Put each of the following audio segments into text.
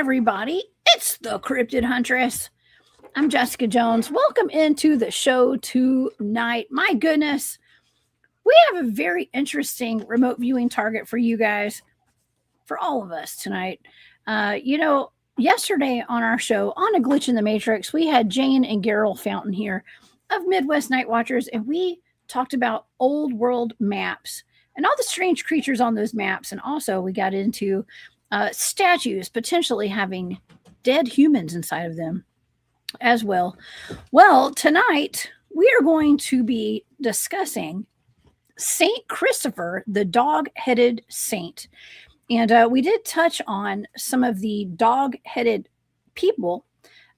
everybody. It's the Cryptid Huntress. I'm Jessica Jones. Welcome into the show tonight. My goodness, we have a very interesting remote viewing target for you guys, for all of us tonight. Yesterday on our show, on A Glitch in the Matrix, we had Jane and Gerald Fountain here of Midwest Night Watchers, and we talked about old world maps and all the strange creatures on those maps. And also we got into statues potentially having dead humans inside of them as well. Well, tonight we are going to be discussing Saint Christopher, the dog-headed saint. And we did touch on some of the dog-headed people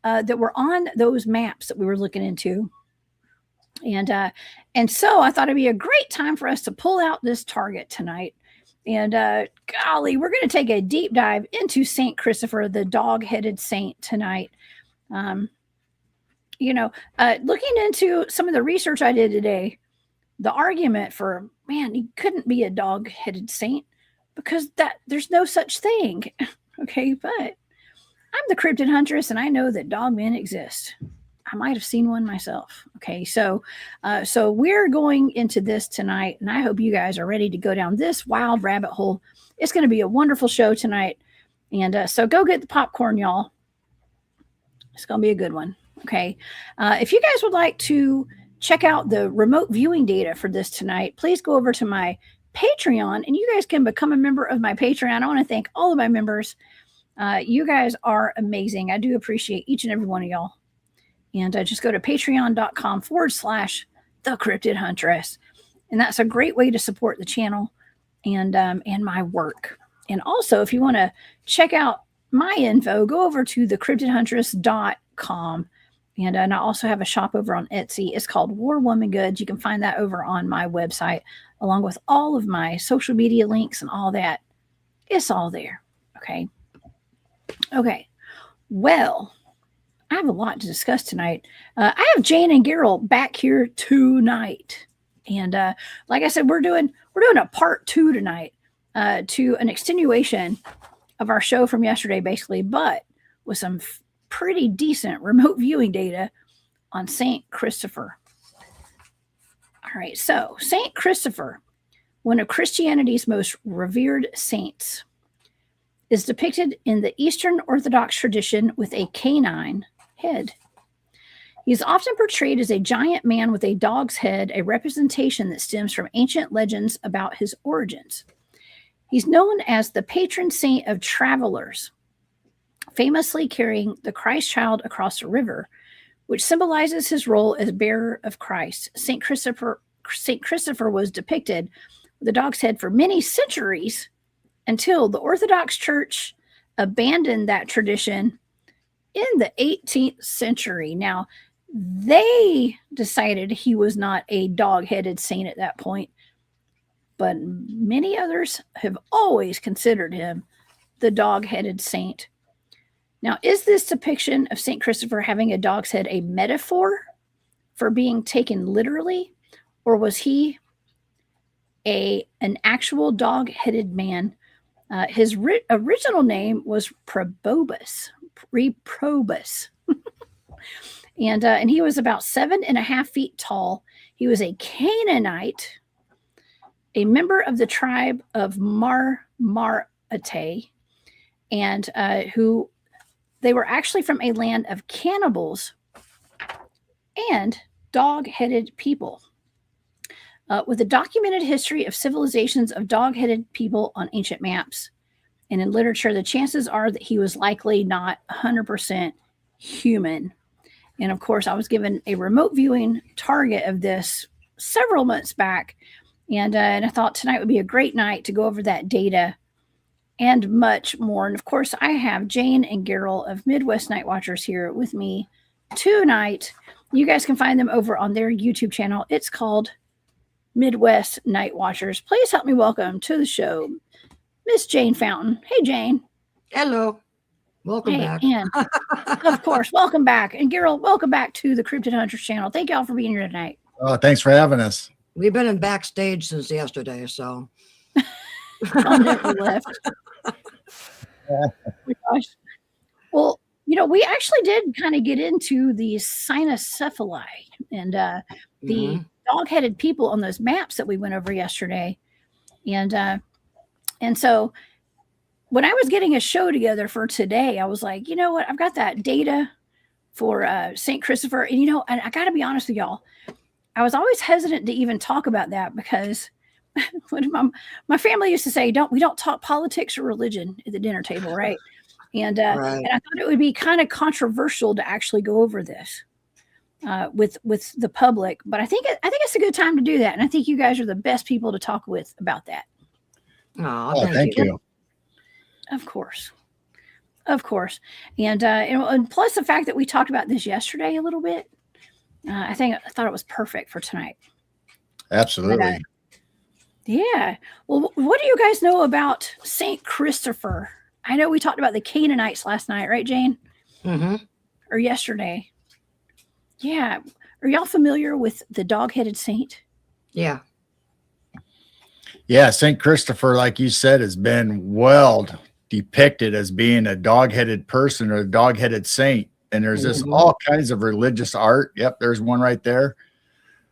that were on those maps that we were looking into. And so I thought it'd be a great time for us to pull out this target tonight. And golly, we're going to take a deep dive into Saint Christopher, the dog-headed saint tonight. Looking into some of the research I did today, the argument for, man, he couldn't be a dog-headed saint because there's no such thing. Okay, but I'm the Cryptid Huntress, and I know that dogmen exist. I might have seen one myself. Okay, so we're going into this tonight, and I hope you guys are ready to go down this wild rabbit hole. It's going to be a wonderful show tonight, and so go get the popcorn, y'all. It's going to be a good one. Okay, if you guys would like to check out the remote viewing data for this tonight, please go over to my Patreon, and you guys can become a member of my Patreon. I want to thank all of my members. You guys are amazing. I do appreciate each and every one of y'all. And just go to patreon.com/the Cryptid Huntress. And that's a great way to support the channel and my work. And also, if you want to check out my info, go over to thecryptidhuntress.com. And I also have a shop over on Etsy. It's called War Woman Goods. You can find that over on my website, along with all of my social media links and all that. It's all there. Okay. Well, I have a lot to discuss tonight. I have Jane and Gerald back here tonight. And like I said, we're doing a part 2 tonight to an extenuation of our show from yesterday, basically, but with some pretty decent remote viewing data on Saint Christopher. All right, so Saint Christopher, one of Christianity's most revered saints, is depicted in the Eastern Orthodox tradition with a canine head. He is often portrayed as a giant man with a dog's head, a representation that stems from ancient legends about his origins. He's known as the patron saint of travelers, famously carrying the Christ child across a river, which symbolizes his role as bearer of Christ. Saint Christopher was depicted with a dog's head for many centuries until the Orthodox Church abandoned that tradition in the 18th century. Now, they decided he was not a dog-headed saint at that point, but many others have always considered him the dog-headed saint. Now, is this depiction of Saint Christopher having a dog's head a metaphor for being taken literally, or was he an actual dog-headed man? His original name was Reprobus. And he was about 7.5 feet tall. He was a Canaanite, a member of the tribe of Marmaritae, and who they were actually from a land of cannibals and dog-headed people. With a documented history of civilizations of dog-headed people on ancient maps and in literature, the chances are that he was likely not 100% human. And of course, I was given a remote viewing target of this several months back, and I thought tonight would be a great night to go over that data and much more. And of course, I have Jane and Gerald of Midwest Night Watchers here with me tonight. You guys can find them over on their YouTube channel. It's called Midwest Night Watchers. Please help me welcome to the show Miss Jane Fountain. Hey, Jane. Hello. Welcome back. And of course, welcome back. And Gerald, welcome back to the Cryptid Hunters channel. Thank y'all for being here tonight. Oh, thanks for having us. We've been in backstage since yesterday, so. I'll never left. Oh my gosh. Well, we actually did kind of get into the cynocephali and the dog-headed people on those maps that we went over yesterday. And so when I was getting a show together for today, I was like, you know what? I've got that data for St. Christopher. And, and I got to be honest with y'all, I was always hesitant to even talk about that because when my family used to say, we don't talk politics or religion at the dinner table, right? And Right. and I thought it would be kind of controversial to actually go over this with the public, but I think it's a good time to do that, and I think you guys are the best people to talk with about that. Oh, thank you. Of course, and plus the fact that we talked about this yesterday a little bit, I thought it was perfect for tonight. Absolutely. Yeah. Well, what do you guys know about St. Christopher? I know we talked about the Canaanites last night, right, Jane? Mm-hmm. Or yesterday. Yeah. Are y'all familiar with the dog-headed saint? Yeah. Yeah, St. Christopher, like you said, has been well depicted as being a dog-headed person or a dog-headed saint. And there's just all kinds of religious art. Yep, there's one right there.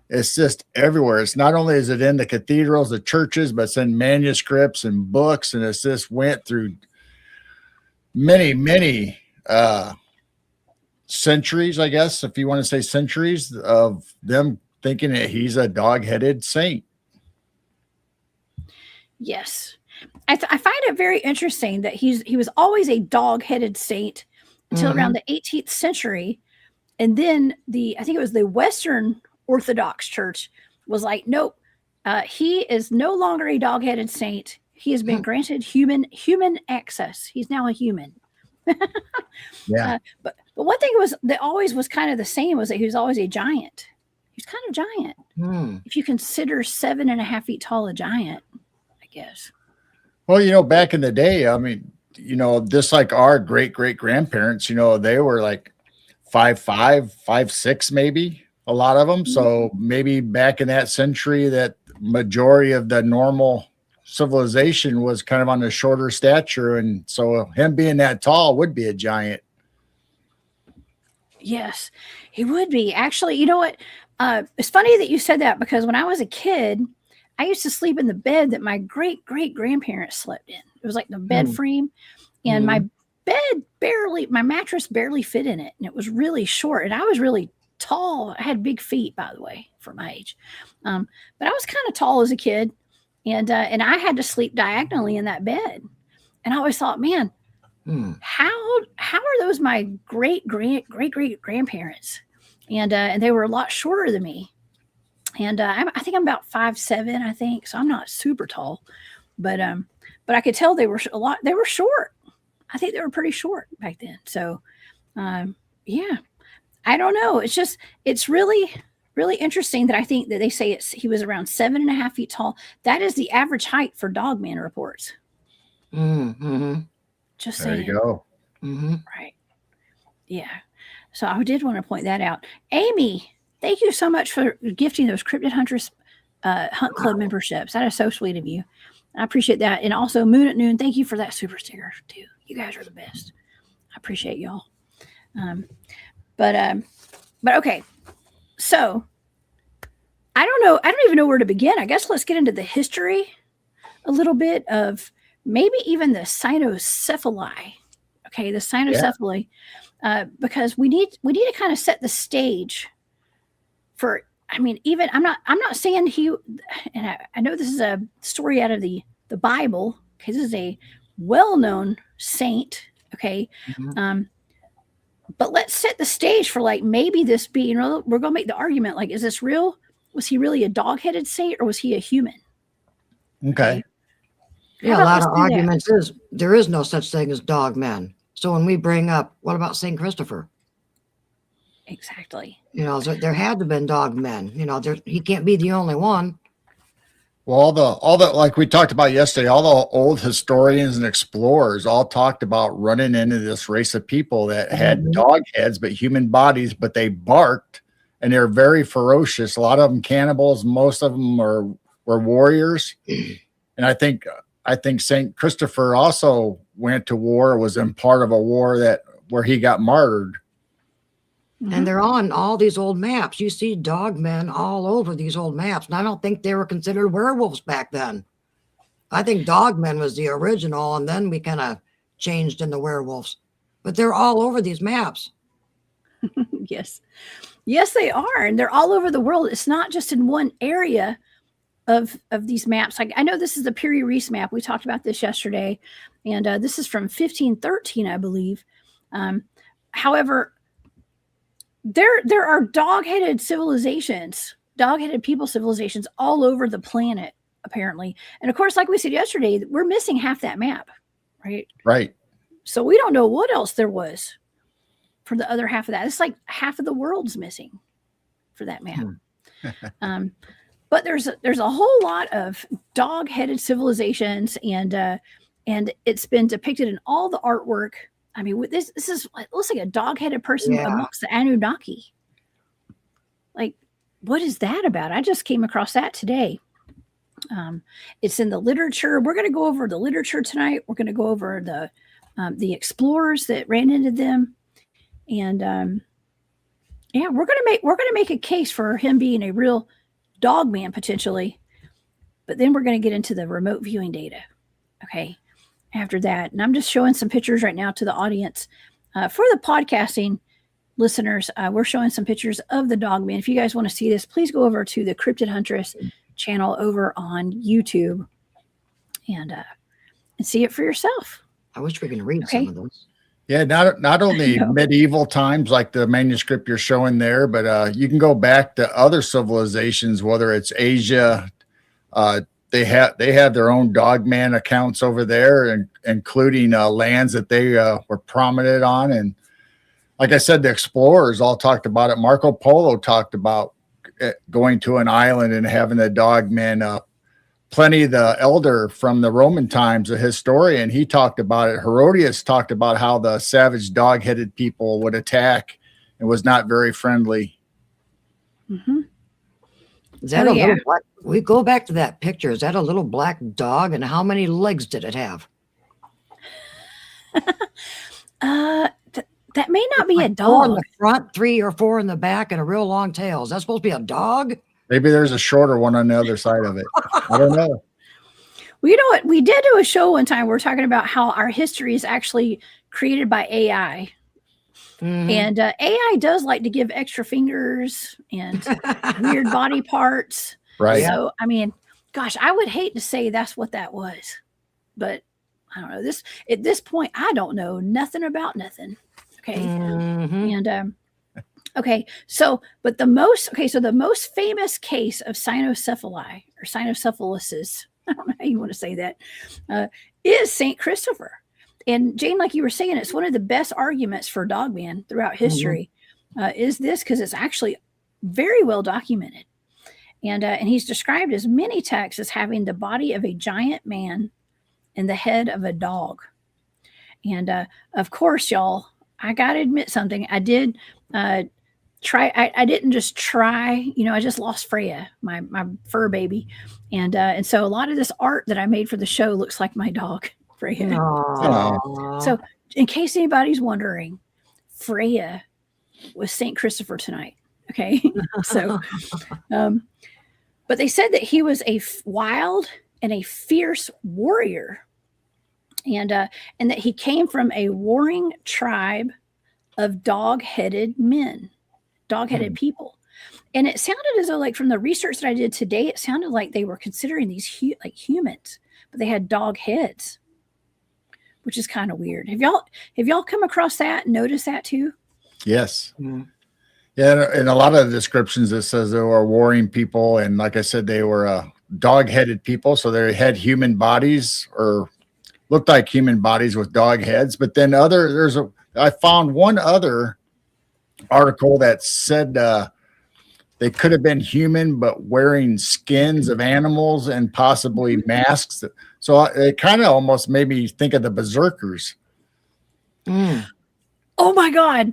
It's just everywhere. It's not only is it in the cathedrals, the churches, but it's in manuscripts and books. And it's just went through many centuries, I guess, if you want to say centuries, of them thinking that he's a dog-headed saint. Yes. I find it very interesting that he was always a dog-headed saint until around the 18th century. And then I think it was the Western Orthodox Church was like, nope, he is no longer a dog-headed saint. He has been granted human access. He's now a human. Yeah. But one thing that always was kind of the same was that he was always a giant. He's kind of giant. If you consider 7.5 feet tall a giant, I guess. Well, back in the day, I mean, just like our great-great-grandparents, they were like 5'5", 5'6", maybe, a lot of them. So maybe back in that century, that majority of the normal civilization was kind of on the shorter stature. And so him being that tall would be a giant. Yes, he would be. Actually, you know what? It's funny that you said that because when I was a kid, I used to sleep in the bed that my great-great-grandparents slept in. It was like the bed frame, and my mattress barely fit in it, and it was really short, and I was really tall. I had big feet, by the way, for my age. But I was kind of tall as a kid, and I had to sleep diagonally in that bed. And I always thought, man, how are those my great grandparents? And they were a lot shorter than me. And I think I'm about 5'7", I think, so I'm not super tall, but I could tell they were short. I think they were pretty short back then. So, yeah, I don't know. It's really, really interesting that I think that they say he was around 7.5 feet tall. That is the average height for Dogman reports. Just saying. There you go. Right. Yeah. So I did want to point that out. Amy, thank you so much for gifting those Cryptid Huntress Hunt Club memberships. That is so sweet of you. I appreciate that. And also Moon at Noon, thank you for that super sticker too. You guys are the best. I appreciate y'all. But okay. So I don't know. I don't even know where to begin. I guess let's get into the history a little bit of maybe even the cynocephali. Okay, the cynocephali, because we need to kind of set the stage for. I mean, even I'm not saying he, and I know this is a story out of the Bible. Okay, this is a well-known saint. Okay, but let's set the stage for like maybe this being. We're gonna make the argument like, is this real? Was he really a dog-headed saint or was he a human? Okay. Yeah, a lot of arguments is there is no such thing as dogmen. So when we bring up, what about St. Christopher? Exactly. There had to have been dogmen. He can't be the only one. Well, all the like we talked about yesterday, all the old historians and explorers all talked about running into this race of people that had dog heads but human bodies, but they barked and they're very ferocious. A lot of them cannibals, most of them were warriors. And I think St. Christopher also went to war, was in part of a war that where he got martyred. And they're on all these old maps. You see dogmen all over these old maps. And I don't think they were considered werewolves back then. I think dogmen was the original, and then we kind of changed into werewolves. But they're all over these maps. Yes. Yes, they are. And they're all over the world. It's not just in one area of these maps. Like, I know this is the Piri Reis map. We talked about this yesterday. And this is from 1513, I believe. However, there are dog-headed civilizations, dog-headed people civilizations all over the planet, apparently. And of course, like we said yesterday, we're missing half that map, right? Right. So we don't know what else there was for the other half of that. It's like half of the world's missing for that map. But there's a whole lot of dog-headed civilizations, and it's been depicted in all the artwork. I mean, this is, it looks like a dog-headed person amongst the Anunnaki. Like, what is that about? I just came across that today. It's in the literature. We're going to go over the literature tonight. We're going to go over the explorers that ran into them, and yeah, we're going to make a case for him being a real dog man potentially. But then we're going to get into the remote viewing data. Okay. After that, and I'm just showing some pictures right now to the audience. For the podcasting listeners, we're showing some pictures of the Dogman. If you guys want to see this, please go over to the Cryptid Huntress channel over on YouTube and see it for yourself. I wish we could read some of those. Yeah, not only medieval times like the manuscript you're showing there, but you can go back to other civilizations, whether it's Asia. They have their own dogman accounts over there, and including lands that they were prominent on. And like I said, the explorers all talked about it. Marco Polo talked about going to an island and having a dogman. Pliny the Elder from the Roman times, a historian, he talked about it. Herodias talked about how the savage dog-headed people would attack and was not very friendly. Mm-hmm. Is that a little black? We go back to that picture. Is that a little black dog? And how many legs did it have? That may not be a dog. 4 in the front, 3 or 4 in the back, and a real long tail. Is that supposed to be a dog? Maybe there's a shorter one on the other side of it. I don't know. Well, you know what? We did do a show one time. We were talking about how our history is actually created by AI. Mm-hmm. And AI does like to give extra fingers and weird body parts. Right. So, I mean, gosh, I would hate to say that's what that was. But I don't know. At this point, I don't know nothing about nothing. Okay. Mm-hmm. And okay, so the most famous case of cynocephaly or cynocephalisis, I don't know how you want to say that, is St. Christopher. And Jane, like you were saying, it's one of the best arguments for dogman throughout history, is this, because it's actually very well documented. And he's described as many texts as having the body of a giant man and the head of a dog. And of course, y'all, I got to admit something. I did I didn't just try, I just lost Freya, my fur baby. And so a lot of this art that I made for the show looks like my dog, Freya. So in case anybody's wondering, Freya was St. Christopher tonight. Okay. So, but they said that he was a wild and a fierce warrior, and that he came from a warring tribe of dog-headed people. And it sounded as though, like, from the research that I did today, it sounded like they were considering these humans, but they had dog heads, which is kind of weird. Have y'all come across that and noticed that too? Yes. Mm-hmm. Yeah. In a lot of the descriptions, it says they were warring people. And like I said, they were dog-headed people. So they had human bodies, or looked like human bodies with dog heads. But then I found one other article that said they could have been human, but wearing skins of animals and possibly masks. So it kind of almost made me think of the berserkers. Mm. Oh my God.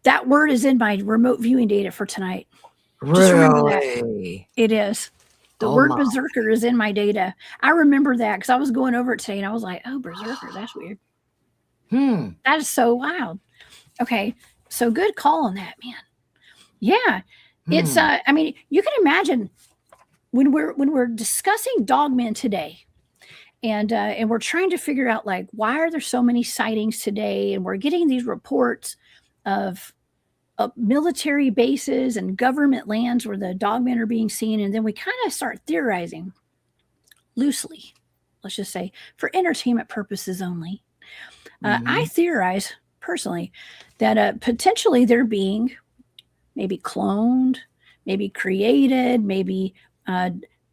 That word is in my remote viewing data for tonight. Just remember that. It is. The word berserker is in my data. I remember that because I was going over it today and I was like, oh, berserker, that's weird. That is so wild. Okay, so good call on that, man. Yeah, it's I mean, you can imagine when we're discussing dogmen today, and we're trying to figure out like why are there so many sightings today, and we're getting these reports of military bases and government lands where the dogmen are being seen, and then we kind of start theorizing loosely, let's just say for entertainment purposes only. I theorize personally that potentially they're being maybe cloned, maybe created, maybe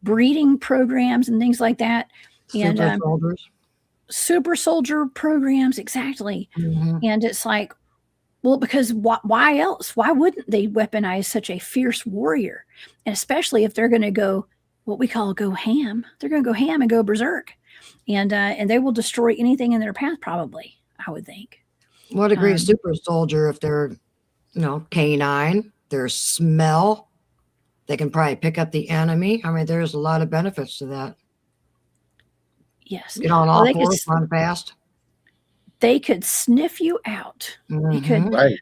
breeding programs and things like that. Super soldiers. Super soldier programs, exactly. And it's like, well, because why else? Why wouldn't they weaponize such a fierce warrior? And especially if they're going to go what we call go ham. They're going to go ham and go berserk. And they will destroy anything in their path, probably, I would think. What a great super soldier if they're, canine, their smell. They can probably pick up the enemy. I mean, there's a lot of benefits to that. Yes. Get on all fours, run fast. They could sniff you out. They could. Right.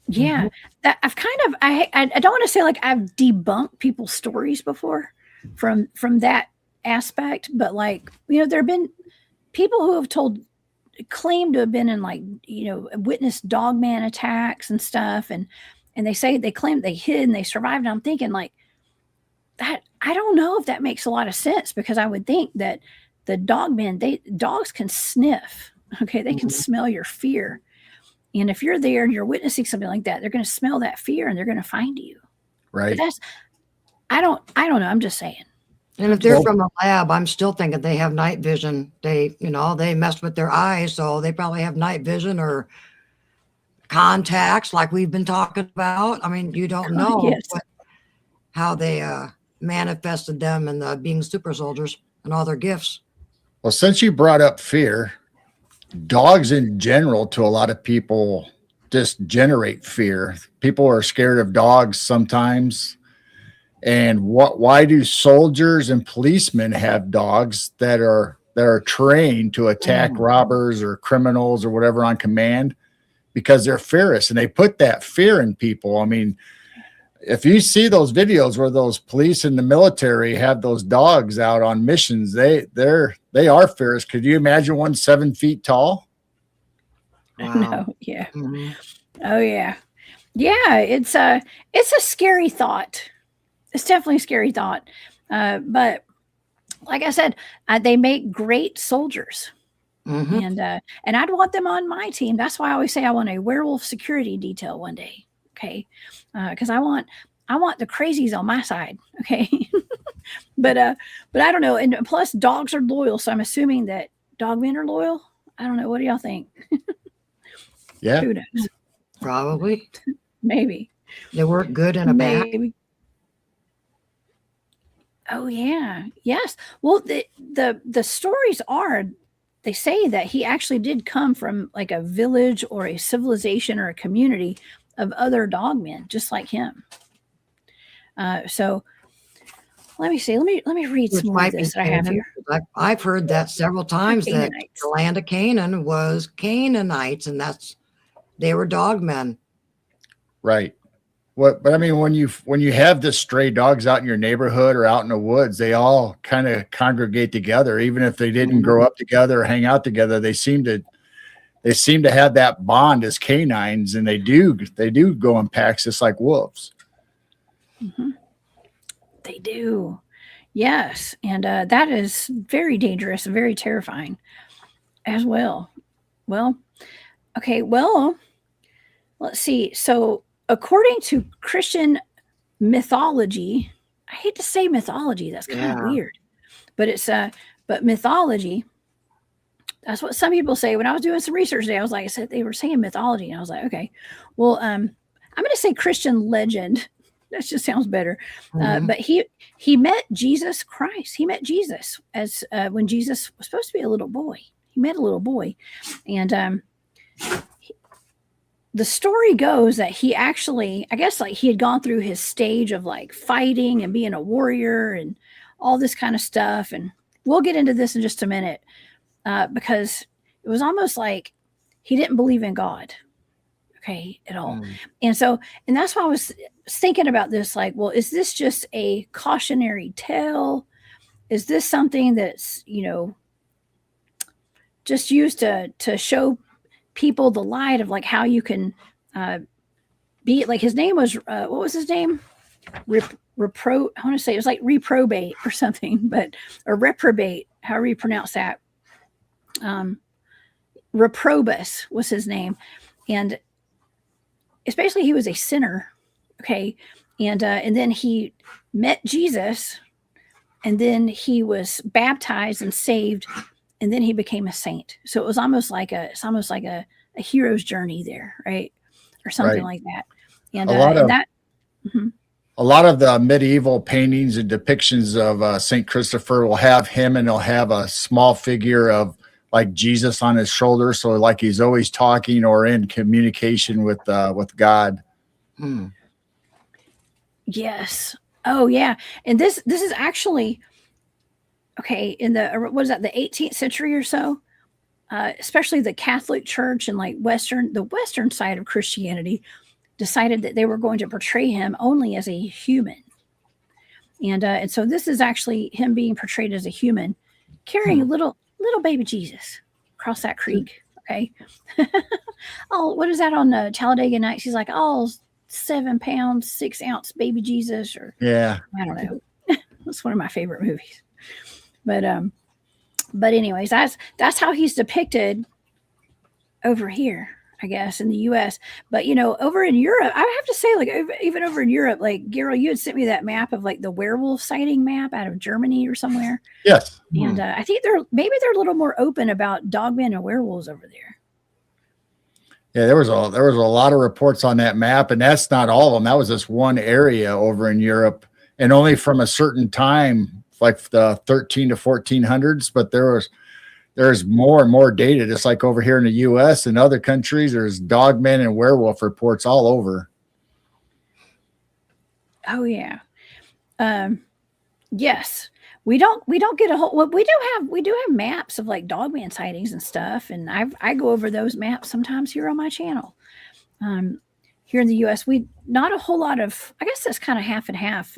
Yeah. That I've kind of, I don't want to say like I've debunked people's stories before from that aspect, but like, there have been people who have claimed to have been in like, witnessed dogman attacks and stuff. And they say they claim they hid and they survived. And I'm thinking like that, I don't know if that makes a lot of sense, because I would think that the dogmen, dogs can sniff. Okay. They can smell your fear. And if you're there and you're witnessing something like that, they're going to smell that fear and they're going to find you. Right. But I don't know. I'm just saying. And if they're from a lab, I'm still thinking they have night vision. They messed with their eyes, so they probably have night vision or contacts like we've been talking about. I mean, you don't know how they manifested them and being super soldiers and all their gifts. Well, since you brought up fear, dogs in general, to a lot of people, just generate fear. People are scared of dogs sometimes. And why do soldiers and policemen have dogs that are trained to attack robbers or criminals or whatever on command? Because they're fierce and they put that fear in people. I mean, if you see those videos where those police and the military have those dogs out on missions, they are fierce. Could you imagine one 7 feet tall? Wow. No, yeah. Oh yeah. Yeah, it's a scary thought. It's definitely a scary thought. But like I said, they make great soldiers. And I'd want them on my team. That's why I always say I want a werewolf security detail one day. Okay. Because I want the crazies on my side. Okay. but I don't know. And plus dogs are loyal. So I'm assuming that dogmen are loyal. I don't know. What do y'all think? Yeah. Who knows? Probably. Maybe. They work good in a bad. Oh yeah. Yes. Well, the stories are, they say that he actually did come from like a village or a civilization or a community of other dogmen, just like him. So let me see. Let me read some more of this that I have here. I've heard that several times that Canaanites. the land of Canaan was Canaanites, and they were dogmen. Right. But I mean, when you have the stray dogs out in your neighborhood or out in the woods, they all kind of congregate together, even if they didn't grow up together or hang out together. They seem to have that bond as canines, and they do go in packs just like wolves. They do. Yes. And that is very dangerous and very terrifying as well. Well, okay. Well, let's see. So according to Christian mythology, I hate to say mythology. That's kind of weird, but it's but mythology, that's what some people say. When I was doing some research today, I said they were saying mythology, and I was like, okay, well, I'm going to say Christian legend. That just sounds better. But he met Jesus Christ. He met Jesus as when Jesus was supposed to be a little boy. He met a little boy, and the story goes that he actually, I guess, like he had gone through his stage of like fighting and being a warrior and all this kind of stuff. And we'll get into this in just a minute because it was almost like he didn't believe in God, okay, at all. And that's why I was thinking about this, like, well, is this just a cautionary tale? Is this something that's, just used to show people the light of like how you can be, like, his name was what was his name? I want to say it was like reprobate or something, or reprobate, however you pronounce that. Reprobus was his name, and especially he was a sinner, okay, and then he met Jesus, and then he was baptized and saved, and then he became a saint. So it was almost like a hero's journey there, right, or something like that. And a lot of the medieval paintings and depictions of Saint Christopher will have him, and they'll have a small figure of like Jesus on his shoulder, so like he's always talking or in communication with God. Yes. Oh yeah. And this is actually okay in the 18th century or so, especially the Catholic Church and like the Western side of Christianity decided that they were going to portray him only as a human, and so this is actually him being portrayed as a human carrying a little baby Jesus across that creek. Okay. Oh, what is that on Talladega Nights? She's like, 7 pounds, 6 ounce baby Jesus, or yeah, I don't know. That's one of my favorite movies. But anyways, that's how he's depicted over here, I guess, in the US. But over in Europe, I have to say, like, even over in Europe, like, Gerald, you had sent me that map of like the werewolf sighting map out of Germany or somewhere. Yes. And I think they're a little more open about dogmen and werewolves over there. Yeah, there was a lot of reports on that map, and that's not all of them. That was just one area over in Europe, and only from a certain time, like the 13 to 1400s. But there's more and more data, just like over here in the U.S. and other countries. There's dogmen and werewolf reports all over. Oh yeah, yes. We don't get a whole. Well, we do have maps of like dogman sightings and stuff, and I go over those maps sometimes here on my channel. Here in the U.S., we not a whole lot of. I guess that's kind of half and half.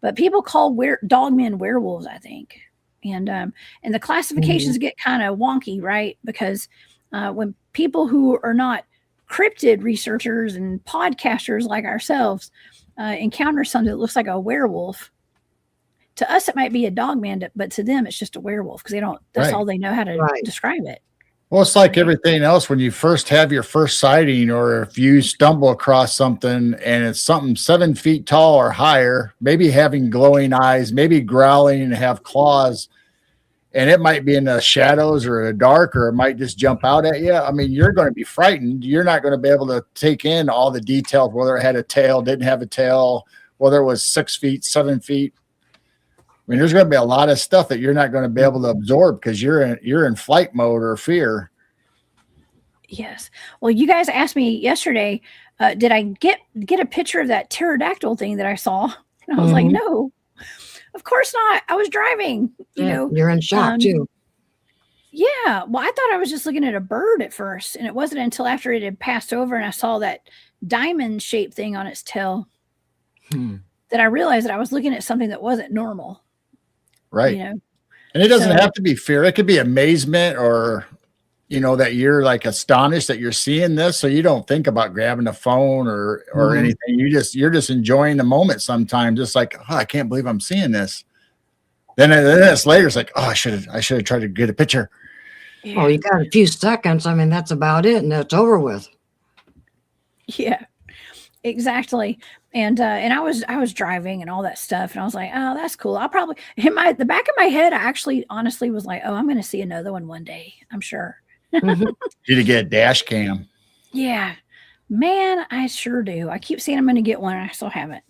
But people call dogmen werewolves, I think, and the classifications get kind of wonky, right? Because when people who are not cryptid researchers and podcasters like ourselves encounter something that looks like a werewolf. To us, it might be a dogman, but to them, it's just a werewolf because that's all they know how to describe it. Well, it's like everything else. When you first have your first sighting, or if you stumble across something and it's something 7 feet tall or higher, maybe having glowing eyes, maybe growling and have claws, and it might be in the shadows or the dark, or it might just jump out at you. I mean, you're going to be frightened. You're not going to be able to take in all the details, whether it had a tail, didn't have a tail, whether it was 6 feet, 7 feet. I mean, there's going to be a lot of stuff that you're not going to be able to absorb because you're in flight mode or fear. Yes. Well, you guys asked me yesterday, did I get a picture of that pterodactyl thing that I saw? And I was like, no, of course not. I was driving. You're in shock too. Yeah. Well, I thought I was just looking at a bird at first, and it wasn't until after it had passed over and I saw that diamond-shaped thing on its tail that I realized that I was looking at something that wasn't normal. Right. And it doesn't have to be fear. It could be amazement, or, that you're like astonished that you're seeing this. So you don't think about grabbing a phone or anything. You're just enjoying the moment sometimes. Just like, I can't believe I'm seeing this. Then it's later. It's like, I should have tried to get a picture. Yeah. Oh, you got a few seconds. I mean, that's about it. And it's over with. Yeah, exactly. And I was driving and all that stuff, and I was like, oh, that's cool. I'll probably the back of my head, I actually honestly was like, oh, I'm going to see another one day. I'm sure. Did you get a dash cam? Yeah, man, I sure do. I keep saying I'm going to get one, and I still haven't.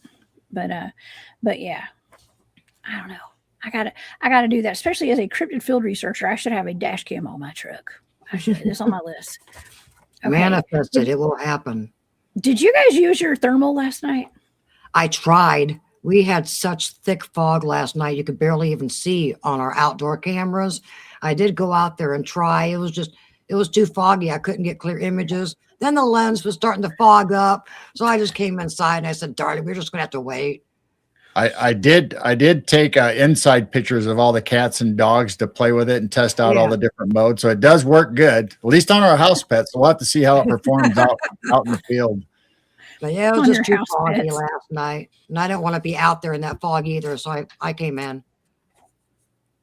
But yeah, I don't know. I gotta do that, especially as a cryptid field researcher. I should have a dash cam on my truck. I should. It's on my list. Okay. Manifest it. It will happen. Did you guys use your thermal last night? I tried. We had such thick fog last night. You could barely even see on our outdoor cameras. I did go out there and try. It was just, it was too foggy. I couldn't get clear images. Then the lens was starting to fog up. So I just came inside and I said, darling, we're just going to have to wait. I did take inside pictures of all the cats and dogs to play with it and test out all the different modes. So it does work good, at least on our house pets. So we'll have to see how it performs out in the field. But yeah, it was On just your too house foggy pets. last night. And I didn't want to be out there in that fog either. So I came in.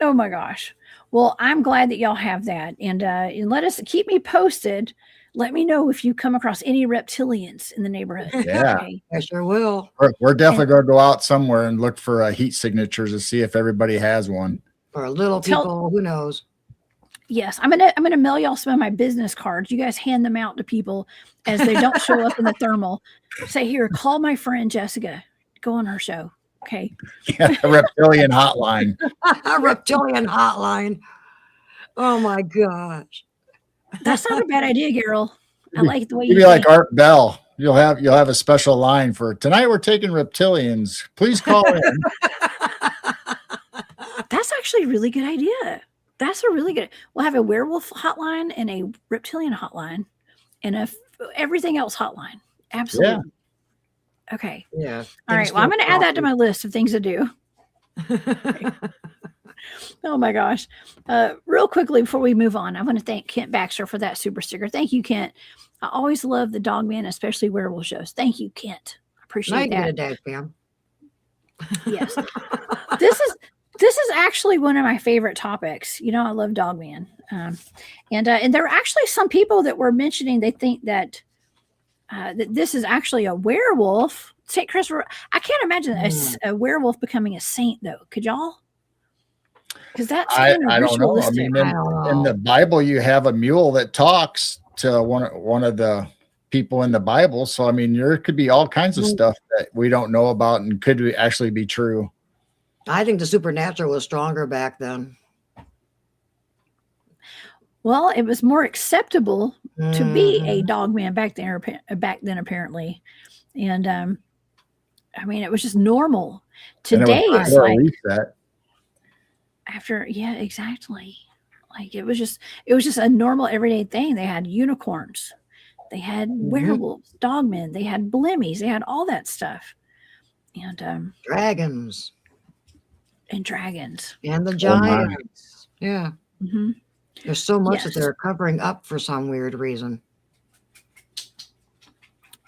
Oh my gosh. Well, I'm glad that y'all have that. And keep me posted. Let me know if you come across any reptilians in the neighborhood. Yeah. Okay. I sure will. We're definitely going to go out somewhere and look for heat signatures to see if everybody has one. Or little people, who knows? Yes, I'm gonna mail y'all some of my business cards. You guys hand them out to people as they don't show up in the thermal. Say, here, call my friend Jessica. Go on her show. Okay. Yeah, a reptilian hotline. A reptilian hotline. Oh my gosh. That's not a bad idea, Carol. I like the way You'd you be like think. Art Bell. You'll have a special line for tonight. We're taking reptilians. Please call in. That's actually a really good idea. That's a really good. We'll have a werewolf hotline and a reptilian hotline and everything else hotline. Absolutely. Yeah. Okay. Yeah. All right. Well, I'm going to add that to my list of things to do. Oh my gosh. Real quickly before we move on, I want to thank Kent Baxter for that super sticker. Thank you, Kent. I always love the Dogman, especially werewolf shows. Thank you, Kent. I appreciate that. Today, Pam. Yes. This is actually one of my favorite topics. You know, I love Dogman. And there are actually some people that were mentioning they think that that this is actually a werewolf. St. Christopher. I can't imagine a werewolf becoming a saint, though. Could y'all? Because that's kind of I don't know. I ritualistic. mean, in the Bible, you have a mule that talks to one of the people in the Bible. So, I mean, there could be all kinds of stuff that we don't know about and could actually be true. I think the supernatural was stronger back then. Well, it was more acceptable to be a dogman back then, apparently. And I mean, it was just normal. Today it's like yeah, exactly. Like it was just a normal everyday thing. They had unicorns, they had werewolves, dogmen, they had blimmies, they had all that stuff. And dragons. And dragons. And the giants. Yeah. Mm-hmm. There's so much that they're covering up for some weird reason.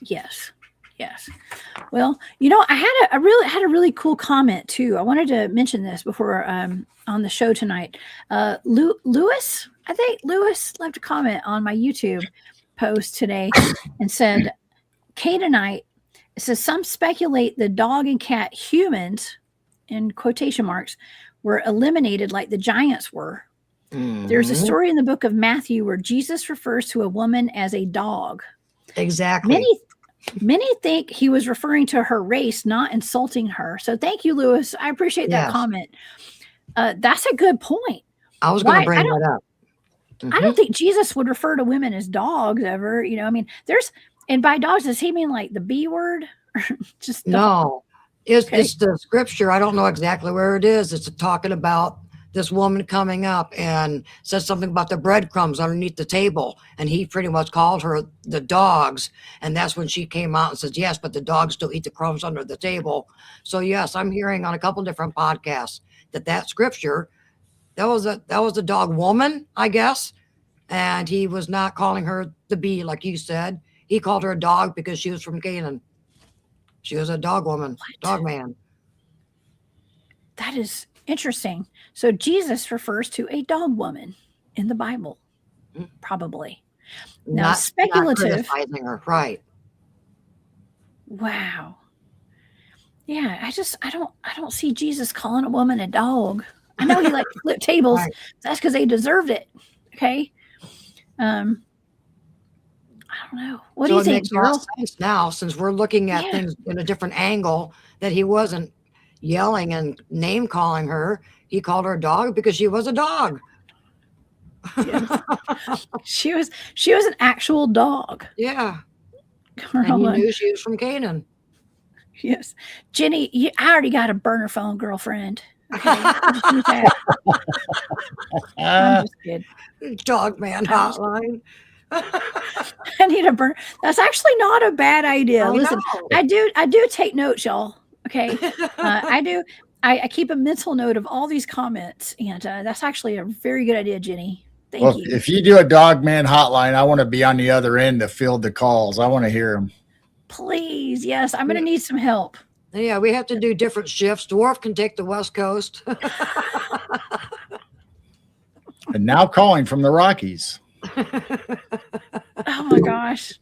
Yes. Yes. Well, you know, I had a really cool comment too. I wanted to mention this before on the show tonight. Lewis left a comment on my YouTube post today and said, Canaanite, it says some speculate the dog and cat humans, in quotation marks, were eliminated like the giants were. There's a story in the book of Matthew where Jesus refers to a woman as a dog. Exactly. Many think he was referring to her race, not insulting her. So thank you, Lewis. I appreciate that comment. That's a good point. I was going to bring that up. I don't think Jesus would refer to women as dogs ever. You know, I mean, and by dogs, does he mean like the B word? Just no. It's the scripture. I don't know exactly where it is. It's talking about this woman coming up and says something about the breadcrumbs underneath the table. And he pretty much called her the dogs. And that's when she came out and says, yes, but the dogs still eat the crumbs under the table. So yes, I'm hearing on a couple different podcasts that scripture, that was a dog woman, I guess. And he was not calling her the bee, like you said. He called her a dog because she was from Canaan. She was a dog woman, dog man. That is interesting. So Jesus refers to a dog woman in the Bible, probably. Now, Not speculative. criticizing her, right? Wow. Yeah, I don't see Jesus calling a woman a dog. I know he liked to flip tables. Right. That's because they deserved it. Okay. I don't know. What do you think, girl? Sense now, since we're looking at things in a different angle, that he wasn't yelling and name calling her. He called her a dog because she was a dog. Yes. She was an actual dog. Yeah. And he knew she was from Canaan. Yes. Jenny, I already got a burner phone, girlfriend. Okay, we'll just use that. I'm just kidding. Dogman hotline. I need a burner. That's actually not a bad idea. Listen, I do take notes, y'all. Okay, I do. I keep a mental note of all these comments, and that's actually a very good idea, Jenny. Thank you. If you do a Dogman hotline, I want to be on the other end to field the calls. I want to hear them. Please, yes, I'm going to need some help. Yeah, we have to do different shifts. Dwarf can take the West Coast. And now calling from the Rockies. Oh my gosh.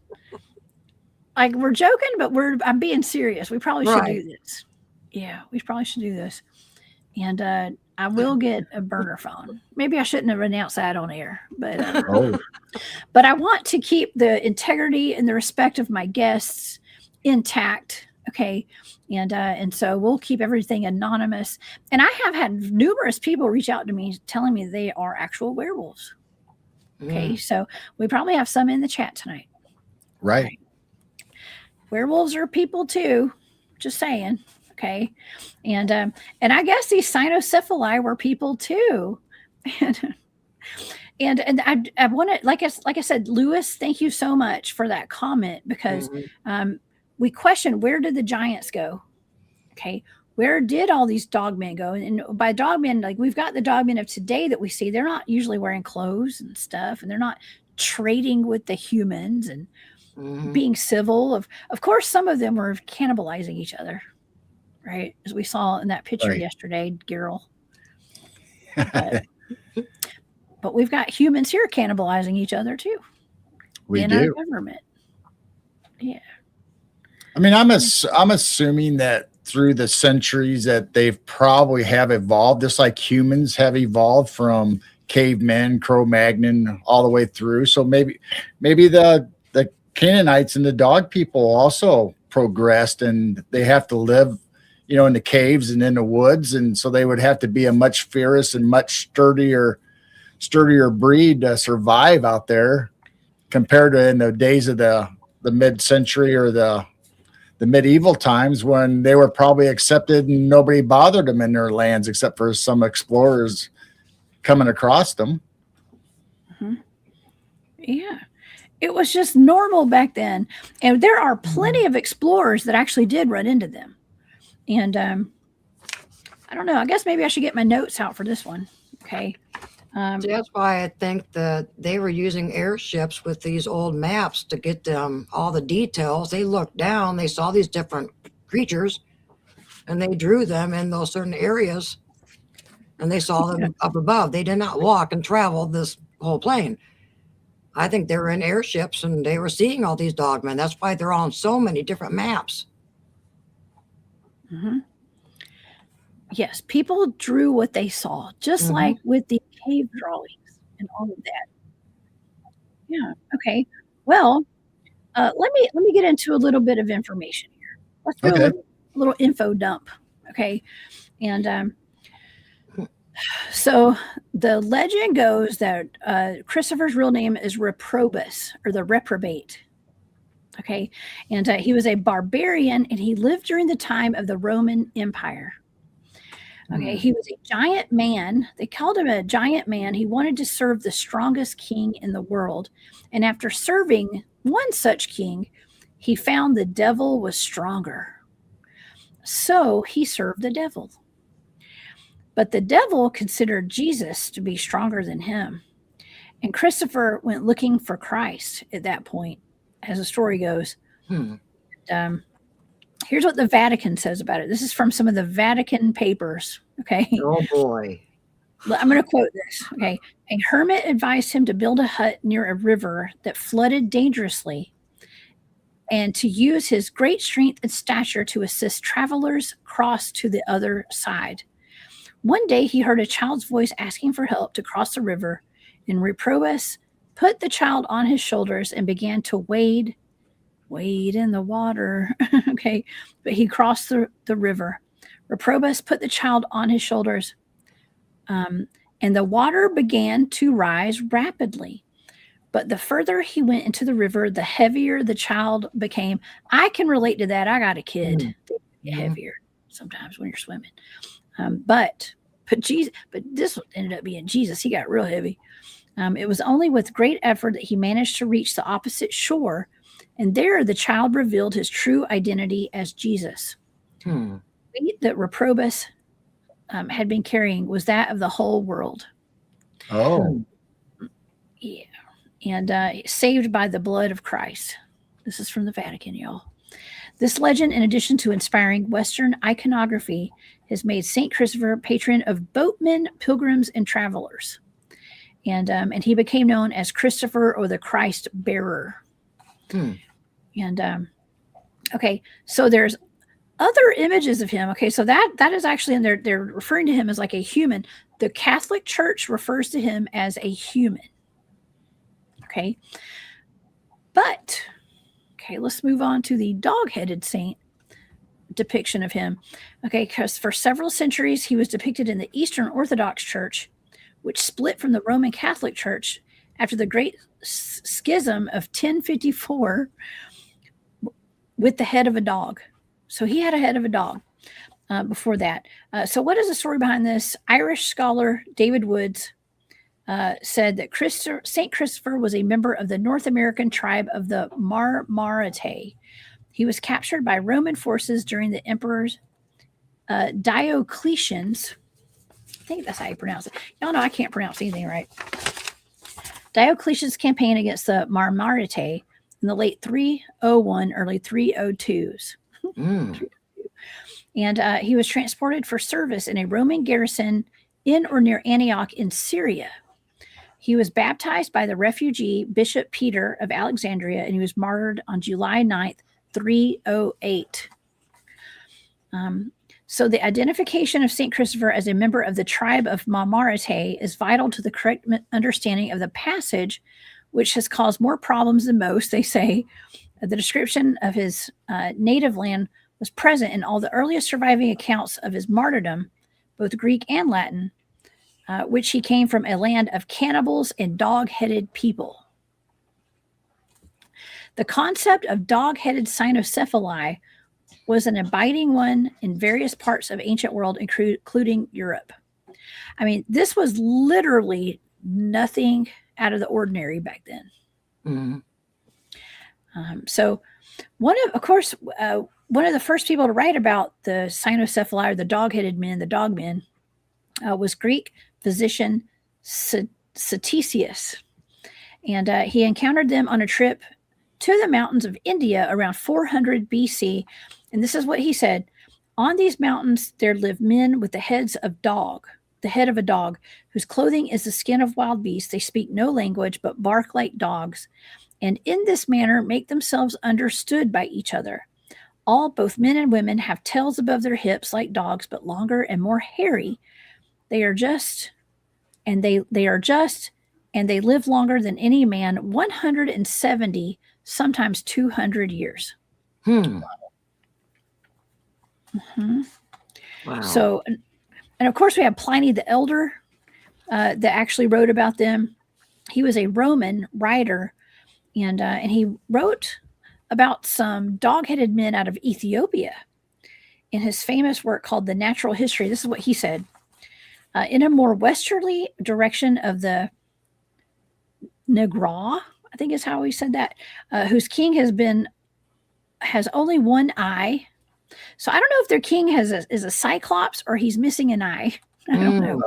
Like, we're joking, but I'm being serious. We probably should do this. Yeah, we probably should do this. And I will get a burner phone. Maybe I shouldn't have announced that on air, but but I want to keep the integrity and the respect of my guests intact. Okay. And so we'll keep everything anonymous. And I have had numerous people reach out to me telling me they are actual werewolves. Okay. So we probably have some in the chat tonight. Right. Werewolves are people too. Just saying. Okay. And I guess these cynocephali were people too. And I want to, like I said, Lewis, thank you so much for that comment, because we questioned, where did the giants go? Okay. Where did all these dogmen go? And by dogmen, like, we've got the dogmen of today that we see. They're not usually wearing clothes and stuff, and they're not trading with the humans and being civil. Of course, some of them were cannibalizing each other, right? As we saw in that picture yesterday, Geralt. But we've got humans here cannibalizing each other too. We in do. Our government. Yeah. I mean, I'm assuming that through the centuries that they've probably have evolved, just like humans have evolved from cavemen, Cro-Magnon, all the way through. So maybe the Canaanites and the dog people also progressed, and they have to live, in the caves and in the woods, and so they would have to be a much fierce and much sturdier breed to survive out there, compared to in the days of the mid-century or the medieval times, when they were probably accepted and nobody bothered them in their lands except for some explorers coming across them. Yeah. It was just normal back then. And there are plenty of explorers that actually did run into them. And I don't know. I guess maybe I should get my notes out for this one. Okay. That's why I think that they were using airships with these old maps to get them all the details. They looked down, they saw these different creatures, and they drew them in those certain areas, and they saw them up above. They did not walk and travel this whole plane. I think they were in airships, and they were seeing all these dogmen. That's why they're on so many different maps. Yes, people drew what they saw, just like with the cave drawings and all of that. Yeah. Okay. Well, let me get into a little bit of information here. Let's do a little info dump. Okay. And so the legend goes that Christopher's real name is Reprobus, or the reprobate. Okay. And he was a barbarian, and he lived during the time of the Roman Empire. Okay. He was a giant man. They called him a giant man. He wanted to serve the strongest king in the world. And after serving one such king, he found the devil was stronger. So he served the devil. But the devil considered Jesus to be stronger than him. And Christopher went looking for Christ at that point, as the story goes. Here's what the Vatican says about it. This is from some of the Vatican papers. Okay. Oh boy. I'm going to quote this. Okay. A hermit advised him to build a hut near a river that flooded dangerously, and to use his great strength and stature to assist travelers cross to the other side. One day he heard a child's voice asking for help to cross the river, and Reprobus put the child on his shoulders and began to wade in the water. Okay. But he crossed the river. Reprobus put the child on his shoulders, and the water began to rise rapidly. But the further he went into the river, the heavier the child became. I can relate to that. I got a kid. They get heavier sometimes when you're swimming. But but this ended up being Jesus. He got real heavy. It was only with great effort that he managed to reach the opposite shore, and there the child revealed his true identity as Jesus. The weight that Reprobus had been carrying was that of the whole world. Oh. Yeah. And saved by the blood of Christ. This is from the Vatican, y'all. This legend, in addition to inspiring Western iconography, has made St. Christopher patron of boatmen, pilgrims, and travelers. And he became known as Christopher, or the Christ bearer. And okay, so there's other images of him. Okay, so that is actually, and they're referring to him as like a human. The Catholic Church refers to him as a human. Okay, but okay, let's move on to the dog-headed saint depiction of him. Okay, because for several centuries he was depicted in the Eastern Orthodox Church, which split from the Roman Catholic Church after the Great Schism of 1054 with the head of a dog. So he had a head of a dog before that. So what is the story behind this? Irish scholar David Woods said that St. Christopher was a member of the North American tribe of the Marmaritae. He was captured by Roman forces during the emperor's Diocletian's, I think that's how you pronounce it. Y'all know I can't pronounce anything right. Diocletian's campaign against the Marmaritae in the late 301, early 302s. And he was transported for service in a Roman garrison in or near Antioch in Syria. He was baptized by the refugee Bishop Peter of Alexandria, and he was martyred on July 9th, 308. So the identification of St. Christopher as a member of the tribe of Marmaritae is vital to the correct understanding of the passage, which has caused more problems than most, they say. The description of his native land was present in all the earliest surviving accounts of his martyrdom, both Greek and Latin, which he came from a land of cannibals and dog-headed people. The concept of dog-headed cynocephali was an abiding one in various parts of ancient world, including Europe. I mean, this was literally nothing out of the ordinary back then. So one of the first people to write about the cynocephali, or the dog-headed men, the dogmen, was Greek physician Ctesias. And he encountered them on a trip to the mountains of India around 400 BC. And this is what he said: on these mountains there live men with the head of a dog, whose clothing is the skin of wild beasts. They speak no language, but bark like dogs, and in this manner make themselves understood by each other. All, both men and women, have tails above their hips like dogs, but longer and more hairy. They are just, and they live longer than any man, 170, sometimes 200 years. Wow. So, and of course we have Pliny the Elder that actually wrote about them. He was a Roman writer, and he wrote about some dog-headed men out of Ethiopia in his famous work called The Natural History. This is what he said. In a more westerly direction of the Negra, I think is how he said that, whose king has only one eye. So I don't know if their king is a cyclops or he's missing an eye. I don't know.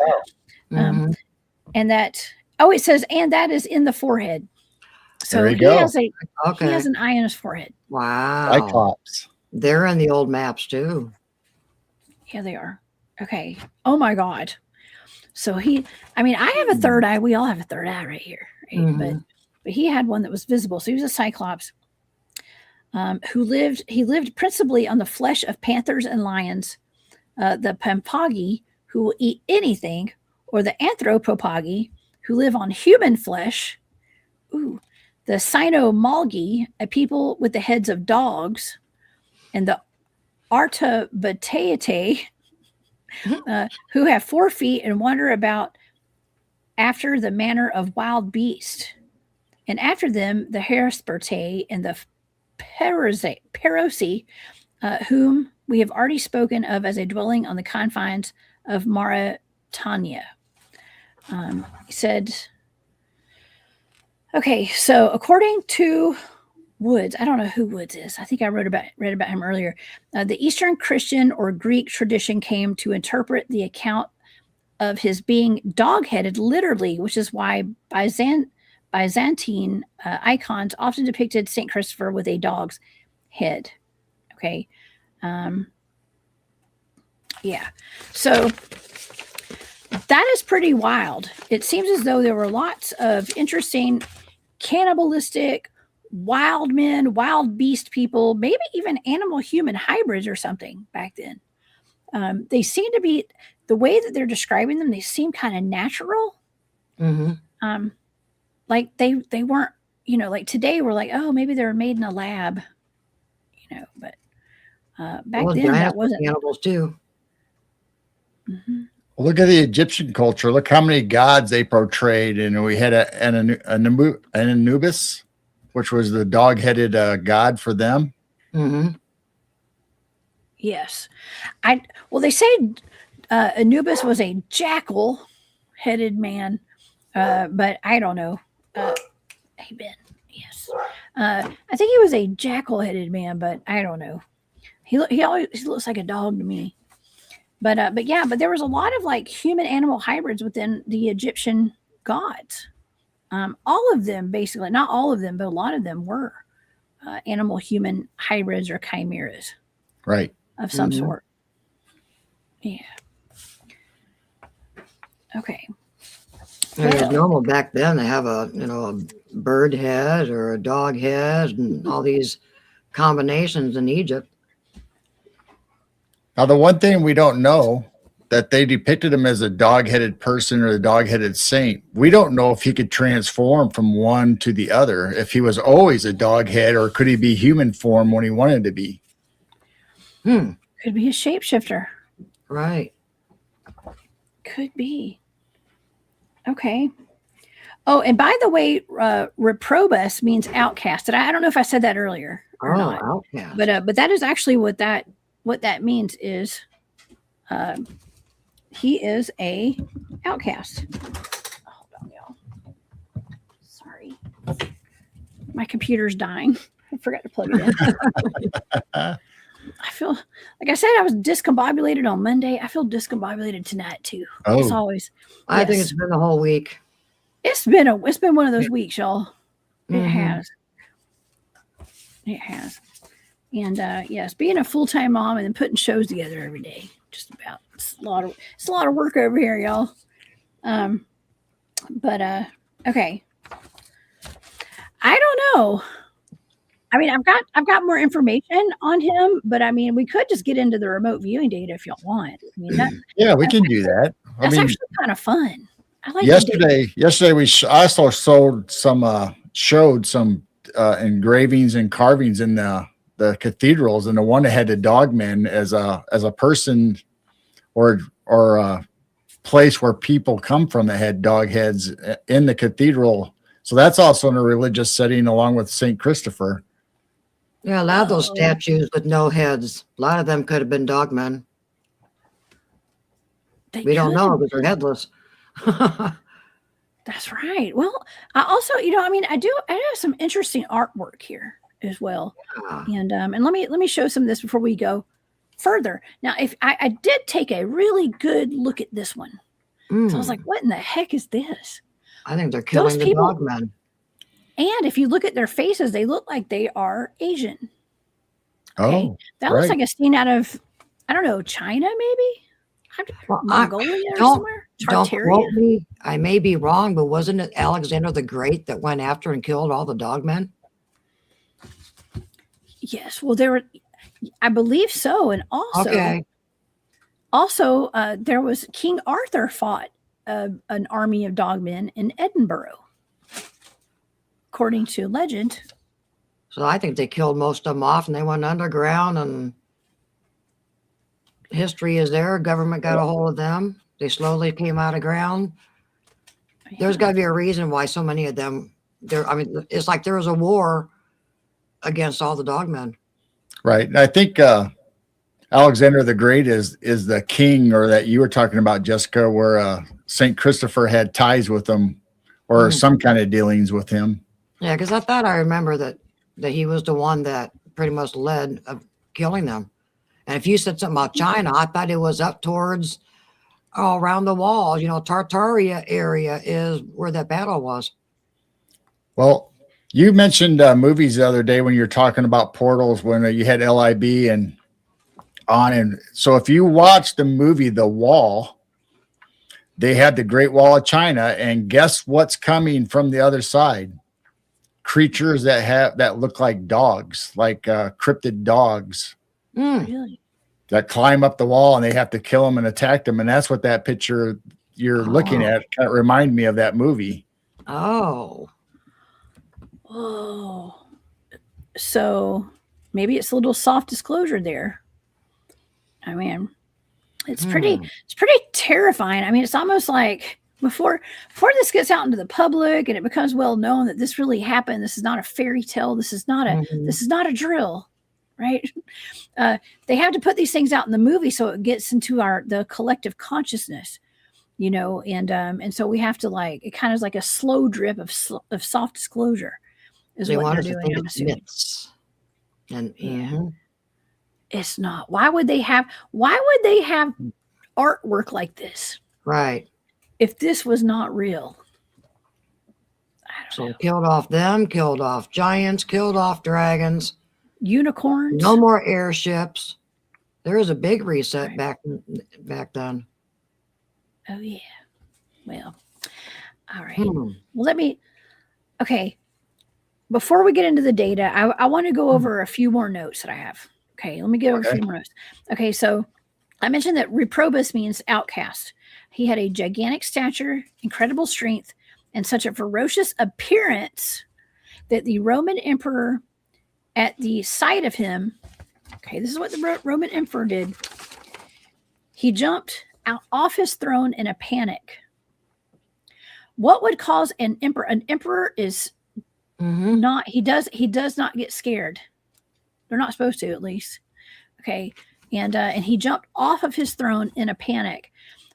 And that, it says, and that is in the forehead. So There you he go. He has an eye in his forehead. Wow. Cyclops. They're in the old maps too. Yeah, they are. Okay. Oh my God. So I have a third eye. We all have a third eye right here. Right? But he had one that was visible. So he was a cyclops he lived principally on the flesh of panthers and lions, the pampagi, who will eat anything, or the anthropopagi, who live on human flesh. The cynomalgi, a people with the heads of dogs, and the artabateate, who have 4 feet and wander about after the manner of wild beasts. And after them, the Herespertae and the Perosi, whom we have already spoken of as a dwelling on the confines of Marmaritae. Tanya. He said, okay, so according to Woods, I don't know who Woods is. I think I read about him earlier. The Eastern Christian or Greek tradition came to interpret the account of his being dog-headed literally, which is why Byzantine icons often depicted Saint Christopher with a dog's head. Okay. Yeah. So that is pretty wild. It seems as though there were lots of interesting cannibalistic wild men, wild beast people, maybe even animal human hybrids or something back then. They seem to be, the way that they're describing them, they seem kind of natural. Mm-hmm. Like they weren't, you know, like today we're like, oh, maybe they were made in a lab, you know, but back then that wasn't. Cannibals too. Mm-hmm. Look at the Egyptian culture. Look how many gods they portrayed. And we had an Anubis, which was the dog-headed god for them. Mm-hmm. Yes. Well, they say Anubis was a jackal-headed man, but I don't know. Hey, Ben. Yes. I think he was a jackal-headed man, but I don't know. He looks like a dog to me. But there was a lot of like human animal hybrids within the Egyptian gods. All of them, basically, not all of them, but a lot of them were animal human hybrids or chimeras, right, of some sort. Yeah. Okay. It was normal back then to have a bird head or a dog head and all these combinations in Egypt. Now, the one thing we don't know, that they depicted him as a dog-headed person or a dog-headed saint. We don't know if he could transform from one to the other, if he was always a dog head, or could he be human form when he wanted to be? Could be a shapeshifter. Right. Could be. Okay. Oh, and by the way, Reprobus means outcast. I don't know if I said that earlier or not. Outcast. But that is actually what that means is he is a outcast. Hold on, y'all. Sorry. My computer's dying. I forgot to plug it in. I feel, like I said, I was discombobulated on Monday. I feel discombobulated tonight too. Oh. It's always. I think it's been the whole week. It's been one of those weeks, y'all. It has. It has. And yes, being a full-time mom and then putting shows together every day, just about it's a lot of work over here, y'all. Okay. I don't know. I mean, I've got more information on him, but I mean, we could just get into the remote viewing data if y'all want. I mean, we can do that. That's actually kind of fun. I like yesterday we also showed some engravings and carvings in the cathedrals, and the one that had the Dogman as a person or a place where people come from that had dog heads in the cathedral. So that's also in a religious setting along with Saint Christopher. Yeah, a lot of those statues with no heads, a lot of them could have been dogmen. We don't know because they're headless. That's right. Well, I also, I do have some interesting artwork here as well. Yeah. And let me show some of this before we go further. Now, if I did take a really good look at this one. So I was like, what in the heck is this? I think they're killing the dogmen. And if you look at their faces, they look like they are Asian. Okay? Oh, that looks like a scene out of, I don't know, China maybe? Mongolia or somewhere? Don't quote me. I may be wrong, but wasn't it Alexander the Great that went after and killed all the dogmen? Yes. Well, I believe so. And also, there was King Arthur fought an army of dogmen in Edinburgh, according to legend. So I think they killed most of them off and they went underground, and history is there. Government got a hold of them. They slowly came out of ground. Yeah. There's got to be a reason why so many of them it's like there was a war against all the dogmen. Right. And I think Alexander the Great is the king, or that you were talking about, Jessica, where Saint Christopher had ties with him, or some kind of dealings with him. Yeah, because I thought I remember that he was the one that pretty much led of killing them. And if you said something about China, I thought it was up towards around the walls. You know, Tartaria area is where that battle was. Well, you mentioned movies the other day when you were talking about portals, when you had LIB and on. And so if you watch the movie The Wall, they had the Great Wall of China, and guess what's coming from the other side? Creatures that look like dogs, like cryptid dogs. Really? That climb up the wall, and they have to kill them and attack them. And that's what that picture you're looking at kind of remind me of, that movie. Oh. So maybe it's a little soft disclosure there. I mean, it's pretty terrifying. I mean, it's almost like before this gets out into the public and it becomes well known that this really happened. This is not a fairy tale. This is not a drill, right? They have to put these things out in the movie so it gets into the collective consciousness, you know, and so we have to, like, it kind of is like a slow drip of soft disclosure is They what want they're us to doing. think I'm it's assuming. myths. And It's not. Why would they have artwork like this right. if this was not real? I don't know. Killed off them, killed off giants, killed off dragons. Unicorns. No more airships. There was a big reset back then. Oh yeah. Well, all right. Well, okay. Before we get into the data, I want to go over a few more notes that I have. Okay, let me get over a few more notes. Okay, so I mentioned that Reprobus means outcast. He had a gigantic stature, incredible strength, and such a ferocious appearance that the Roman emperor, at the sight of him, okay, this is what the Roman emperor did. He jumped off his throne in a panic. What would cause an emperor? An emperor is not. He does not get scared. They're not supposed to, at least. Okay, and he jumped off of his throne in a panic.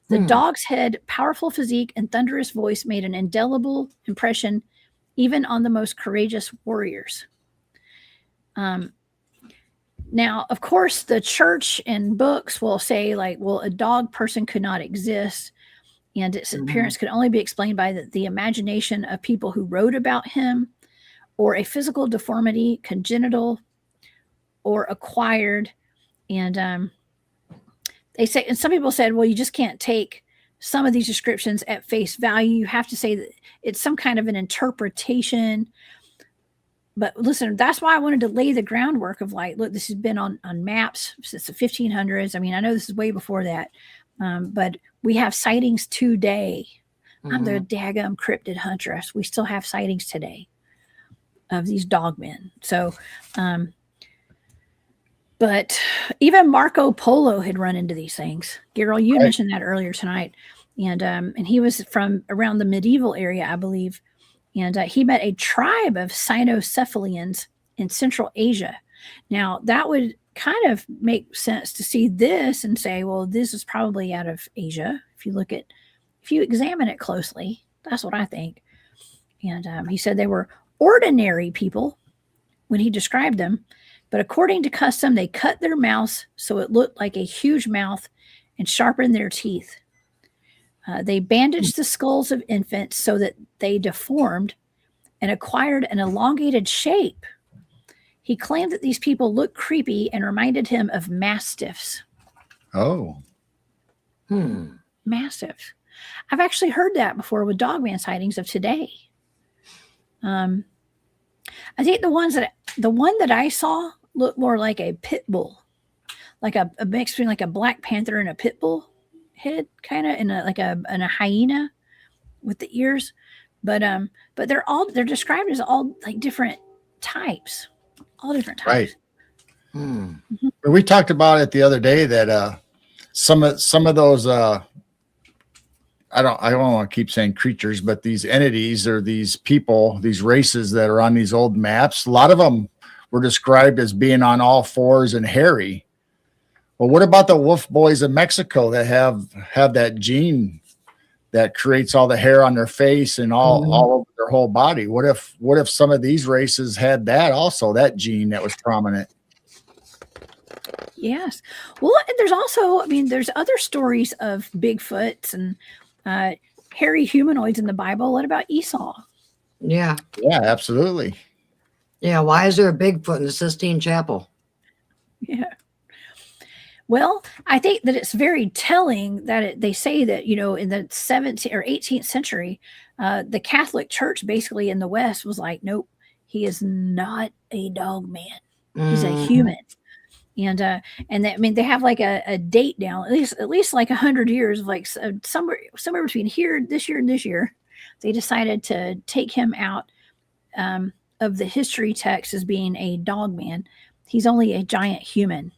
The dog's head, powerful physique, and thunderous voice made an indelible impression, even on the most courageous warriors. Now, of course, the church and books will say, like, well, a dog person could not exist, and its appearance could only be explained by the imagination of people who wrote about him, or a physical deformity, congenital or acquired. And they say, and some people said, well, you just can't take some of these descriptions at face value. You have to say that it's some kind of an interpretation. But listen, that's why I wanted to lay the groundwork of, like, look, this has been on maps since the 1500s. I mean, I know this is way before that, but we have sightings today. I'm the daggum cryptid huntress. We still have sightings today of these dogmen. So, but even Marco Polo had run into these things. Gerald, you mentioned that earlier tonight. And he was from around the medieval area, I believe. And he met a tribe of cynocephalians in Central Asia. Now, that would kind of make sense to see this and say, well, this is probably out of Asia. If you examine it closely, that's what I think. And he said they were ordinary people when he described them, but according to custom, they cut their mouths so it looked like a huge mouth and sharpened their teeth. They bandaged the skulls of infants so that they deformed and acquired an elongated shape. He claimed that these people looked creepy and reminded him of mastiffs. Oh. Mastiffs. I've actually heard that before with Dogman sightings of today. I think the one that I saw looked more like a pit bull, like a mix between like a black panther and a pit bull head, kind of, in a hyena with the ears. But they're described as all like different types, all different types. Right. We talked about it the other day that some of those I don't want to keep saying creatures, but these entities or these people, these races that are on these old maps, a lot of them were described as being on all fours and hairy. Well, what about the wolf boys in Mexico that have that gene that creates all the hair on their face and all over their whole body? What if some of these races had that also, that gene that was prominent? Yes. Well, and there's also, I mean, there's other stories of Bigfoots and hairy humanoids in the Bible. What about Esau? Yeah. Yeah, absolutely. Yeah. Why is there a Bigfoot in the Sistine Chapel? Yeah. Well, I think that it's very telling that they say that, you know, in the 17th or 18th century, the Catholic Church basically in the West was like, nope, he is not a dog man. He's a human. And they, I mean, they have like a date down, at least like 100 years of like somewhere between here, this year and this year, they decided to take him out of the history text as being a dog man. He's only a giant human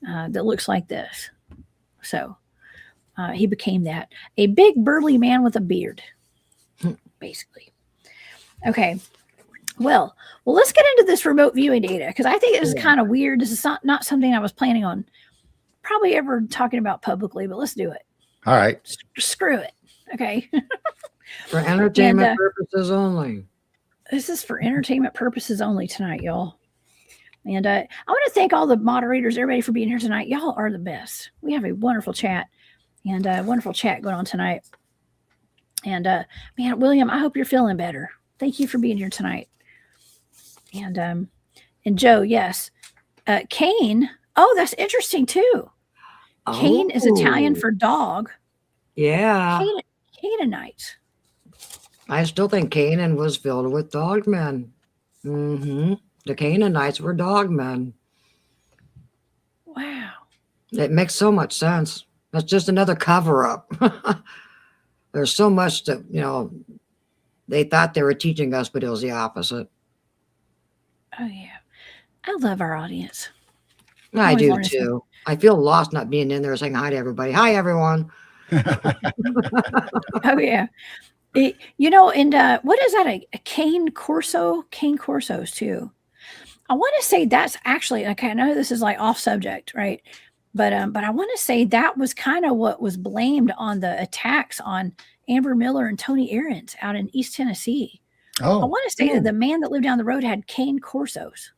that looks like this. So he became that, a big burly man with a beard, basically. Okay. Well, let's get into this remote viewing data because I think this is kind of weird. This is not something I was planning on probably ever talking about publicly, but let's do it. All right. Screw it. Okay. For entertainment purposes only. This is for entertainment purposes only tonight, y'all. And I want to thank all the moderators, everybody for being here tonight. Y'all are the best. We have a wonderful chat and a wonderful chat going on tonight. And man, William, I hope you're feeling better. Thank you for being here tonight. And Joe, yes. Cain. Oh, that's interesting too. Cain is Italian for dog. Yeah. Canaanite. I still think Canaan was filled with dogmen. The Canaanites were dogmen. Wow. It makes so much sense. That's just another cover up. There's so much that, you know, they thought they were teaching us, but it was the opposite. Oh, yeah. I love our audience. I do too. I feel lost not being in there saying hi to everybody. Hi, everyone. Oh, yeah. You know, and what is that? A cane corso? Cane corsos, too. I want to say that's actually, okay, I know this is like off subject, right? But I want to say that was kind of what was blamed on the attacks on Amber Miller and Tony Aarons out in East Tennessee. Oh, I want to say that the man that lived down the road had cane corsos.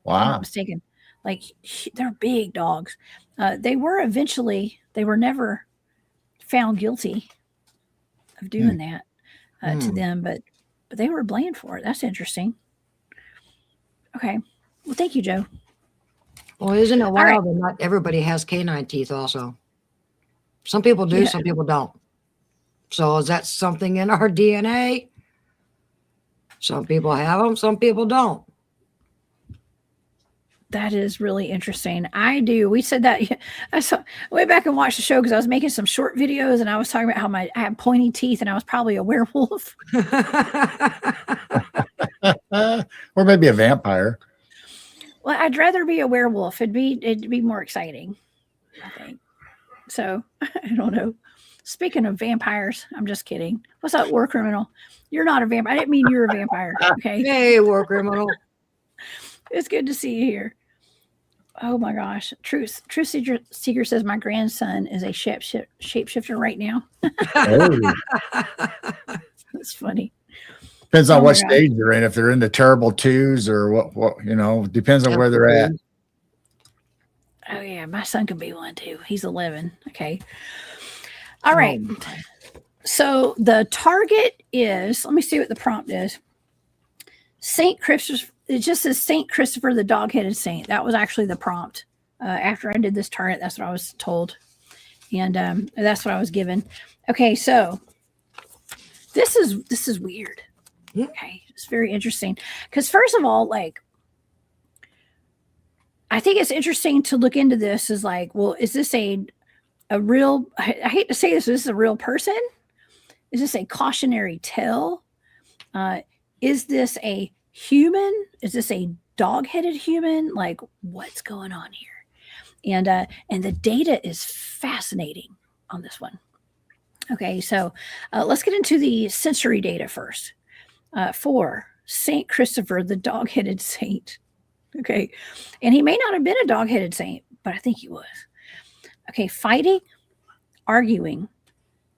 Wow. I'm not mistaken. Like, they're big dogs. They were never found guilty of doing that to them, but they were blamed for it. That's interesting. Okay. Well, thank you, Joe. Well, isn't it wild that not everybody has canine teeth also? Some people do, some people don't. So is that something in our DNA? Some people have them, some people don't. That is really interesting. I do. We said that. I went back and watched the show because I was making some short videos and I was talking about how I had pointy teeth and I was probably a werewolf. Or maybe a vampire. Well, I'd rather be a werewolf. It'd be more exciting, I think. So I don't know. Speaking of vampires, I'm just kidding. What's up, war criminal? You're not a vampire. I didn't mean you're a vampire. Okay. Hey, war criminal. It's good to see you here. Oh my gosh. Truth Seeker says my grandson is a shapeshifter right now. Oh. That's funny. Depends on what stage they're in. If they're in the terrible twos or what you know, depends on where they're at. Oh yeah, my son could be one too. He's 11. Okay. All right. So the target is, let me see what the prompt is. Saint Christopher. It just says Saint Christopher, the dog-headed saint. That was actually the prompt. After I did this target, that's what I was told. And that's what I was given. Okay, so this is weird. Okay, it's very interesting. Because first of all, like, I think it's interesting to look into this as like, well, is this a real, I hate to say this, is this a real person? Is this a cautionary tale? Is this a human? Is this a dog-headed human? Like, what's going on here? And the data is fascinating on this one. Okay, so let's get into the sensory data first. For Saint Christopher, the dog-headed saint. Okay, and he may not have been a dog-headed saint, but I think he was. Okay, fighting, arguing,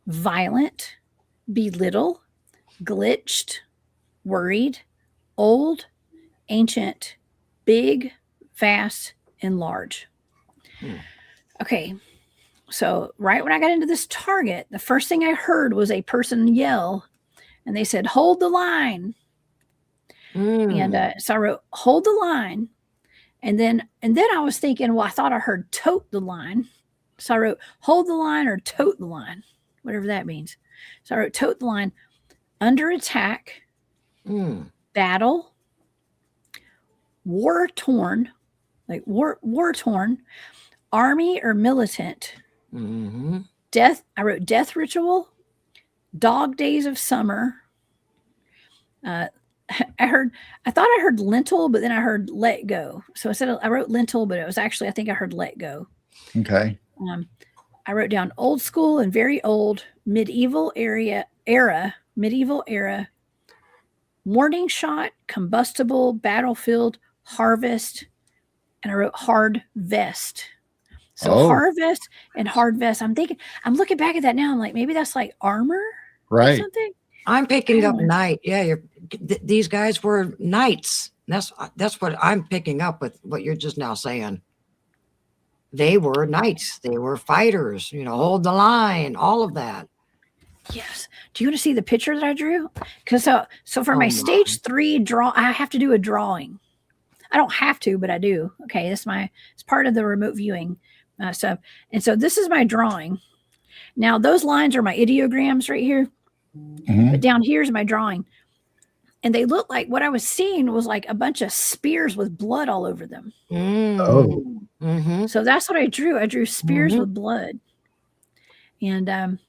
violent, belittle, glitched, worried, old, ancient, big, vast, and large. Okay, so right when I got into this target, the first thing I heard was a person yell, and they said, "Hold the line." And so I wrote, "Hold the line." And then I was thinking, well, I thought I heard "tote the line." So I wrote, "Hold the line" or "tote the line," whatever that means. So I wrote, "Tote the line." Under attack, battle, war torn, like war torn, army or militant, death. I wrote death ritual, dog days of summer. I thought I heard lentil, but then I heard let go. So I wrote lentil, but it was actually, I think I heard let go. Okay. I wrote down old school and very old, medieval era, warning shot, combustible, battlefield, harvest, and I wrote hard vest. So harvest and hard vest. I'm looking back at that now. I'm like, maybe that's like armor, right? Or something. I'm picking up knight. Yeah, these guys were knights. That's what I'm picking up with what you're just now saying. They were knights. They were fighters. Hold the line. All of that. Yes. Do you want to see the picture that I drew? Because so for my stage 3 draw, I have to do a drawing. I don't have to, but I do. Okay, it's part of the remote viewing stuff. And so this is my drawing. Now those lines are my ideograms right here. But down here's my drawing. And they look like, what I was seeing was like a bunch of spears with blood all over them. So that's what I drew. I drew spears with blood. And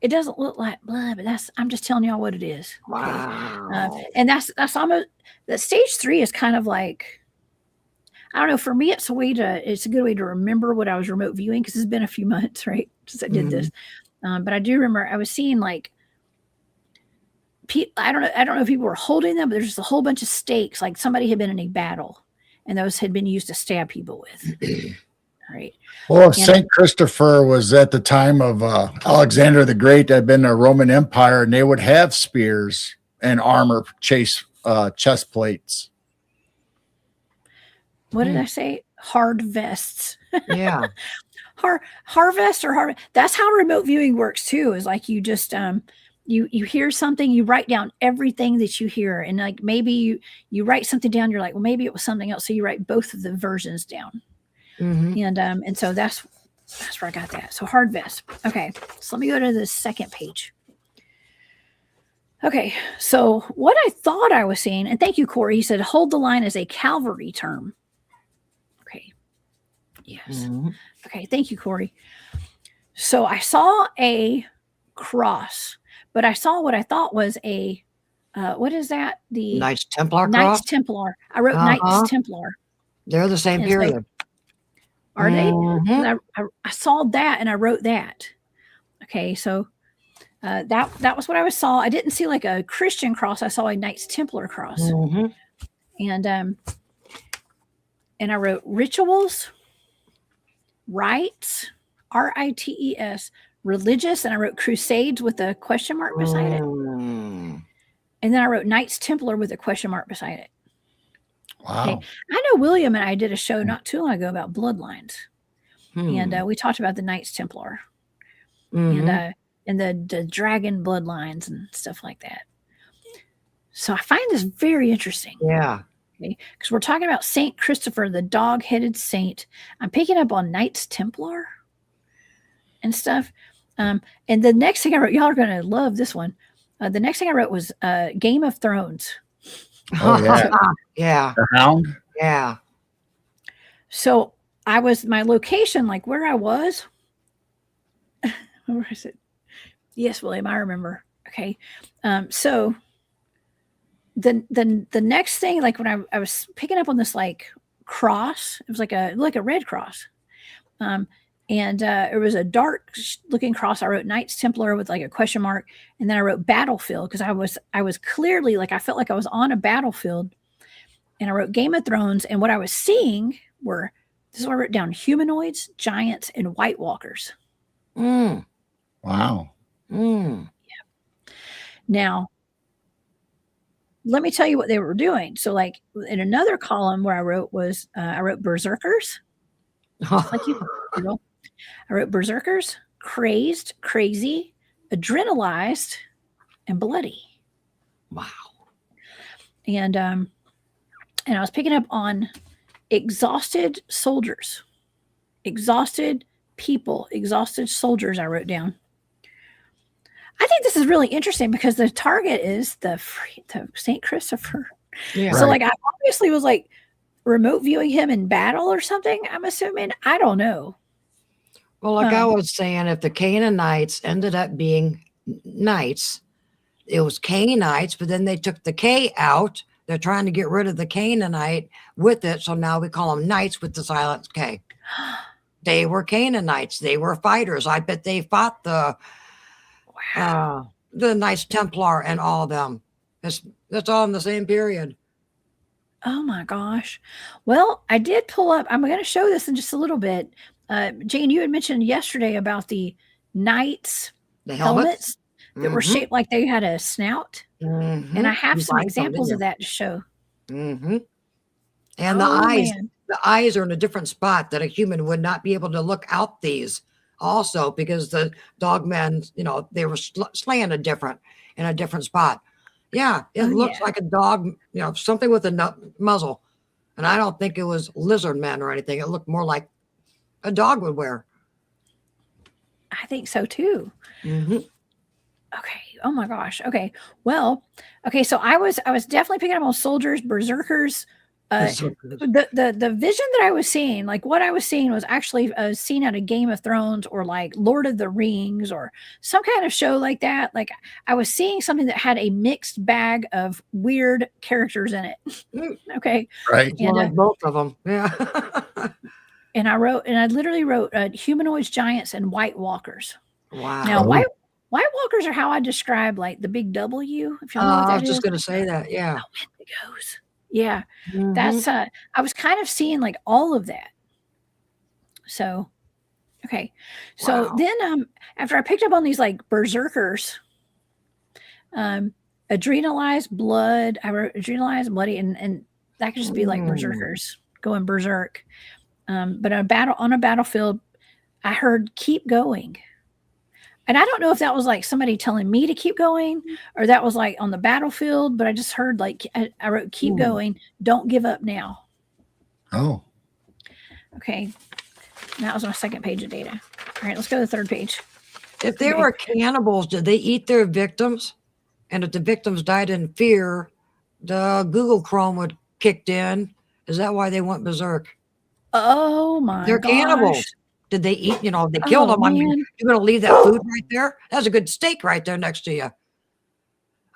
it doesn't look like blood, but I'm just telling y'all what it is. Wow. And that's almost, that stage 3 is kind of like, I don't know, for me, it's a good way to remember what I was remote viewing, because it's been a few months, right, since I did this. But I do remember I was seeing like, I don't know if people were holding them, but there's just a whole bunch of stakes, like somebody had been in a battle, and those had been used to stab people with. Right. Well, St. Christopher was at the time of Alexander the Great. Had been a Roman Empire, and they would have spears and armor, chest plates. What did I say? Hard vests. Yeah. Harvest or hard. That's how remote viewing works too. Is like you just you hear something, you write down everything that you hear, and like maybe you write something down. You're like, well, maybe it was something else, so you write both of the versions down. And so that's where I got that. So hard vest. Okay, so let me go to the second page. Okay, so what I thought I was seeing, and thank you, Corey. He said, "Hold the line" is a cavalry term. Okay. Yes. Okay, thank you, Corey. So I saw a cross, but I saw what I thought was a what is that? The Knights Templar cross? Knights Templar. I wrote Knights Templar. They're the same period. Are they? I saw that and I wrote that. Okay, so that was what I saw. I didn't see like a Christian cross. I saw a Knights Templar cross. And I wrote rituals, rites, rites, religious, and I wrote crusades with a question mark beside it. And then I wrote Knights Templar with a question mark beside it. Wow. Okay. I know William and I did a show not too long ago about bloodlines. And we talked about the Knights Templar and the dragon bloodlines and stuff like that. So I find this very interesting. Yeah. Okay, because we're talking about St. Christopher, the dog-headed saint. I'm picking up on Knights Templar and stuff. And the next thing I wrote, y'all are going to love this one. The next thing I wrote was Game of Thrones. Oh, yeah. Yeah. The Hound? Yeah. So my location, like where I was, where is it? Yes, William, I remember. Okay. So the next thing, like when I was picking up on this like cross, it was like a red cross. And it was a dark looking cross. I wrote Knights Templar with like a question mark. And then I wrote battlefield because I was clearly like, I felt like I was on a battlefield. And I wrote Game of Thrones. And what I was seeing were This is what I wrote down: humanoids, giants, and White Walkers. Mm. Wow. Mm. Now, let me tell you what they were doing. So, like in another column where I wrote was I wrote berserkers. Like you know, I wrote berserkers, crazed, crazy, adrenalized, and bloody. Wow. And I was picking up on exhausted soldiers, exhausted people, exhausted soldiers. I wrote down. I think this is really interesting because the target is the Saint Christopher. Yeah. So, like, I obviously was like remote viewing him in battle or something. I'm assuming. I don't know. Well, like I was saying, if the Canaanites ended up being knights, it was Canaanites, but then they took the K out. They're trying to get rid of the Canaanite with it. So now we call them knights with the silent K. They were Canaanites. They were fighters. I bet they fought the Knights Templar and all of them. That's all in the same period. Oh my gosh. Well, I did pull up. I'm going to show this in just a little bit. Jane, you had mentioned yesterday about the knights The helmets that were shaped like they had a snout. Mm-hmm. And I have You some find examples some, of that to show. Mm-hmm. And Oh, the eyes are in a different spot that a human would not be able to look out these also, because the dogmen, they were slaying in a different spot. Yeah, it looks like a dog, something with a muzzle. And I don't think it was lizard men or anything. It looked more like a dog would wear. I think so too. Mm-hmm. Okay. Oh my gosh. Okay. Well, okay. So I was definitely picking up on soldiers, berserkers. The vision that I was seeing, like what I was seeing was actually seen out of Game of Thrones or like Lord of the Rings or some kind of show like that. Like I was seeing something that had a mixed bag of weird characters in it. Okay. Right. And, like both of them. Yeah. And I literally wrote humanoids, giants, and White Walkers. Wow. Now, White Walkers are how I describe like the big W. If y'all know what that is. I was just going to say that. Yeah. It goes. Yeah. That's I was kind of seeing like all of that. So, okay. So then after I picked up on these like berserkers, adrenalized blood, I wrote adrenalized bloody, and that could just be like berserkers going berserk. But on a battlefield, I heard keep going. And I don't know if that was like somebody telling me to keep going or that was like on the battlefield, but I just heard like I wrote keep going, don't give up now. Oh. Okay. That was my second page of data. All right, let's go to the third page. If they were cannibals, did they eat their victims? And if the victims died in fear, the Google Chrome would kicked in. Is that why they went berserk? Oh my They're gosh. cannibals. Did they eat, they killed them. Man. I mean, you're going to leave that food right there? That's a good steak right there next to you.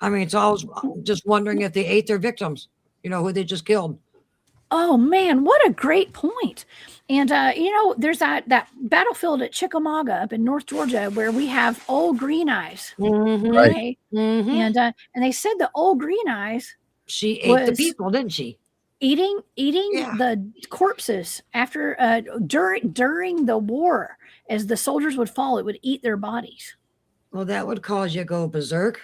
I mean, it's always just wondering if they ate their victims, who they just killed. Oh man, what a great point. And there's that battlefield at Chickamauga up in North Georgia where we have old Green Eyes. Mm-hmm. Okay. Mm-hmm. And they said the old Green Eyes. She ate the people, didn't she? Eating the corpses after during the war, as the soldiers would fall, it would eat their bodies. Well, that would cause you to go berserk.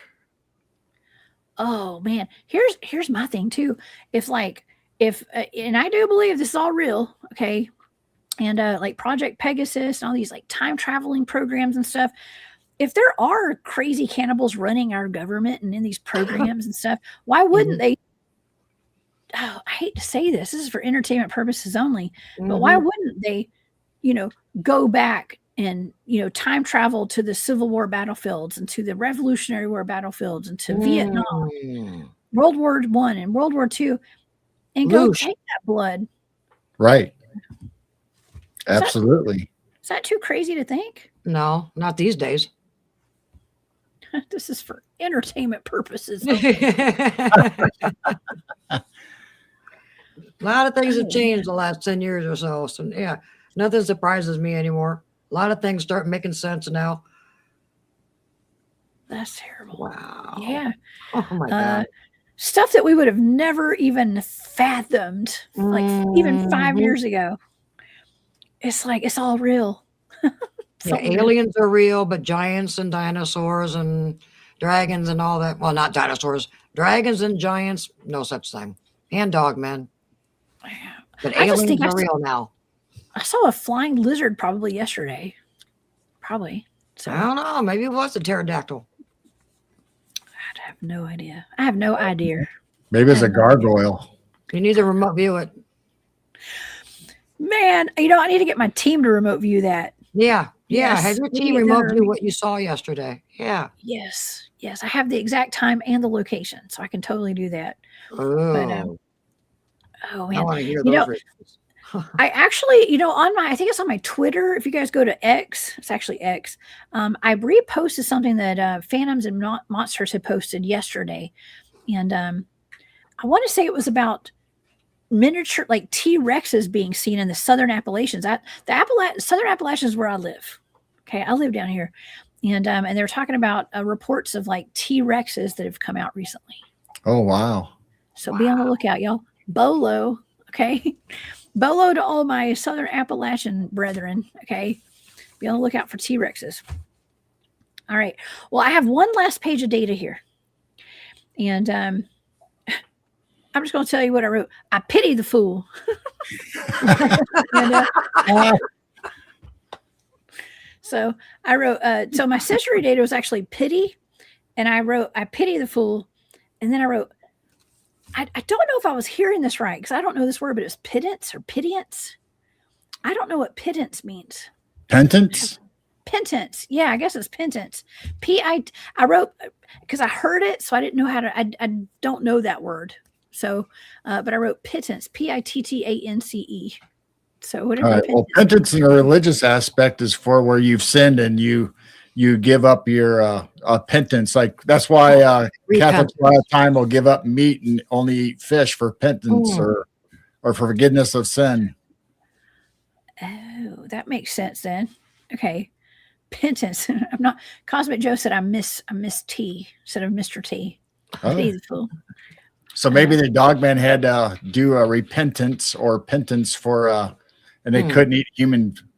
Oh man, here's my thing too. If and I do believe this is all real, okay, and like Project Pegasus and all these like time traveling programs and stuff. If there are crazy cannibals running our government and in these programs and stuff, why wouldn't they? Oh, I hate to say this. This is for entertainment purposes only, but why wouldn't they, go back and, time travel to the Civil War battlefields and to the Revolutionary War battlefields and to Vietnam, World War I and World War II, and go take that blood. Right. Absolutely. Is that too crazy to think? No, not these days. This is for entertainment purposes. A lot of things have changed the last 10 years or so. So, yeah, nothing surprises me anymore. A lot of things start making sense now. That's terrible. Wow. Yeah. Oh, my God. Stuff that we would have never even fathomed, like even 5 years ago. it's like it's all real. Yeah, aliens are real, but giants and dinosaurs and dragons and all that. Well, not dinosaurs, dragons and giants, no such thing. And dogmen. But I just aliens think are real now. I saw a flying lizard probably yesterday. Probably. So I don't know. Maybe it was a pterodactyl. I have no idea. I have no idea. Maybe it's a gargoyle. You need to remote view it. Man, I need to get my team to remote view that. Yeah. Yes, Have your we team get remote that view early. what you saw yesterday. Yeah. Yes. I have the exact time and the location, so I can totally do that. Oh, Oh I man, want to hear you those know, reviews. I actually, on I think it's on my Twitter. If you guys go to X, it's actually X. I reposted something that Phantoms and Monsters had posted yesterday, and I want to say it was about miniature like T-Rexes being seen in the Southern Appalachians. Southern Appalachians is where I live. Okay, I live down here, and they were talking about reports of like T-Rexes that have come out recently. Oh, wow. So be on the lookout, y'all. Bolo, okay. Bolo to all my Southern Appalachian brethren, okay. Be on the lookout for T-Rexes. All right. Well, I have one last page of data here, and I'm just going to tell you what I wrote. I pity the fool. And, so I wrote. So my sensory data was actually pity, and I wrote I pity the fool, and then I wrote. I don't know if I was hearing this right because I don't know this word, but it's pittance or pittance. I don't know what pittance means. Penance? Penance. Yeah, I guess it's penance. I wrote because I heard it, so I didn't know how to. I don't know that word. So, but I wrote pittance. Pittance. So whatever. All right. Well, penance in a religious aspect is for where you've sinned and you give up your penance. Like that's why Catholics a lot of time will give up meat and only eat fish for penance or for forgiveness of sin. Oh, that makes sense then. Okay. Penance. I'm not Cosmic Joe said I miss T instead of Mr. T. Oh. So maybe the Dogman had to do a repentance or penance for and they couldn't eat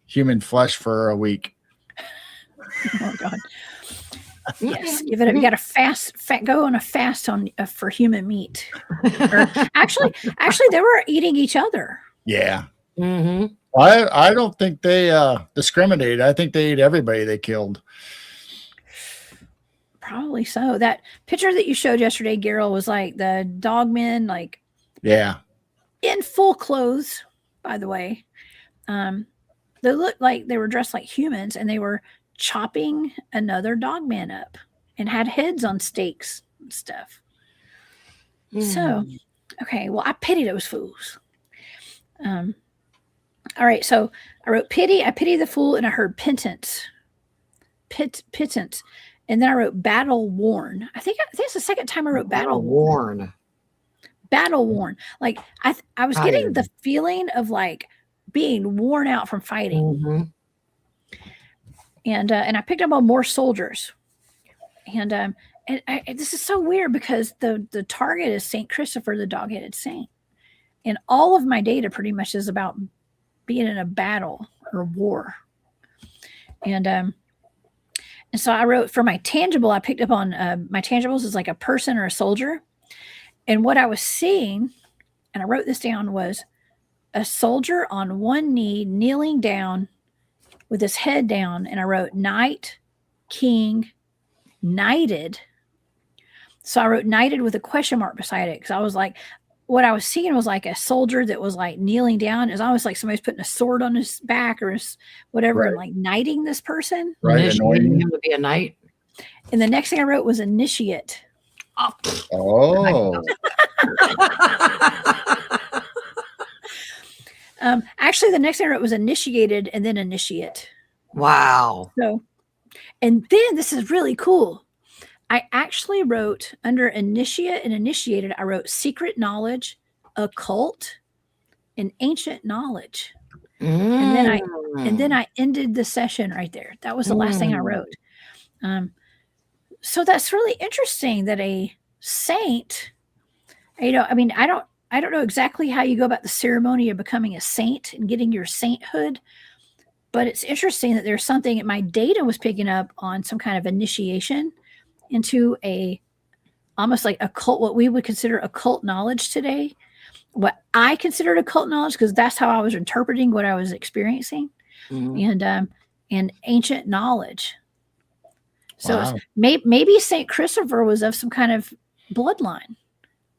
human flesh for a week. Oh God. Yes, give it up. You got to go on a fast on for human meat. Or, actually, they were eating each other. Yeah. Mm-hmm. I don't think they discriminated. I think they ate everybody they killed. Probably so. That picture that you showed yesterday, Garrel, was like the Dogmen, like in full clothes. By the way, they looked like they were dressed like humans, and they were chopping another Dogman up and had heads on stakes and stuff. So, okay, well, I pity those fools. All right, so I wrote pity, I pity the fool, and I heard penance. Pittance. And then I wrote battle worn. I think it's the second time I wrote battle worn. Battle worn. Like I was getting the feeling of like being worn out from fighting. Mm-hmm. And I picked up on more soldiers, and this is so weird because the target is Saint Christopher, the dog-headed saint, and all of my data pretty much is about being in a battle or war, and so I wrote for my tangible. I picked up on my tangibles is like a person or a soldier, and what I was seeing, and I wrote this down, was a soldier on one knee kneeling down with his head down, and I wrote knight, king, knighted. So I wrote knighted with a question mark beside it because I was like, what I was seeing was like a soldier that was like kneeling down. It was almost like somebody's putting a sword on his back or his whatever, and like knighting this person. Right, initiating him to be a knight. And the next thing I wrote was initiate. Oh. Actually, the next thing I wrote was initiated and then initiate. Wow. So, and then this is really cool. I actually wrote under initiate and initiated, I wrote secret knowledge, occult, and ancient knowledge. And then I ended the session right there. That was the last thing I wrote. So that's really interesting that a saint, I mean, I don't know exactly how you go about the ceremony of becoming a saint and getting your sainthood, But it's interesting that there's something my data was picking up on, some kind of initiation into almost like occult, what we would consider occult knowledge today. What I considered occult knowledge, because that's how I was interpreting what I was experiencing, and ancient knowledge. So Wow. maybe Saint Christopher was of some kind of bloodline.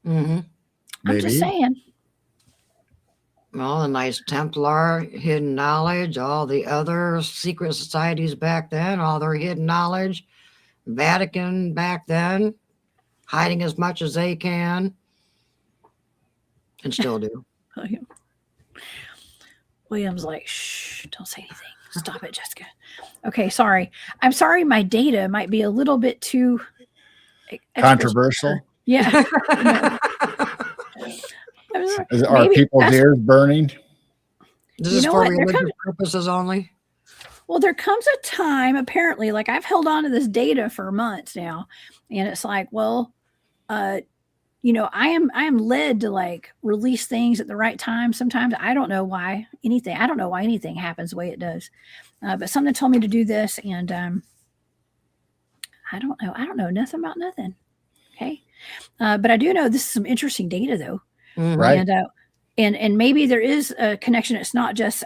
I'm just saying. Well, the Knights Templar, hidden knowledge, all the other secret societies back then, all their hidden knowledge, Vatican back then, hiding as much as they can, and still do. William's like, shh, don't say anything. Stop it, Jessica. Okay, sorry. I'm sorry my data might be a little bit too Controversial. Yeah. Are people's ears burning? This is for religious purposes only? Well, there comes a time, apparently, like I've held on to this data for months now, and it's like, well, I am led to like release things at the right time. Sometimes I don't know why anything happens the way it does. But something told me to do this, and I don't know nothing about nothing. Okay. But I do know this is some interesting data though. Right. And maybe there is a connection. It's not just,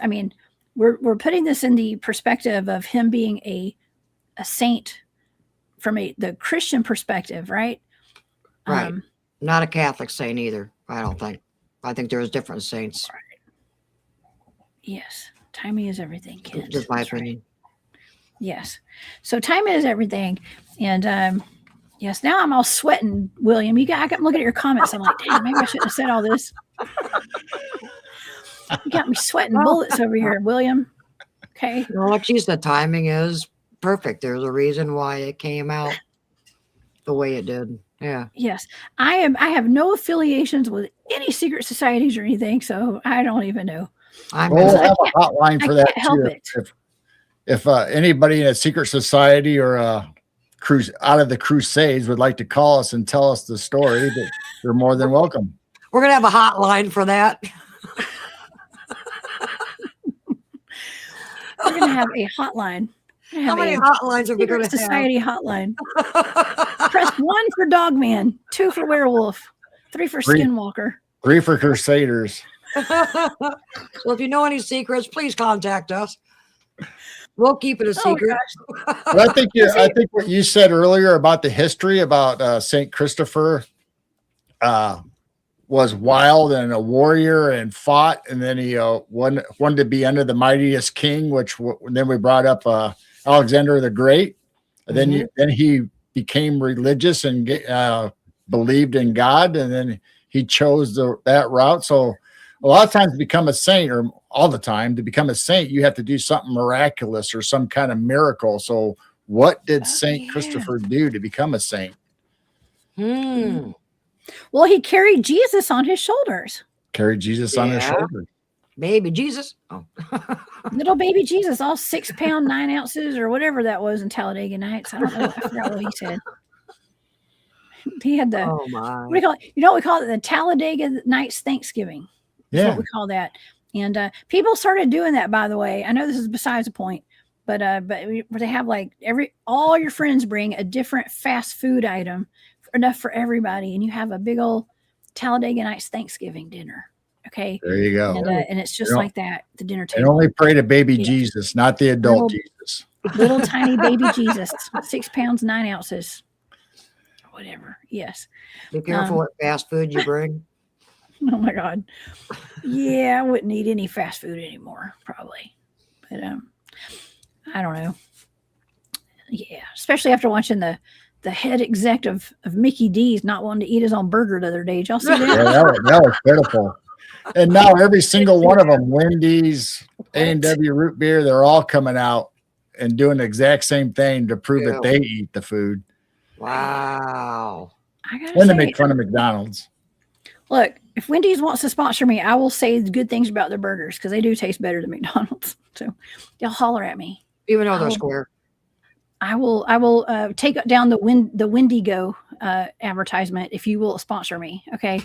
we're putting this in the perspective of him being a saint from the Christian perspective, right? Right. Not a Catholic saint either, I don't think. I think there's different saints. Right. Yes. Timing is everything, kids. Just my opinion. Right. Yes. So timing is everything. And yes, now I'm all sweating, William. I got looking at your comments. I'm like, damn, maybe I shouldn't have said all this. You got me sweating bullets over here, William. Okay. Well, like she said, timing is perfect. There's a reason why it came out the way it did. Yeah. Yes. I have no affiliations with any secret societies or anything, so I don't even know. We'll have a hotline for that too. If anybody in a secret society or out of the Crusades would like to call us and tell us the story, that you're more than welcome. We're gonna have a hotline for that. We're gonna have a hotline. How many hotlines are we going to have? Society hotline. Press 1 for Dogman, 2 for Werewolf, 3 for Skinwalker, 3 for Crusaders. So if you know any secrets, please contact us. We'll keep it a secret. But I think what you said earlier about the history about Saint Christopher was wild and a warrior and fought, and then he wanted to be under the mightiest king, which then we brought up Alexander the Great. And then he became religious and believed in God, and then he chose that route. So a lot of times to become a saint, or all the time to become a saint, you have to do something miraculous or some kind of miracle. So what did Saint Christopher do to become a saint? Well, he carried Jesus on his shoulders. Carried Jesus on his shoulders. Baby Jesus. Oh. Little baby Jesus, all 6 pounds, 9 ounces, or whatever that was in Talladega Nights. I don't know. I forgot what he said. He had the, what do you call it? You know what we call it? The Talladega Nights Thanksgiving. That's what we call that. And people started doing that, by the way. I know this is besides the point, but they have like all your friends bring a different fast food item, enough for everybody, and you have a big old Talladega Nights Thanksgiving dinner. Okay, there you go. And it's just like that, the dinner table. And only pray to baby Jesus, not the adult Jesus. Little tiny baby Jesus, 6 pounds, 9 ounces, whatever. Yes. Be careful what fast food you bring. Oh my God. Yeah, I wouldn't eat any fast food anymore, probably. But I don't know. Yeah, especially after watching the head exec of Mickey D's not wanting to eat his own burger the other day. Did y'all see that? Yeah, that was pitiful. And now every single one of them, Wendy's, A&W Root Beer, they're all coming out and doing the exact same thing to prove that they eat the food. Wow. And to make fun of McDonald's. Look, if Wendy's wants to sponsor me, I will say good things about their burgers because they do taste better than McDonald's. So y'all holler at me. Even though they're square. I will take down the Wendigo advertisement if you will sponsor me. Okay.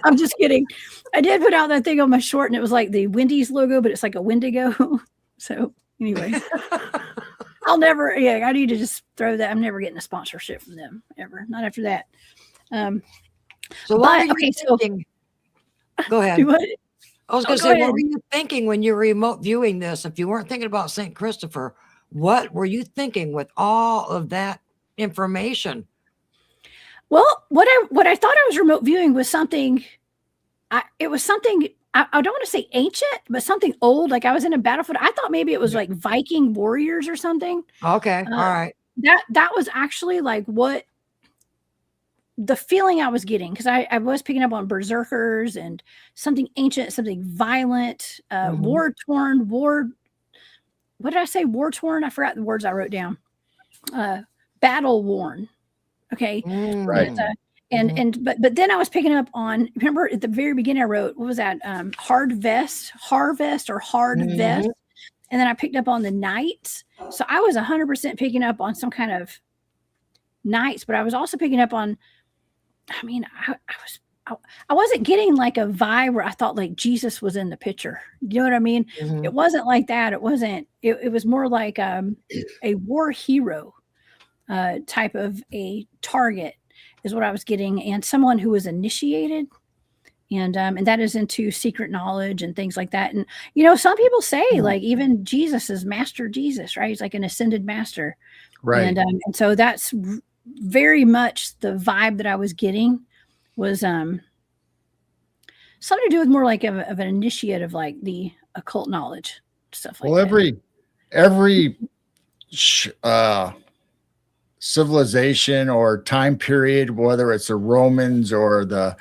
I'm just kidding. I did put out that thing on my short, and it was like the Wendy's logo, but it's like a Wendigo. So anyway, I'll never. Yeah, I need to just throw that. I'm never getting a sponsorship from them ever. Not after that. So what were you okay, thinking? Go ahead. I was going to say, what were you thinking when you were remote viewing this? If you weren't thinking about St. Christopher, what were you thinking with all of that information? Well, what I thought I was remote viewing was something. It was something. I don't want to say ancient, but something old. Like I was in a battlefield. I thought maybe it was like Viking warriors or something. Okay, all right. That was actually like what the feeling I was getting, because I was picking up on berserkers and something ancient, something violent, war torn. What did I say? War torn. I forgot the words I wrote down. Battle worn. Okay, right. But then I was picking up on. Remember at the very beginning I wrote, what was that? Harvest, or hard vest. And then I picked up on the knights. So I was 100% picking up on some kind of knights, but I was also picking up on. I mean, I wasn't getting like a vibe where I thought like Jesus was in the picture. You know what I mean? It wasn't like that. It wasn't. It was more like a war hero type of a target is what I was getting, and someone who was initiated, and that is into secret knowledge and things like that. And you know, some people say like even Jesus is Master Jesus, right? He's like an ascended master, right? And so that's very much the vibe that I was getting was something to do with more like of an initiate of like the occult knowledge stuff like that. Well, every civilization or time period, whether it's the Romans or the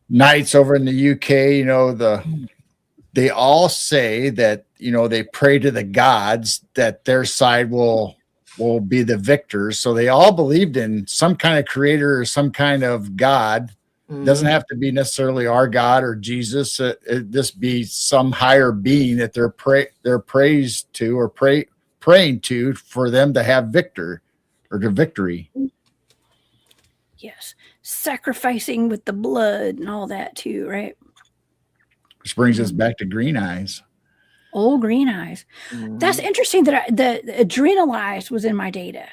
Knights over in the UK, you know, they all say that, you know, they pray to the gods that their side will be the victors. So they all believed in some kind of creator or some kind of God. It doesn't have to be necessarily our God or Jesus. It just be some higher being that they're praised to or praying to for them to have victory. Yes. Sacrificing with the blood and all that too, right? Which brings us back to green eyes. Old green eyes. That's interesting that the adrenalized was in my data.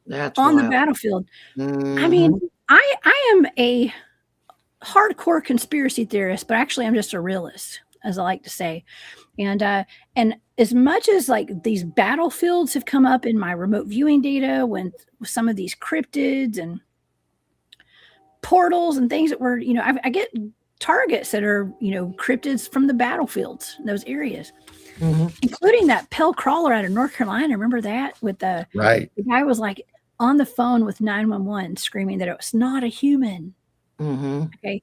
That's on wild. The battlefield. I mean, I am a hardcore conspiracy theorist, but actually I'm just a realist, as I like to say. And as much as like these battlefields have come up in my remote viewing data with some of these cryptids and portals and things that were, you know, I get targets that are, you know, cryptids from the battlefields in those areas, including that pale crawler out of North Carolina. Remember that with the guy was like on the phone with 911 screaming that it was not a human. Okay.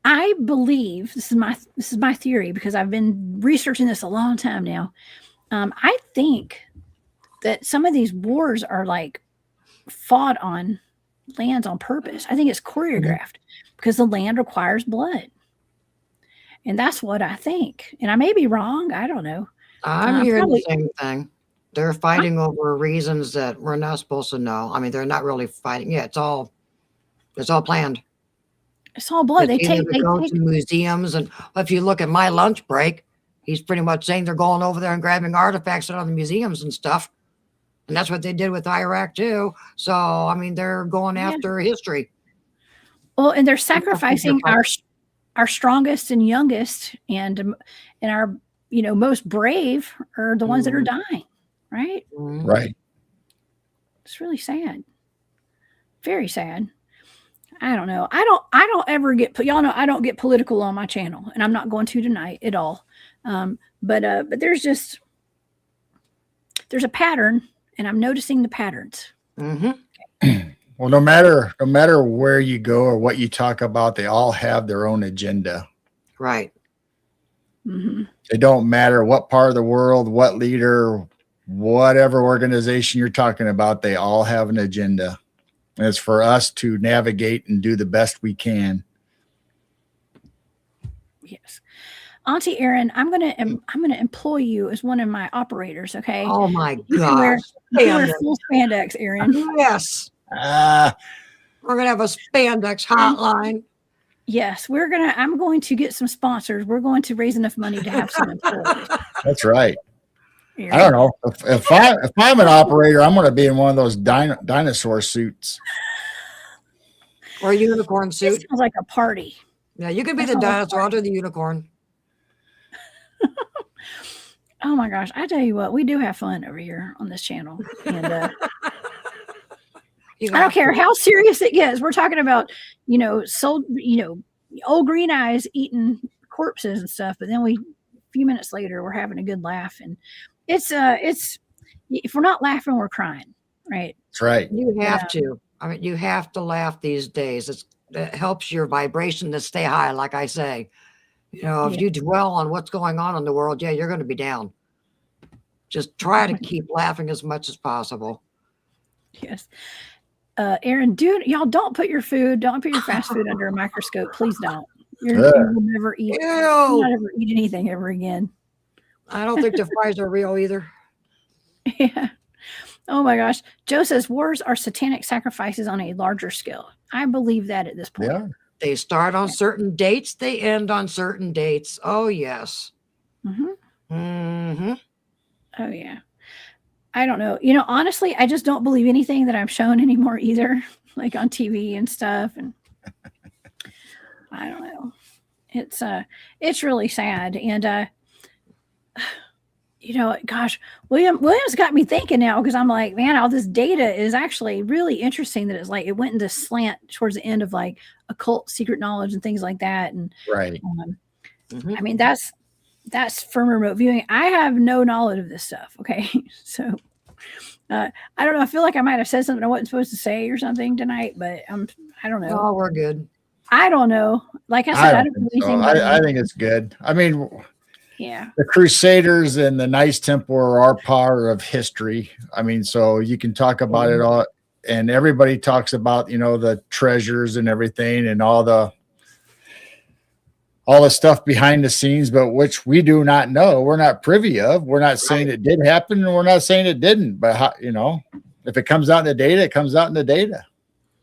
I believe this is my theory because I've been researching this a long time now. I think that some of these wars are like fought on lands on purpose. I think it's choreographed because the land requires blood. And that's what I think. And I may be wrong. I don't know. I'm hearing the same thing. They're fighting over reasons that we're not supposed to know. I mean, they're not really fighting. Yeah, it's all planned. It's all blood. They go to museums, and if you look at my lunch break, he's pretty much saying they're going over there and grabbing artifacts out of the museums and stuff. And that's what they did with Iraq too. So I mean, they're going after history. Well, and they're sacrificing our strongest and youngest, and our, you know, most brave are the ones that are dying, right? Right. It's really sad. Very sad. I don't know. I don't ever get, y'all know I don't get political on my channel, and I'm not going to tonight at all. But there's a pattern, and I'm noticing the patterns. Well, no matter where you go or what you talk about, they all have their own agenda. Right. It don't matter what part of the world, what leader, whatever organization you're talking about, they all have an agenda. And it's for us to navigate and do the best we can. Yes. Auntie Erin, I'm gonna employ you as one of my operators, okay? Oh my gosh. You wear full spandex, Erin. Yes. We're going to have a spandex hotline. Yes, I'm going to get some sponsors. We're going to raise enough money to have some employees. That's right. I don't know if I'm an operator, I'm going to be in one of those dinosaur suits or a unicorn suit. It sounds like a party. Yeah, you can be the dinosaur. I'll do the unicorn. Oh my gosh! I tell you what, we do have fun over here on this channel, and I don't care how serious it gets. We're talking about old green eyes eating corpses and stuff, but then a few minutes later we're having a good laugh, and it's if we're not laughing, we're crying, right? That's right. You have to. I mean, you have to laugh these days. It helps your vibration to stay high, like I say. If you dwell on what's going on in the world, you're going to be down. Just try to keep laughing as much as possible. Yes. Aaron, y'all don't put your fast food under a microscope. Please don't. You will never eat. You'll not ever eat anything ever again. I don't think the fries are real either. Yeah. Oh my gosh. Joe says wars are satanic sacrifices on a larger scale. I believe that at this point. Yeah. They start on certain dates. They end on certain dates. Oh, yes. Mm-hmm. Mm-hmm. Oh, yeah. I don't know. Honestly, I just don't believe anything that I'm shown anymore either, like on TV and stuff. And I don't know. It's really sad. And, gosh, William's got me thinking now, because I'm like, man, all this data is actually really interesting, that it's like it went into slant towards the end of like occult secret knowledge and things like that. And right. I mean, that's from remote viewing. I have no knowledge of this stuff. Okay. So I don't know. I feel like I might have said something I wasn't supposed to say or something tonight, but I don't know. Oh, we're good. I don't know. Like I said, I don't know anything. I think it's good. I mean, yeah, the Crusaders and the Knights Templar are part of history. I mean, so you can talk about it all, and everybody talks about, the treasures and everything and all the stuff behind the scenes, but which we do not know. We're not privy of. We're not saying it did happen, and we're not saying it didn't. But if it comes out in the data, it comes out in the data.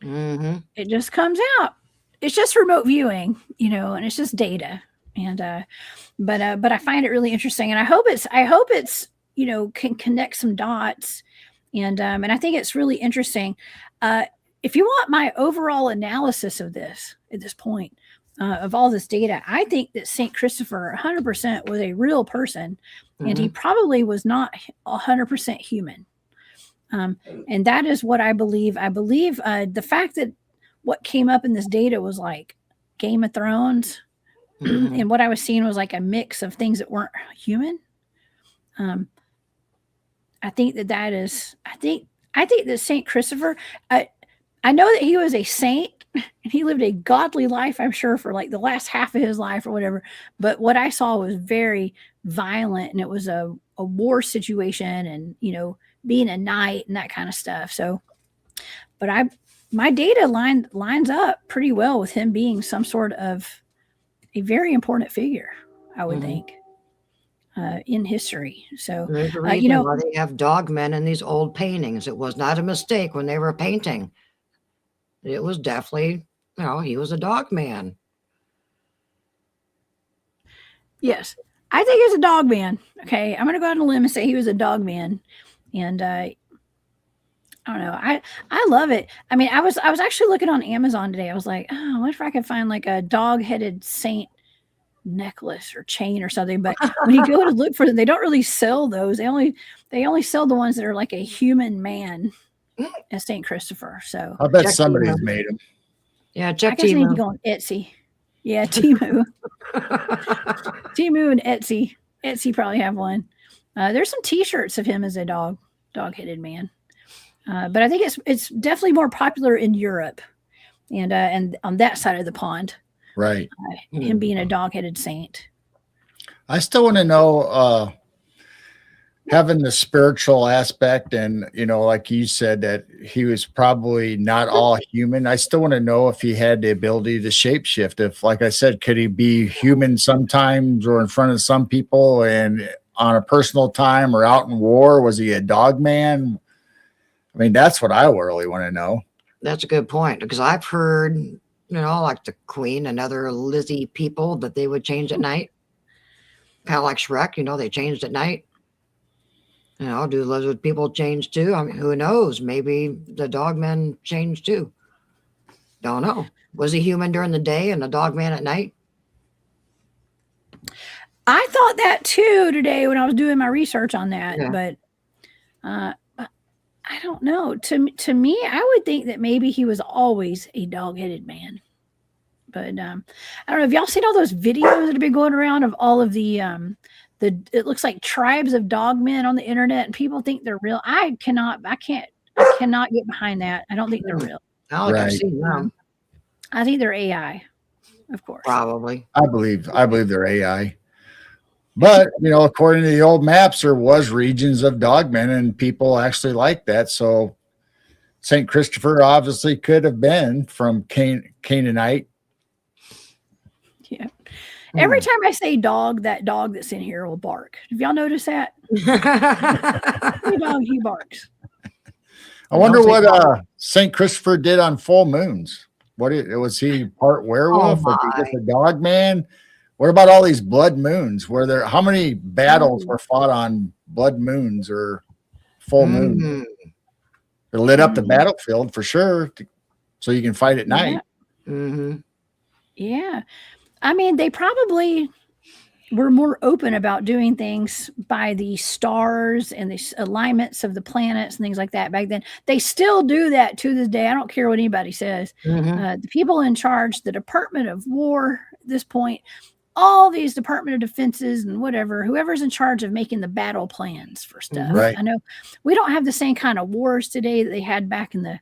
Mm-hmm. It just comes out. It's just remote viewing, and it's just data. And but I find it really interesting, and I hope it's can connect some dots, and I think it's really interesting. If you want my overall analysis of this at this point, of all this data, I think that St. Christopher 100% was a real person, and he probably was not 100% human. And that is what I believe. I believe the fact that what came up in this data was like Game of Thrones, and what I was seeing was like a mix of things that weren't human. I think that is. I think that St. Christopher. I know that he was a saint. And he lived a godly life, I'm sure, for like the last half of his life or whatever. But what I saw was very violent, and it was a war situation, and being a knight and that kind of stuff. So, but my data lines up pretty well with him being some sort of a very important figure, I would think, in history. So, there's a reason why they have dogmen in these old paintings. It was not a mistake when they were painting. It was definitely, he was a dog man. Yes. I think he's a dog man. Okay. I'm going to go out on a limb and say he was a dog man. And I don't know. I love it. I mean, I was actually looking on Amazon today. I was like, oh, I wonder if I could find like a dog-headed saint necklace or chain or something. But when you go to look for them, they don't really sell those. They only sell the ones that are like a human man as St. Christopher. So I bet somebody's made them. Yeah, check I guess I need to Temu. go on Etsy. Yeah, Temu. Temu and Etsy. Etsy probably have one. There's some T-shirts of him as a dog-headed man. But I think it's definitely more popular in Europe and on that side of the pond. Right. Him being a dog-headed saint. I still want to know, having the spiritual aspect, and like you said, that he was probably not all human. I still want to know if he had the ability to shapeshift. If, like I said, could he be human sometimes or in front of some people, and on a personal time or out in war, was he a dog man? I mean, that's what I really want to know. That's a good point, because I've heard, like the Queen and other Lizzie people, that they would change at night. Kind of like Shrek, they changed at night. Do lizard people change too? I mean, who knows? Maybe the dogmen changed too. Don't know. Was he human during the day and a dogman at night? I thought that too today when I was doing my research on that, Yeah. but I don't know. To me, I would think that maybe he was always a dog-headed man. But I don't know. Have y'all seen all those videos that have been going around of all of the it looks like tribes of dogmen on the internet, and people think they're real? I cannot get behind that. I don't think they're real. I don't think I've Right. seen them. I think they're AI, of course. Probably. I believe they're AI. But, according to the old maps, there was regions of dogmen and people actually like that. So St. Christopher obviously could have been from Canaanite. Yeah. Every time I say dog, that dog that's in here will bark. Have y'all noticed that? Every dog, he barks. I wonder what St. Christopher did on full moons. Was he part werewolf? Was he just a dog man? What about all these blood moons? How many battles were fought on blood moons or full moons? It lit up the battlefield for sure, so you can fight at night. Yeah. I mean, they probably were more open about doing things by the stars and the alignments of the planets and things like that back then. They still do that to this day. I don't care what anybody says. The people in charge, the Department of War at this point, all these Department of Defenses and whatever, whoever's in charge of making the battle plans for stuff. Right. I know we don't have the same kind of wars today that they had back in the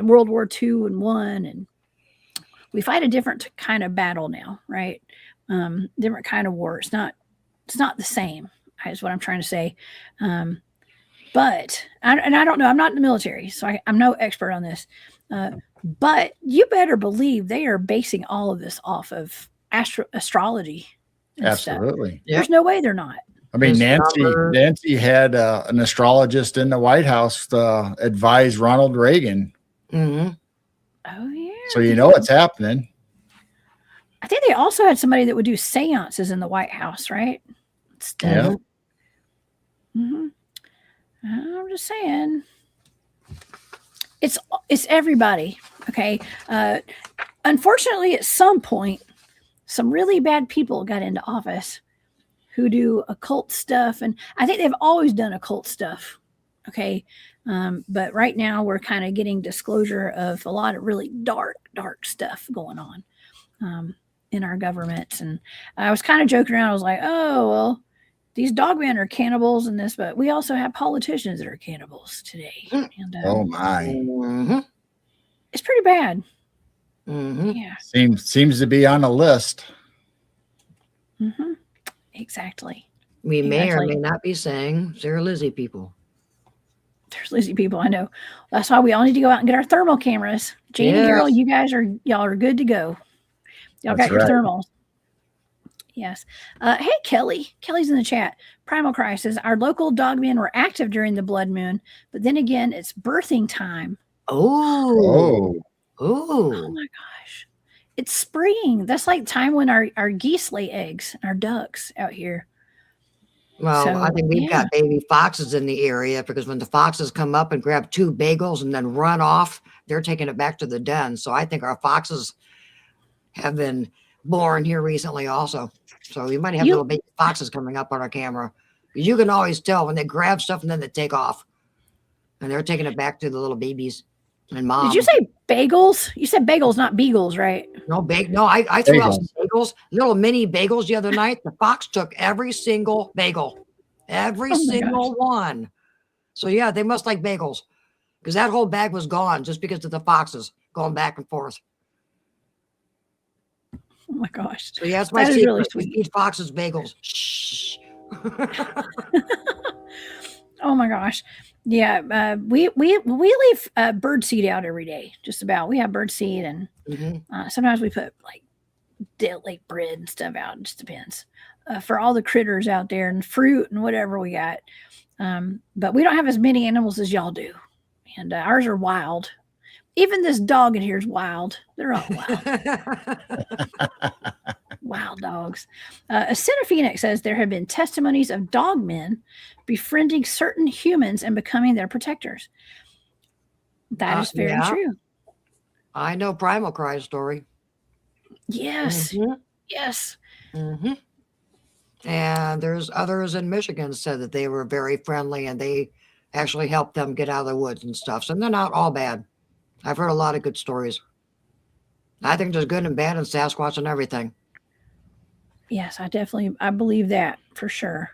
World War II and one, and we fight a different kind of battle now, right? Different kind of war. It's not the same, is what I'm trying to say. But I don't know. I'm not in the military, so I'm no expert on this. But you better believe they are basing all of this off of astrology. Absolutely. Yep. There's no way they're not. I mean, Nancy had an astrologist in the White House to advise Ronald Reagan. Mm-hmm. Oh, yeah. So it's happening. I think they also had somebody that would do seances in the White House, right? Yeah. I'm just saying. It's everybody, okay? Unfortunately, at some point, some really bad people got into office who do occult stuff, and I think they've always done occult stuff, okay? But right now, we're kind of getting disclosure of a lot of really dark stuff going on in our government. And I was kind of joking around. I was like, oh, well, these dogmen are cannibals and this, but we also have politicians that are cannibals today. And, Oh, my. It's pretty bad. Yeah. Seems to be on a list. Exactly. We may or may not be saying they're Lizzie people. There's Lizzie people, I know. That's why we all need to go out and get our thermal cameras. Jane and Carol, y'all are good to go. Y'all got your thermals. Yes. Hey, Kelly. Kelly's in the chat. Primal Christ says, our local dogmen were active during the blood moon, but then again, it's birthing time. Oh my gosh. It's spring. That's like time when our geese lay eggs, our ducks out here. Well, I think we've got baby foxes in the area, because when the foxes come up and grab 2 bagels and then run off, they're taking it back to the den. So I think our foxes have been born here recently also. So we might have little baby foxes coming up on our camera. You can always tell when they grab stuff and then they take off. And they're taking it back to the little babies and mom. Did you say bagels? You said bagels, not beagles, right? No, I threw out some bagels, little mini bagels the other night. The fox took every single bagel, every single one. So yeah, they must like bagels, because that whole bag was gone just because of the foxes going back and forth. Oh my gosh. So yeah, that's my secret. Really sweet. We eat foxes bagels. Shh. Oh my gosh. Yeah, we leave bird seed out every day. Just about. We have bird seed, and sometimes we put like lake bread and stuff out. It just depends for all the critters out there, and fruit and whatever we got. But we don't have as many animals as y'all do, and ours are wild. even this dog in here is wild. They're all wild. Wild dogs. A Phoenix says there have been testimonies of dogmen befriending certain humans and becoming their protectors. That is very true. I know Primal Cry's story. Yes. Yes. And there's others in Michigan said that they were very friendly and they actually helped them get out of the woods and stuff. So they're not all bad. I've heard a lot of good stories. I think there's good and bad in Sasquatch and everything. Yes, I believe that for sure.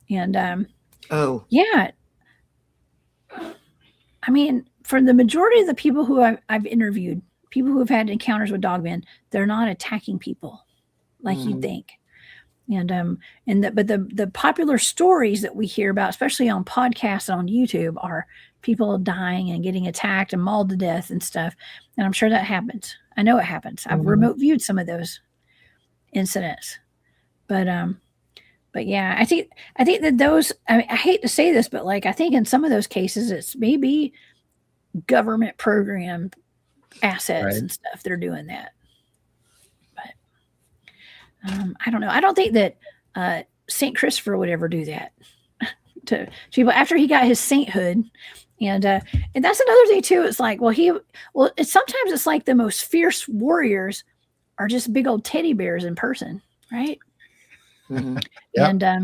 And yeah. I mean, for the majority of the people who I've interviewed, people who have had encounters with dogmen, they're not attacking people like you'd think. And but the popular stories that we hear about, especially on podcasts and on YouTube, are people dying and getting attacked and mauled to death and stuff. And I'm sure that happens. I know it happens. I've remote viewed some of those incidents. But yeah, I think that those, I hate to say this, but like, I think in some of those cases, it's maybe government program assets and stuff. They're doing that. I don't know. I don't think that St. Christopher would ever do that to people after he got his sainthood. And that's another thing too. It's like, sometimes it's like the most fierce warriors are just big old teddy bears in person, right? Yep. And I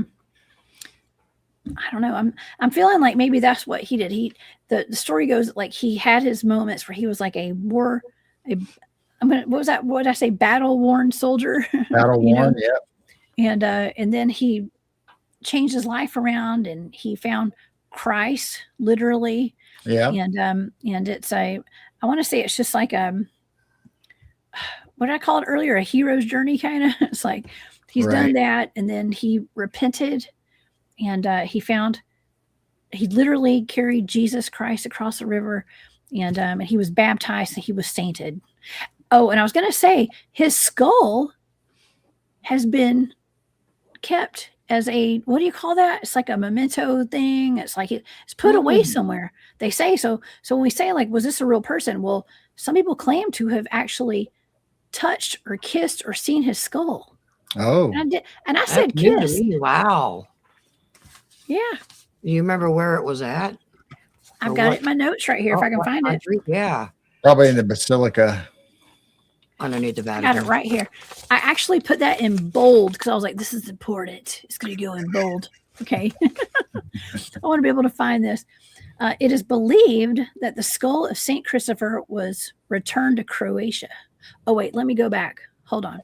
don't know. I'm feeling like maybe that's what he did. The story goes like he had his moments where he was like what was that? What did I say? Battle-worn soldier. Battle-worn, yeah. And then he changed his life around and he found Christ, literally. Yeah. And it's I want to say it's just like what did I call it earlier? A hero's journey, kind of. It's like he's done that, and then he repented, and he literally carried Jesus Christ across the river, and he was baptized and he was sainted. Oh, and I was going to say his skull has been kept as what do you call that? It's like a memento thing. It's like it's put away somewhere. They say so. So when we say like, was this a real person? Well, some people claim to have actually touched or kissed or seen his skull. Oh, and I said kiss. Wow. Yeah. You remember where it was at? I've got it in my notes right here if I can find it. Yeah. Probably in the Basilica. Underneath the Vatican. I got it right here. I actually put that in bold because I was like, this is important. It's going to go in bold. Okay. I want to be able to find this. It is believed that the skull of St. Christopher was returned to Croatia. Oh, wait, let me go back. Hold on.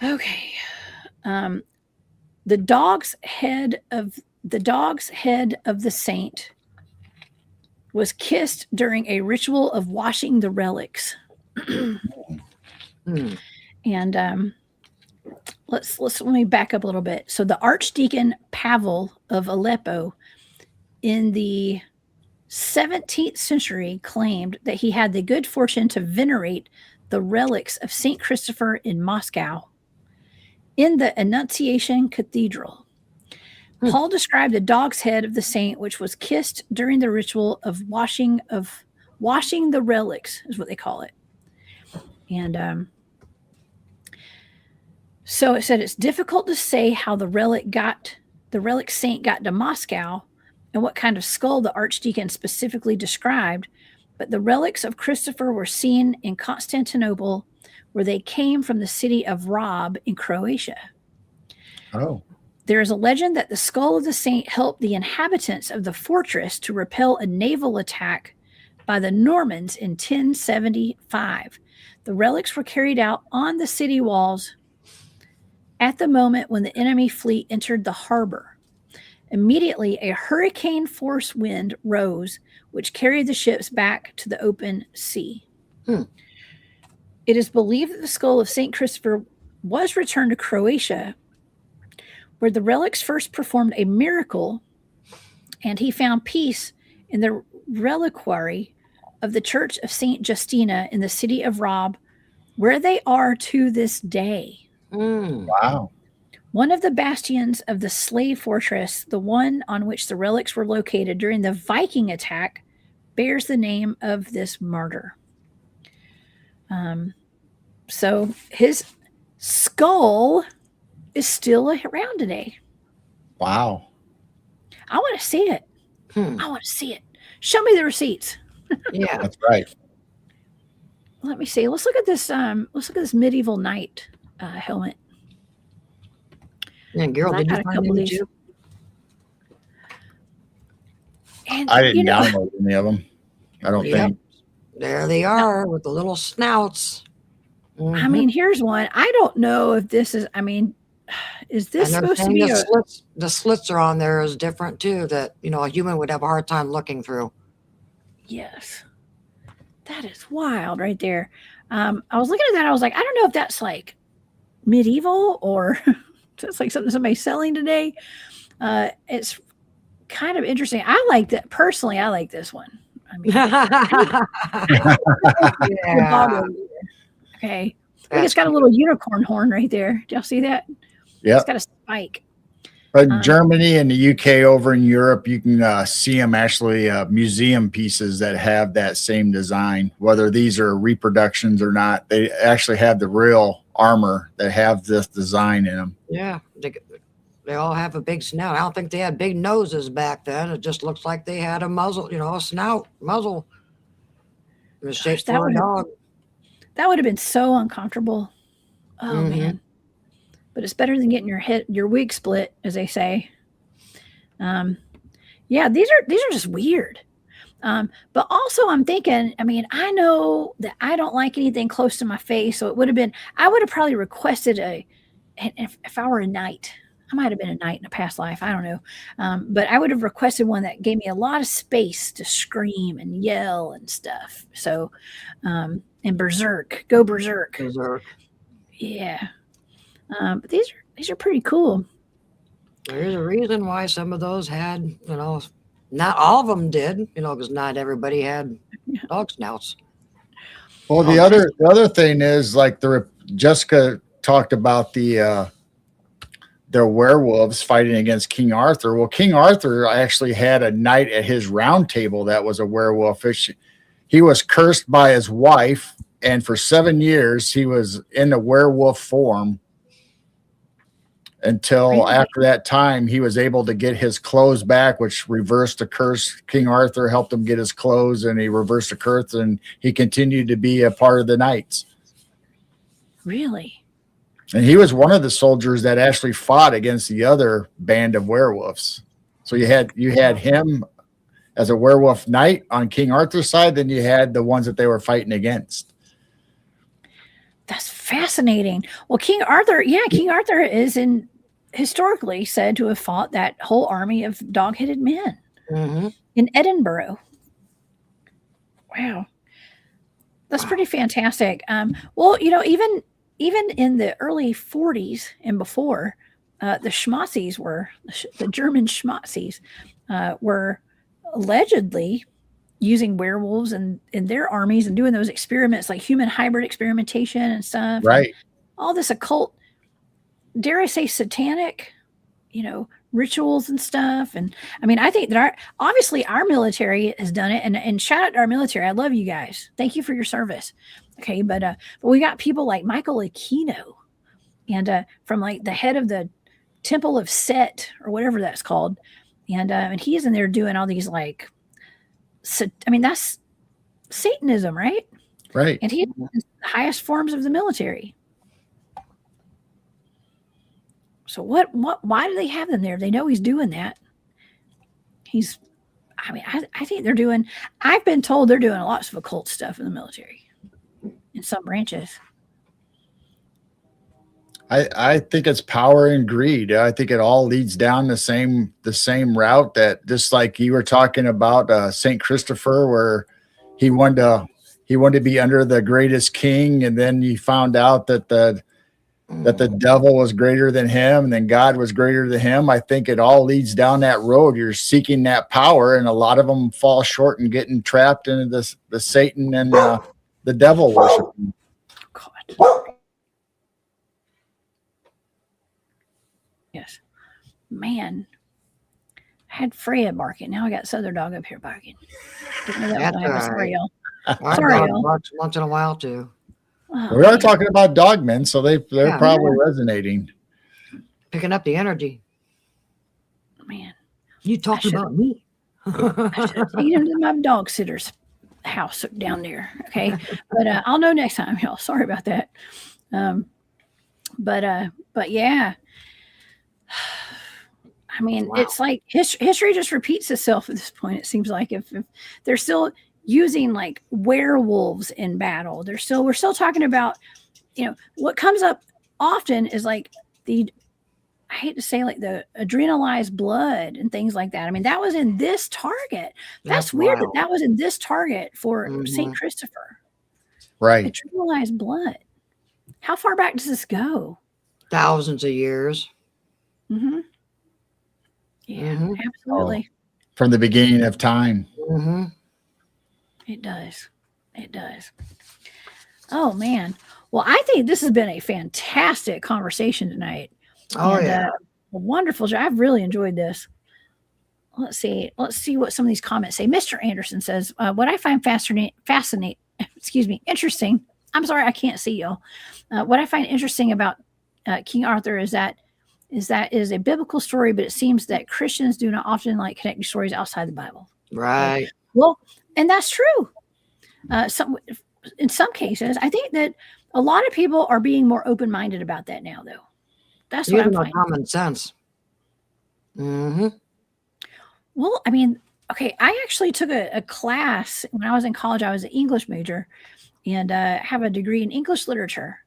Okay. The dog's head of the saint was kissed during a ritual of washing the relics. And let me back up a little bit. So the Archdeacon Pavel of Aleppo in the 17th century claimed that he had the good fortune to venerate the relics of St. Christopher in Moscow in the Annunciation Cathedral. Paul described the dog's head of the saint, which was kissed during the ritual of washing the relics, is what they call it. And so it said it's difficult to say how the relic saint got to Moscow and what kind of skull the archdeacon specifically described, but the relics of Christopher were seen in Constantinople, where they came from the city of Rob in Croatia. Oh. There is a legend that the skull of the saint helped the inhabitants of the fortress to repel a naval attack by the Normans in 1075. The relics were carried out on the city walls at the moment when the enemy fleet entered the harbor. Immediately, a hurricane force wind rose, which carried the ships back to the open sea. It is believed that the skull of St. Christopher was returned to Croatia, where the relics first performed a miracle, and he found peace in the reliquary of the Church of St. Justina in the city of Rob, where they are to this day. Wow. One of the bastions of the slave fortress, the one on which the relics were located during the Viking attack, bears the name of this martyr. So his skull is still around today. Wow. I want to see it. I want to see it. Show me the receipts. Yeah, That's right. Let me see. Let's look at this. Let's look at this medieval knight helmet. and girl, I did you got a find couple of them these. too? And I didn't you know, download any of them. I don't Yep. think. There they are with the little snouts. I Mhm. mean, here's one. I don't know if this is. I mean, is this And they're supposed to saying be the slits are on there is different too, that a human would have a hard time looking through. Yes, that is wild right there. I was looking at that. I was like, I don't know if that's like medieval or it's like something somebody's selling today. It's kind of interesting. I like that personally. I like this one. I mean, Yeah, okay. I think it's got a little unicorn horn right there. Do y'all see that? Yeah. It's got a spike. But in Germany and the UK, over in Europe, you can see them actually museum pieces that have that same design. Whether these are reproductions or not, they actually have the real armor that have this design in them. yeah. They all have a big snout. I don't think they had big noses back then. It just looks like they had a muzzle, a snout, muzzle. It was shaped that for a dog. That would have been so uncomfortable. Oh man. But it's better than getting your wig split, as they say. Yeah, these are just weird. But also I'm thinking, I mean, I know that I don't like anything close to my face. So I would have probably requested if I were a knight, I might have been a knight in a past life. I don't know. But I would have requested one that gave me a lot of space to scream and yell and stuff. So, and go berserk. Yeah. But these are pretty cool. There's a reason why some of those had, not all of them did, because not everybody had dog snouts. Well, the other thing is like Jessica talked about the werewolves fighting against King Arthur. Well, King Arthur actually had a knight at his round table that was a werewolf. He was cursed by his wife, and for 7 years he was in the werewolf form until after that time he was able to get his clothes back, which reversed the curse. King Arthur helped him get his clothes, and he reversed the curse, and he continued to be a part of the knights. Really? And he was one of the soldiers that actually fought against the other band of werewolves. So you had him as a werewolf knight on King Arthur's side, then you had the ones that they were fighting against. That's fascinating. Well, King Arthur is historically said to have fought that whole army of dog-headed men in Edinburgh. Wow. That's pretty fantastic. Well, even in the early 40s and before, the German Schmazis were allegedly using werewolves in their armies and doing those experiments like human hybrid experimentation and stuff. Right. And all this occult, dare I say satanic, rituals and stuff. And I mean, I think that obviously our military has done it, and shout out to our military. I love you guys. Thank you for your service. Okay. But we got people like Michael Aquino and from like the head of the Temple of Set or whatever that's called. And he's in there doing all these that's Satanism, right? Right. And he's the highest forms of the military. So why do they have them there? They know he's doing that. I think I've been told they're doing lots of occult stuff in the military in some branches. I think it's power and greed. I think it all leads down the same route, that just like you were talking about Saint Christopher, where he wanted to be under the greatest king, and then he found out that the devil was greater than him, and then God was greater than him. I think it all leads down that road. You're seeking that power, and a lot of them fall short and getting trapped into the Satan and the devil worship. God. Yes. Man, had Freya barking. Now I got this other dog up here barking. Didn't know that That's was gonna happen. all Sorry, right. y'all. Our Sorry, dog y'all. barks once in a while too. Oh, We are man. talking about dogmen, so they're Yeah. probably resonating. Picking up the energy. Man, You talking about me? I should have taken him to my dog sitter's house down there. Okay, but I'll know next time, y'all. Sorry about that. But yeah. I mean, Wow. it's like history just repeats itself at this point. It seems like if they're still using like werewolves in battle, we're still talking about, what comes up often is like I hate to say like the adrenalized blood and things like that. I mean, that was in this target. That's weird wild. that was in this target for St. Mhm. Christopher. Right. Adrenalized blood. How far back does this go? Thousands of years. Mm-hmm. Yeah, Mhm. absolutely. From the beginning of time. Mm-hmm. It does. It does. Oh, man. Well, I think this has been a fantastic conversation tonight. Oh, and, yeah. a wonderful job. I've really enjoyed this. Let's see what some of these comments say. Mr. Anderson says, what I find interesting. I'm sorry, I can't see y'all. What I find interesting about King Arthur is that is a biblical story, but it seems that Christians do not often like connecting stories outside the Bible. Right. Well, and that's true. In some cases, I think that a lot of people are being more open-minded about that now, though. That's what I'm Using our finding. common sense. Mm-hmm. Well, I mean, okay, I actually took a class when I was in college. I was an English major and have a degree in English literature.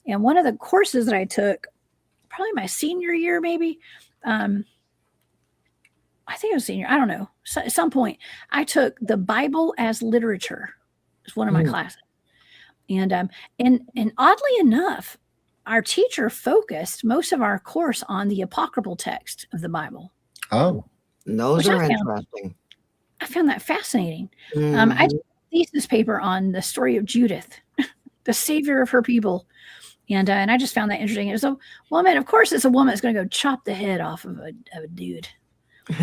And one of the courses that I took, probably my senior year, maybe, I think it was senior. I don't know. So at some point, I took the Bible as literature. It's one of my classes, and oddly enough, our teacher focused most of our course on the apocryphal text of the Bible. Oh, those are interesting. I found that fascinating. Mm-hmm. I took a thesis paper on the story of Judith, the savior of her people. And I just found that interesting. It was a woman. Of course, it's a woman that's going to go chop the head off of a dude.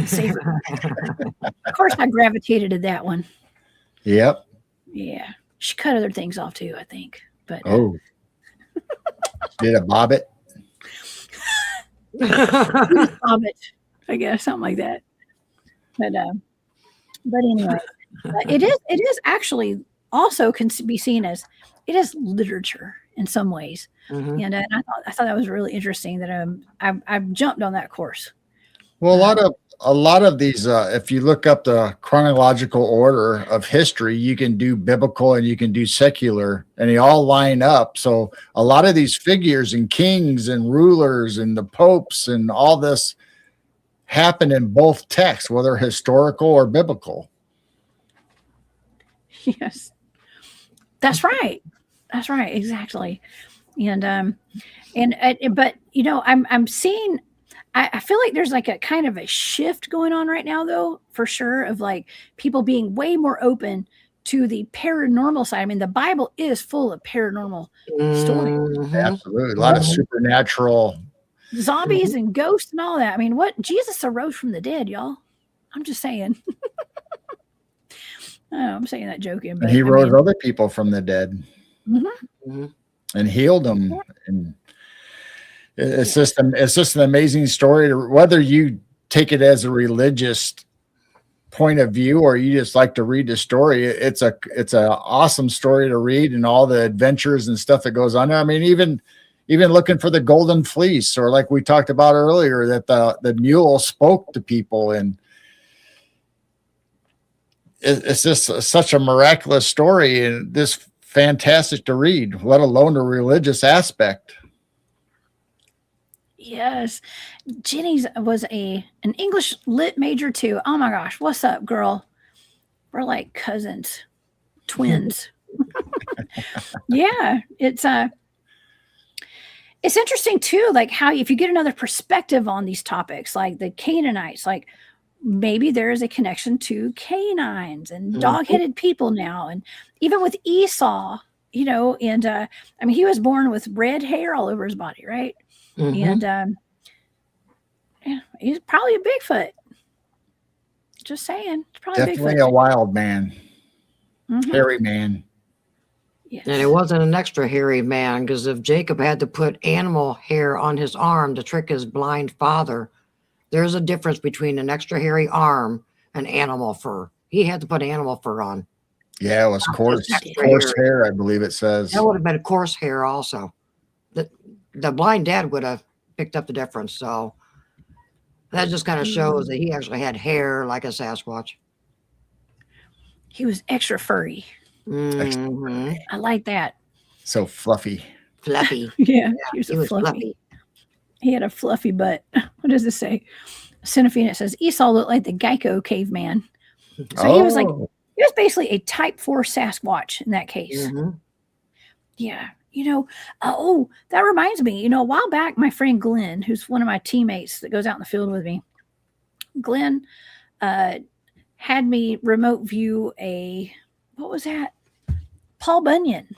Save her. Of course, I gravitated to that one. yep. Yeah, she cut other things off too, I think. But Did a bobbit? Hobbit, I guess, something like that. But anyway, it is actually also can be seen as it is literature in some ways. Mm-hmm. And I thought that was really interesting that I've jumped on that course. Well, a lot of these, if you look up the chronological order of history, you can do biblical and you can do secular, and they all line up. So a lot of these figures and kings and rulers and the popes and all this happen in both texts, whether historical or biblical. Yes, that's right. That's right. Exactly. And but I'm seeing. I feel like there's like a kind of a shift going on right now, though, for sure, of like people being way more open to the paranormal side. I mean, the Bible is full of paranormal stories, Mm-hmm. Absolutely. A lot of supernatural. zombies and ghosts and all that. I mean, what Jesus arose from the dead, y'all. I'm just saying. I'm saying that joking, but And he rose other people from the dead and healed them. And it's just an amazing story. Whether you take it as a religious point of view or you just like to read the story, it's a awesome story to read and all the adventures and stuff that goes on there. I mean, even looking for the golden fleece, or like we talked about earlier, that the mule spoke to people, and it's just such a miraculous story and this fantastic to read, let alone the religious aspect. Yes. Jenny's was an English lit major too. Oh my gosh. What's up, girl? We're like cousins, twins. Yeah. It's interesting too, like how if you get another perspective on these topics, like the Canaanites, like maybe there is a connection to canines and dog-headed people now. And even with Esau, and I mean, he was born with red hair all over his body, right? And yeah, he's probably a Bigfoot. Just saying. It's probably Definitely Bigfoot. a wild man. Mhm. Hairy man. Yes. And it wasn't an extra hairy man, because if Jacob had to put animal hair on his arm to trick his blind father, there's a difference between an extra hairy arm and animal fur. He had to put animal fur on. Yeah, it was coarse, extra coarse hairy. hair, I believe it says. That would have been coarse hair also. The blind dad would have picked up the difference. So that just kind of shows that he actually had hair like a Sasquatch. He was extra furry. Mhm. I like that. So fluffy. Fluffy. Yeah, he was He a was fluffy. fluffy. He had a fluffy butt. What does this say? Cinephine, it says Esau looked like the Geico caveman. So he was basically a type 4 Sasquatch in that case. Mhm. Yeah. That reminds me, a while back, my friend Glenn, who's one of my teammates that goes out in the field with me, Glenn had me remote view what was that? Paul Bunyan.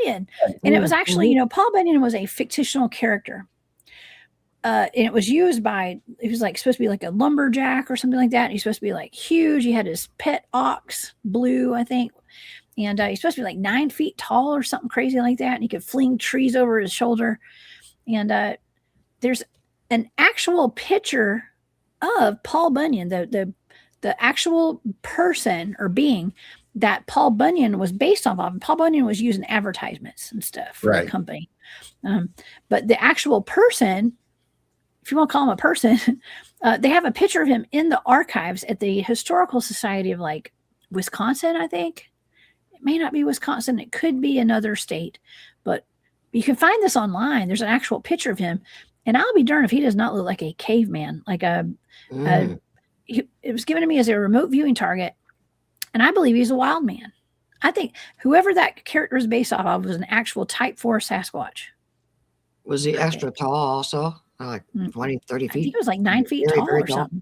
And it was actually, Paul Bunyan was a fictional character. And it was used by, he was like supposed to be like a lumberjack or something like that. And he's supposed to be like huge. He had his pet ox, Blue, I think. And he's supposed to be like 9 feet tall or something crazy like that. And he could fling trees over his shoulder. And there's an actual picture of Paul Bunyan, the actual person or being that Paul Bunyan was based off of. And Paul Bunyan was using advertisements and stuff for the company. But the actual person, if you want to call him a person, they have a picture of him in the archives at the Historical Society of like Wisconsin, I think. It may not be Wisconsin. It could be another state, but you can find this online. There's an actual picture of him, and I'll be darned if he does not look like a caveman. Like it was given to me as a remote viewing target, and I believe he's a wild man. I think whoever that character is based off of was an actual type 4 Sasquatch. Was he extra tall also? Like 20, 30 feet? I think it was like 9 feet tall or something.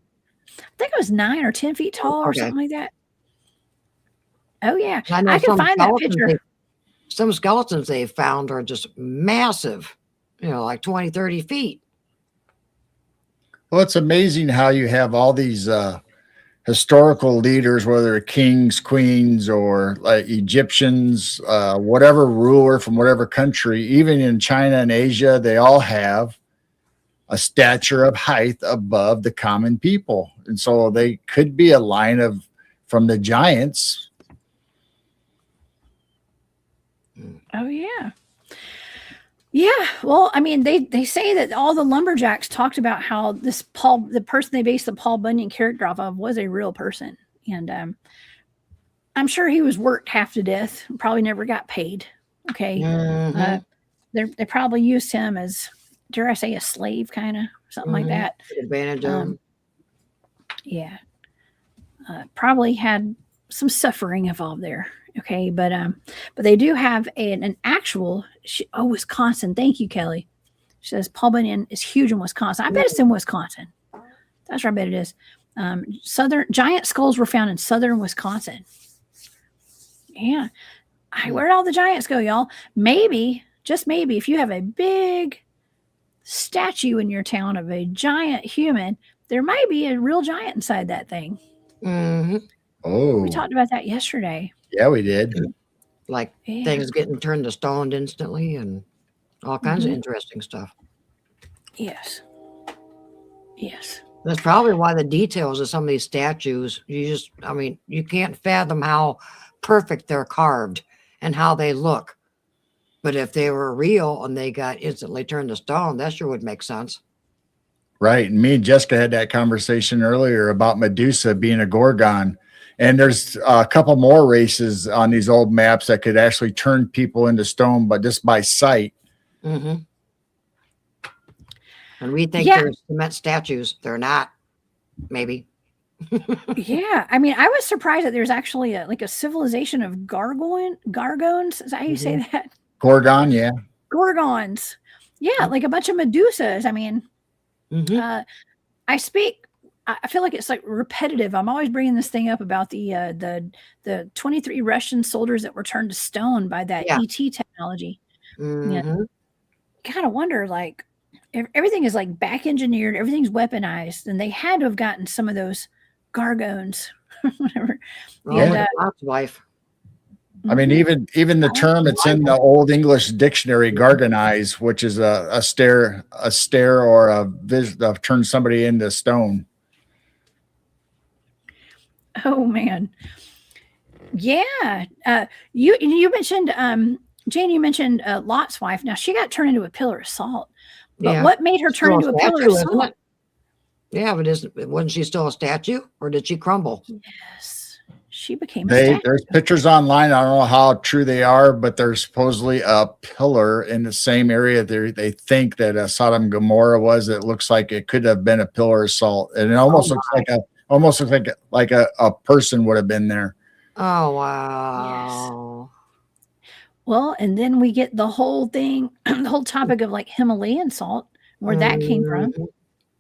I think it was 9 or 10 feet tall or something like that. Oh, yeah. I can find that picture. Some skeletons they've found are just massive, like 20, 30 feet. Well, it's amazing how you have all these historical leaders, whether kings, queens, or like Egyptians, whatever ruler from whatever country, even in China and Asia, they all have a stature of height above the common people. And so they could be a line from the giants. Oh, yeah. Yeah. Well, I mean, they say that all the lumberjacks talked about how the person they based the Paul Bunyan character off of was a real person. And I'm sure he was worked half to death, probably never got paid. Okay. They probably used him as, dare I say, a slave kind of something like that. Advantage of him. Yeah. Probably had some suffering involved there. Okay, but they do have an actual. Wisconsin. Thank you, Kelly. She says Paul Bunyan is huge in Wisconsin. I bet it's in Wisconsin. That's where I bet it is. Southern giant skulls were found in southern Wisconsin. Yeah, where'd all the giants go, y'all? Maybe, just maybe, if you have a big statue in your town of a giant human, there might be a real giant inside that thing. Mm-hmm. Oh, we talked about that yesterday. Yeah, we did. Like things getting turned to stone instantly and all kinds of interesting stuff. Yes. That's probably why the details of some of these statues, you can't fathom how perfect they're carved and how they look. But if they were real and they got instantly turned to stone, that sure would make sense. Right. And me and Jessica had that conversation earlier about Medusa being a Gorgon. And there's a couple more races on these old maps that could actually turn people into stone, but just by sight. Mm-hmm. And we think they're cement statues. They're not, maybe. Yeah. I mean, I was surprised that there's actually a civilization of Gargons. Is that how you say that? Gorgon, yeah. Gorgons. Yeah, like a bunch of Medusas. I mean, I feel like it's like repetitive. I'm always bringing this thing up about the 23 Russian soldiers that were turned to stone by that ET technology. Mm-hmm. Kind of wonder, like, if everything is like back engineered, everything's weaponized, and they had to have gotten some of those gargones, whatever. Oh, And, my God's wife. I mean, even the term, it's in the Old English dictionary, gargonize, which is a stare or turn somebody into stone. oh man, yeah. You mentioned Jane. You mentioned Lot's wife. Now she got turned into a pillar of salt. But Yeah. what made her turn into a pillar of isn't salt? it? Yeah, but wasn't she still a statue, or did she crumble? Yes, she became a statue. There's pictures online. I don't know how true they are, but there's supposedly a pillar in the same area. They think that Sodom and Gomorrah was. It looks like it could have been a pillar of salt, and it almost looks like a person would have been there. Oh wow. Yes. Well, and then we get the whole thing, the whole topic of like Himalayan salt, where that came from.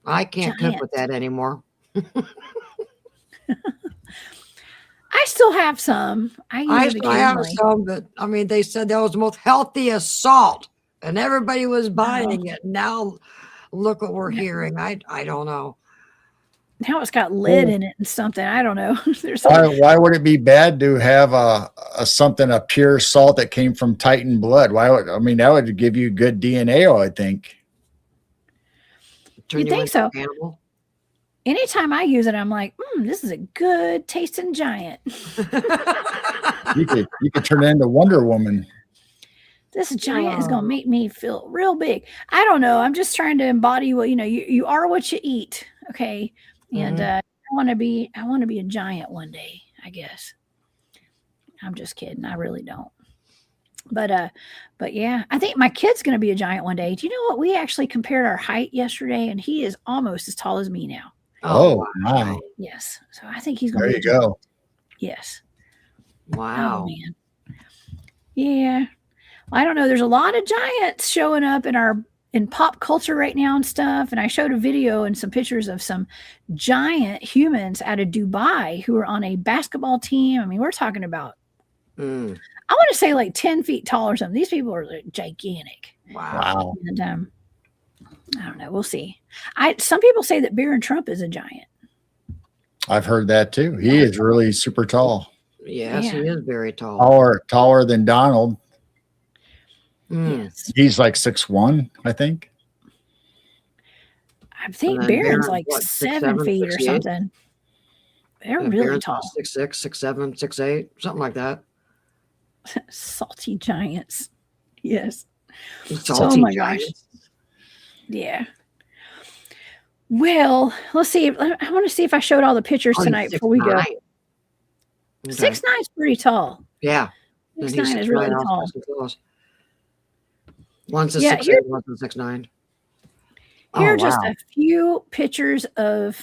I can't cook with that anymore. I still have some. I still have some, but I mean, they said that was the most healthiest salt, and everybody was buying it. Now, look what we're hearing. I don't know. Now it's got lead in it and something. I don't know. There's why would it be bad to have a pure salt that came from Titan blood? That would give you good DNA, I think. You think so? Anytime I use it, I'm like, this is a good tasting giant. You could turn it into Wonder Woman. This giant is going to make me feel real big. I don't know. I'm just trying to embody what, you are what you eat. Okay. And I want to be a giant one day, I guess. I'm just kidding. I really don't. But yeah, I think my kid's going to be a giant one day. Do you know what? We actually compared our height yesterday, and he is almost as tall as me now. Oh my. Yes. So I think he's going to be. There you go. Yes. Wow. Oh man. Yeah. I don't know. There's a lot of giants showing up in pop culture right now and stuff. And I showed a video and some pictures of some giant humans out of Dubai who are on a basketball team. I mean, we're talking about, I want to say like 10 feet tall or something. These people are like gigantic. Wow. And I don't know. We'll see. Some people say that Barron Trump is a giant. I've heard that too. He is really super tall. Yes, he is very tall. Taller than Donald. Yes. He's like 6'1", I think. I think Barron's like 7 feet or something. They're really Barron's tall. 6'6", 6'7", 6'8", something like that. Salty giants. Yes. Salty giants. Gosh. Yeah. Well, let's see. I want to see if I showed all the pictures tonight before we go. Okay. 6'9" is pretty tall. Yeah. 6'9" is really tall. One's a 6'8", one's a 6'9". Here are just a few pictures of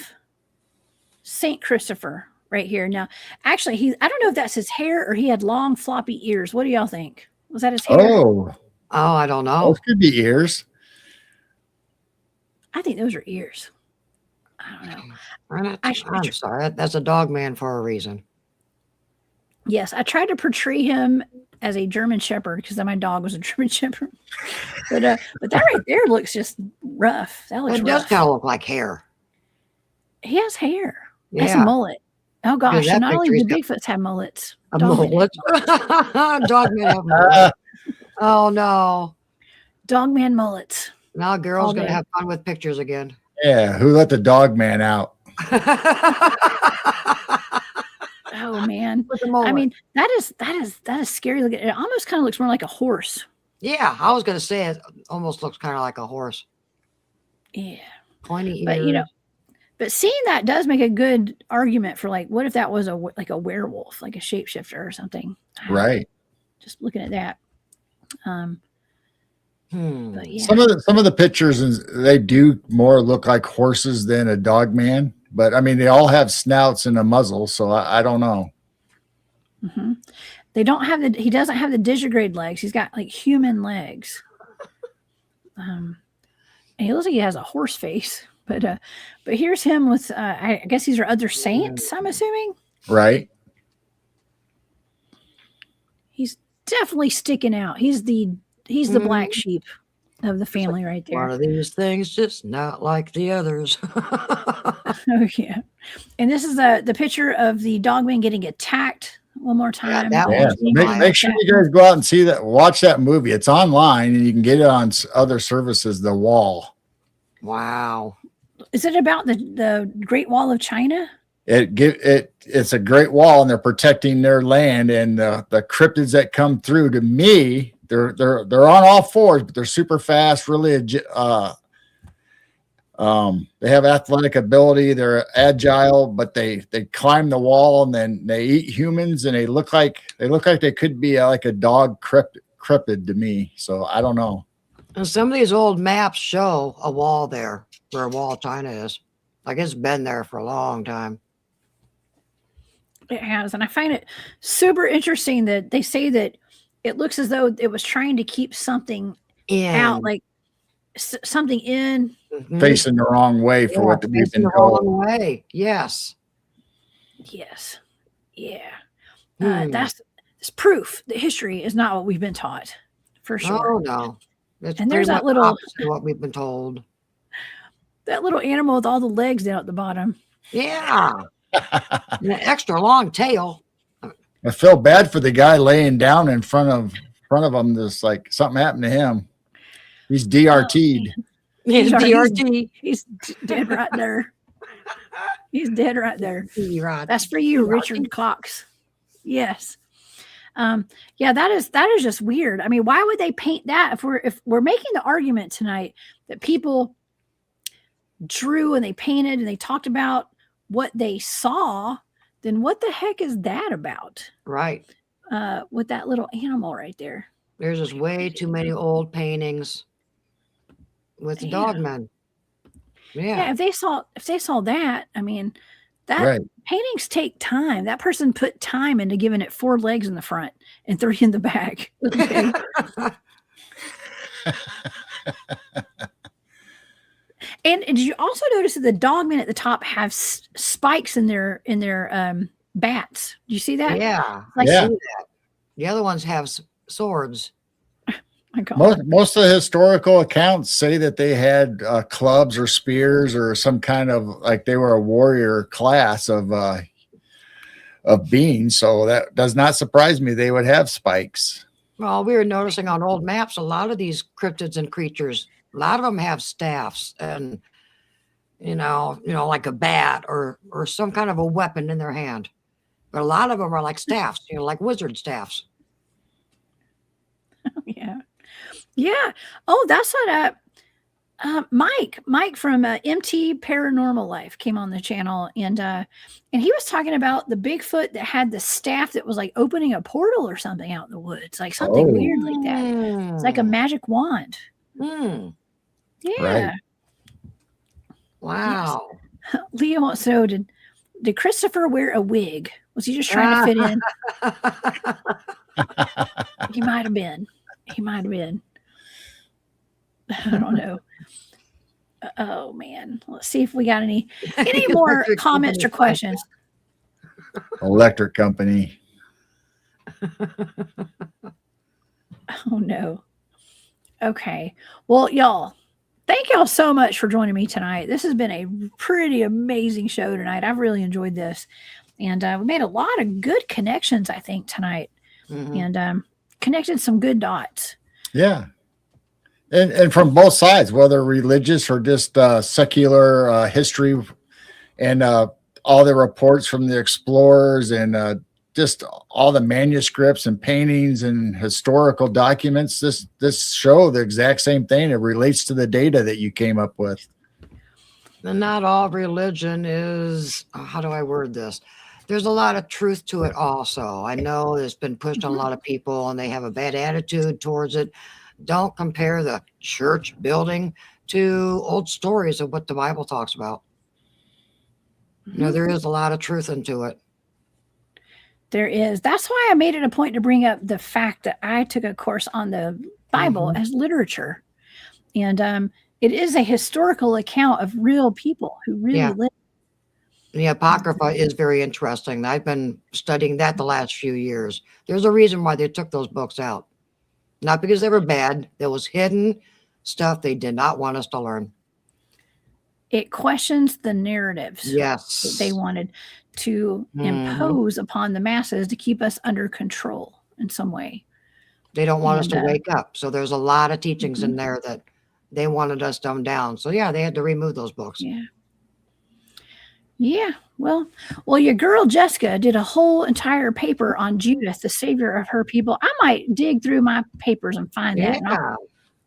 Saint Christopher right here. Now, actually, I don't know if that's his hair or he had long floppy ears. What do y'all think? Was that his hair? Oh, I don't know. Those could be ears. I think those are ears. I don't know. I'm sorry. That's a Dogman for a reason. Yes, I tried to portray him as a German Shepherd because my dog was a German Shepherd. But that right there looks just rough. That looks rough. It does kind of look like hair. He has hair. Yeah. That's a mullet. Oh gosh! So not only do Bigfoots have mullets. Mullet. Dogmen have mullets. Oh no! Dogman mullets. Now girl's gonna have fun with pictures again. Yeah, who let the Dogman out? Oh man! I mean, that is scary looking. It almost kind of looks more like a horse. Yeah, I was gonna say it almost looks kind of like a horse. Yeah, pointy ears. But but seeing that does make a good argument for like, what if that was a werewolf, like a shapeshifter or something? Right. Just looking at that. But yeah. Some of the pictures, they do more look like horses than a Dogman. But I mean, they all have snouts and a muzzle, so I don't know. Mm-hmm. They don't have he doesn't have the digigrade legs. He's got like human legs. And he looks like he has a horse face. But here's him with I guess these are other saints, I'm assuming. Right. He's definitely sticking out. He's the black sheep of the family right there. One of these things just not like the others. Oh yeah. And this is the picture of the dogman getting attacked one more time. that Yeah, was make sure you guys go out and see that. Watch that movie. It's online, and you can get it on other services. The Wall. Wow. Is it about the Great Wall of China? It's a great wall, and they're protecting their land. And the cryptids that come through, to me, they're on all fours, but they're super fast. Really, they have athletic ability. They're agile, but they climb the wall, and then they eat humans, and they look like they could be like a dog cryptid to me. So I don't know. And some of these old maps show a wall there where Wall of China is. Like it's been there for a long time. It has, and I find it super interesting that they say that it looks as though it was trying to keep something out, like something in. Facing the wrong way for what we've been told. Way. Yes. Yes. Yeah. That's proof that history is not what we've been taught, for sure. Oh no. It's and there's that little opposite of what we've been told. That little animal with all the legs down at the bottom. Yeah. And an extra long tail. I feel bad for the guy laying down in front of him. This like something happened to him. He's DRT'd. He's DRT. He's dead right there. He's dead right there. Right. That's for you, Richard Cox. Yes. Yeah, that is just weird. I mean, why would they paint that if we're making the argument tonight that people drew and they painted and they talked about what they saw, then what the heck is that about? Right. With that little animal right there. There's just way too many old paintings with the dogmen. Yeah. If they saw that, I mean, that paintings take time. That person put time into giving it 4 legs in the front and 3 in the back. Okay. And did you also notice that the dogmen at the top have spikes in their bats? Do you see that? Yeah. Like, I see that. The other ones have swords. Most of the historical accounts say that they had clubs or spears or some kind of, like, they were a warrior class of beings. So that does not surprise me. They would have spikes. Well, we were noticing on old maps, a lot of these cryptids and creatures, a lot of them have staffs and, you know, like a bat or some kind of a weapon in their hand. But a lot of them are like staffs, like wizard staffs. Yeah. Yeah. Oh, that's what Mike from MT Paranormal Life came on the channel, and he was talking about the Bigfoot that had the staff that was like opening a portal or something out in the woods, like something weird like that. It's like a magic wand. Yeah. Right. Wow. Yes. Leo wants to know, did Christopher wear a wig? Was he just trying to fit in? He might have been. I don't know. Oh man, let's see if we got any more comments or questions. Electric company. Oh no. Okay. Well, y'all, thank y'all so much for joining me tonight. This has been a pretty amazing show tonight. I've really enjoyed this, and we made a lot of good connections, I think, tonight, and connected some good dots. Yeah. And from both sides, whether religious or just secular history, and all the reports from the explorers, and just all the manuscripts and paintings and historical documents, this show the exact same thing. It relates to the data that you came up with. And not all religion is, how do I word this? There's a lot of truth to it also. I know it's been pushed on a lot of people and they have a bad attitude towards it. Don't compare the church building to old stories of what the Bible talks about. There is a lot of truth into it. There is. That's why I made it a point to bring up the fact that I took a course on the Bible as literature. And it is a historical account of real people who really lived. The Apocrypha is very interesting. I've been studying that the last few years. There's a reason why they took those books out. Not because they were bad. There was hidden stuff they did not want us to learn. it questions the narratives that Yes. they wanted to impose upon the masses to keep us under control in some way. They don't want us to And, wake up. So there's a lot of teachings in there that they wanted us dumbed down. So yeah, they had to remove those books. Yeah. Yeah. Well, your girl Jessica did a whole entire paper on Judith, the savior of her people. I might dig through my papers and find that. And Yeah.